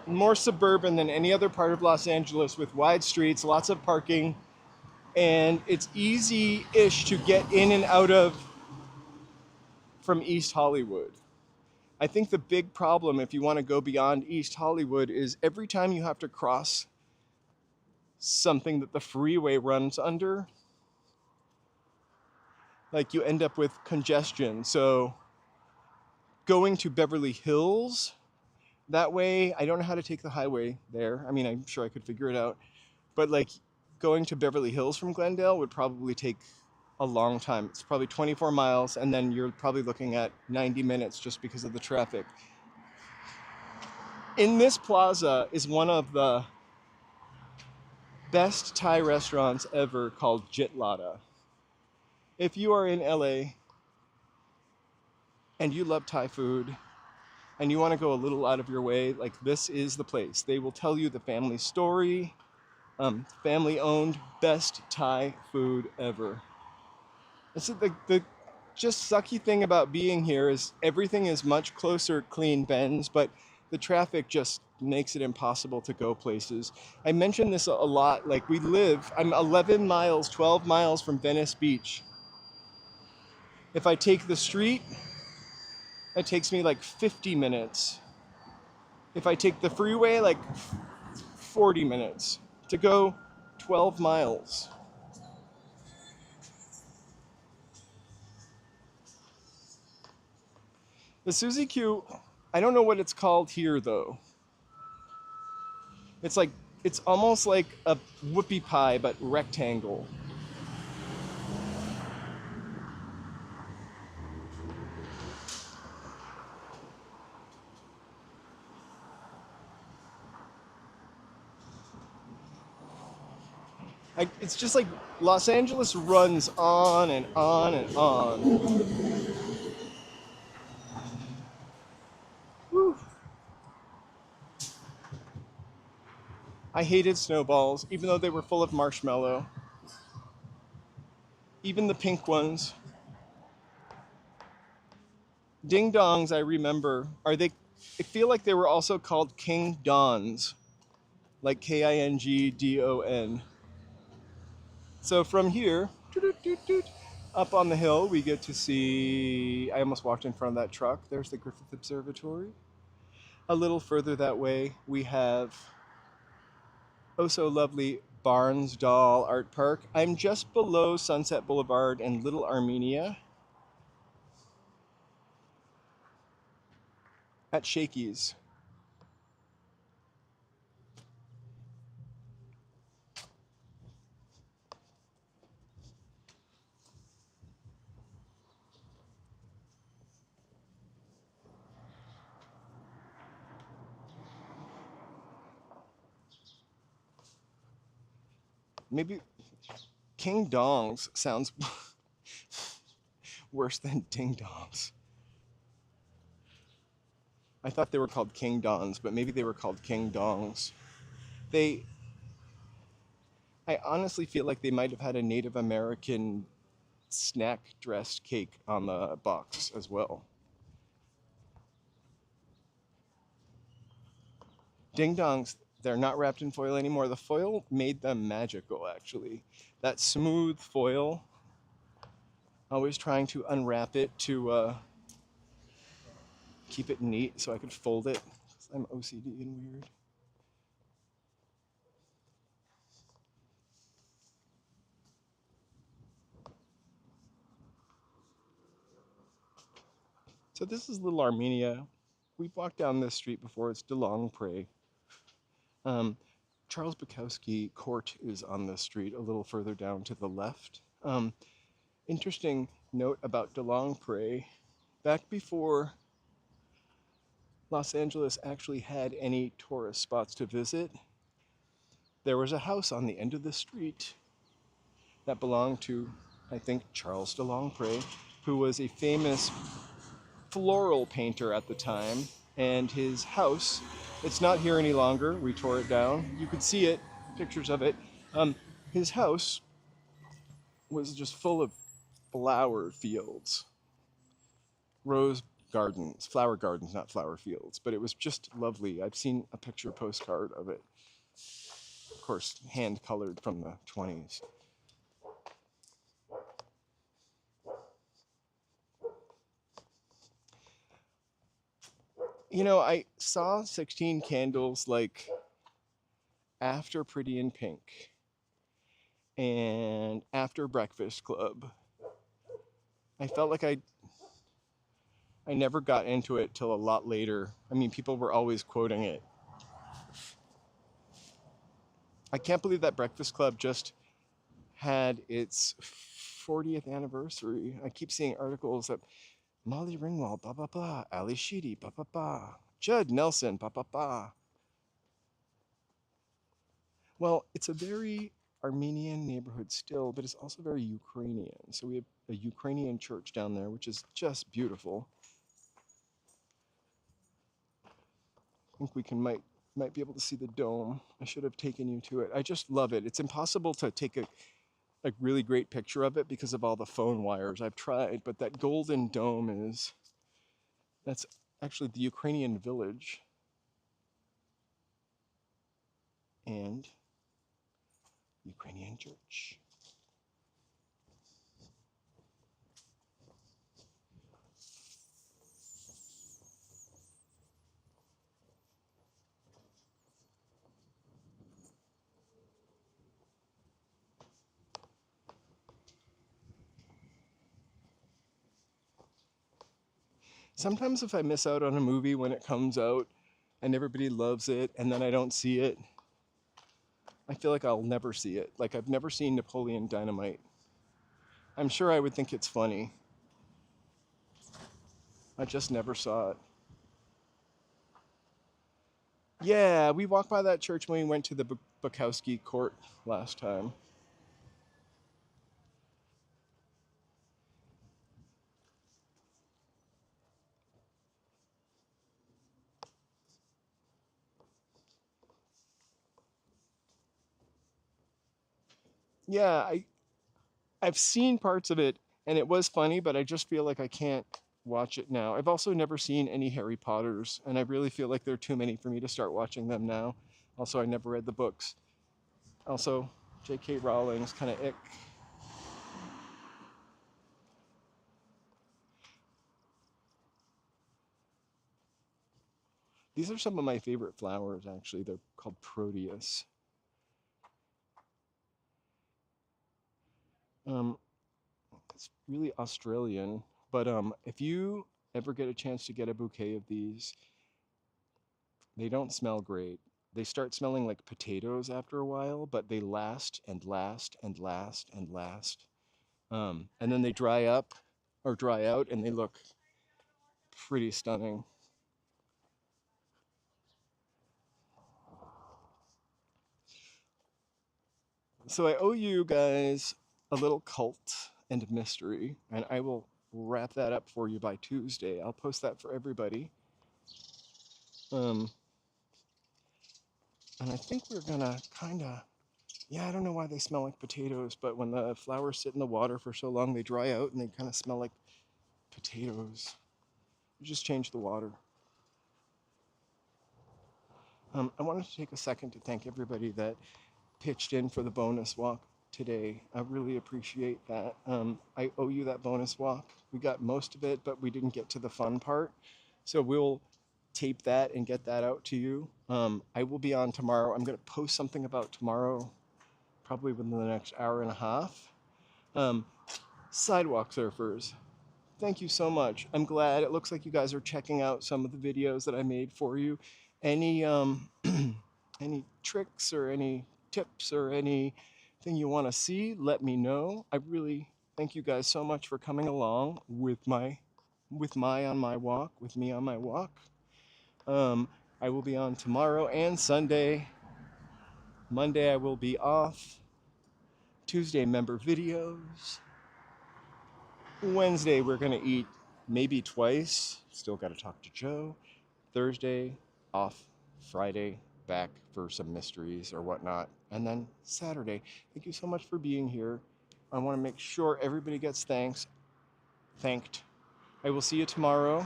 more suburban than any other part of Los Angeles, with wide streets, lots of parking, and it's easy-ish to get in and out of from East Hollywood. I think the big problem if you want to go beyond East Hollywood is every time you have to cross something that the freeway runs under, like you end up with congestion. So going to Beverly Hills, that way, I don't know how to take the highway there. I mean, I'm sure I could figure it out. But like going to Beverly Hills from Glendale would probably take a long time. It's probably 24 miles, and then you're probably looking at 90 minutes just because of the traffic. In this plaza is one of the best Thai restaurants ever, called Jitlada. If you are in LA and you love Thai food and you want to go a little out of your way, like, this is the place. They will tell you the family story. Family owned, best Thai food ever. This is the just sucky thing about being here is everything is much closer, clean bends, but the traffic just makes it impossible to go places. I mention this a lot. Like, I'm 11 miles, 12 miles from Venice Beach. If I take the street, it takes me like 50 minutes. If I take the freeway, like 40 minutes to go 12 miles. The Suzy Q, I don't know what it's called here though. It's like, it's almost like a whoopie pie, but rectangle. It's just like Los Angeles runs on and on and on. Whew. I hated snowballs, even though they were full of marshmallow. Even the pink ones. Ding dongs, I remember. Are they? I feel like they were also called King Dons, like Kingdon. So from here, up on the hill, we get to see. I almost walked in front of that truck. There's the Griffith Observatory. A little further that way, we have oh so lovely Barnsdall Art Park. I'm just below Sunset Boulevard and Little Armenia at Shakey's. Maybe King Dongs sounds worse than Ding Dongs. I thought they were called King Dons, but maybe they were called King Dongs. They, I honestly feel like they might have had a Native American snack dressed cake on the box as well. Ding Dongs, they're not wrapped in foil anymore. The foil made them magical, actually. That smooth foil, always trying to unwrap it to keep it neat so I could fold it. I'm OCD and weird. So this is Little Armenia. We've walked down this street before. It's DeLongpre. Um, Charles Bukowski Court is on this street a little further down to the left. Interesting note about DeLongpre. Back before Los Angeles actually had any tourist spots to visit, there was a house on the end of the street that belonged to, I think, Charles DeLongpre, who was a famous floral painter at the time. And his house, it's not here any longer. We tore it down. You could see it, pictures of it. Um, his house was just full of flower fields, rose gardens, flower gardens, not flower fields, but it was just lovely. I've seen a picture postcard of it, of course, hand colored from the 20s. You know, I saw 16 Candles like after Pretty in Pink and after Breakfast Club. I felt like I never got into it till a lot later. I mean, people were always quoting it. I can't believe that Breakfast Club just had its 40th anniversary. I keep seeing articles that Molly Ringwald, blah, blah, blah, Ali Sheedy, blah, blah, blah, Judd Nelson, blah, blah, blah. Well, it's a very Armenian neighborhood still, but it's also very Ukrainian. So we have a Ukrainian church down there, which is just beautiful. I think we might be able to see the dome. I should have taken you to it. I just love it. It's impossible to take a really great picture of it because of all the phone wires. I've tried, but that golden dome that's actually the Ukrainian village. And Ukrainian church. Sometimes if I miss out on a movie when it comes out and everybody loves it and then I don't see it, I feel like I'll never see it. Like I've never seen Napoleon Dynamite. I'm sure I would think it's funny. I just never saw it. Yeah, we walked by that church when we went to the Bukowski court last time. Yeah, I've seen parts of it and it was funny, but I just feel like I can't watch it now. I've also never seen any Harry Potters, and I really feel like there are too many for me to start watching them now. Also, I never read the books. Also, J.K. Rowling's kind of ick. These are some of my favorite flowers, actually. They're called Proteus. Um, it's really Australian, but if you ever get a chance to get a bouquet of these, they don't smell great. They start smelling like potatoes after a while, but they last and last and last and last. And then they dry up or dry out and they look pretty stunning. So I owe you guys a little cult and mystery, and I will wrap that up for you by Tuesday. I'll post that for everybody. Um, and I think we're gonna kind of, yeah, I don't know why they smell like potatoes, but when the flowers sit in the water for so long, they dry out and they kind of smell like potatoes. You just change the water. I wanted to take a second to thank everybody that pitched in for the bonus walk today. I really appreciate that. I owe you that bonus walk. We got most of it, but we didn't get to the fun part. So we'll tape that and get that out to you. I will be on tomorrow. I'm going to post something about tomorrow, probably within the next hour and a half. Um, Sidewalk surfers, thank you so much. I'm glad. It looks like you guys are checking out some of the videos that I made for you. Any any tricks or any tips or anything you want to see, let me know. I really thank you guys so much for coming along with my on my walk, with me on my walk. Um, I will be on tomorrow and Sunday. Monday I will be off. Tuesday member videos. Wednesday we're gonna eat maybe twice. Still got to talk to Joe. Thursday off. Friday back for some mysteries or whatnot. And then Saturday. Thank you so much for being here. I want to make sure everybody gets thanked. I will see you tomorrow.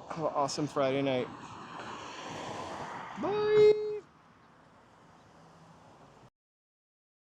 Have an awesome Friday night.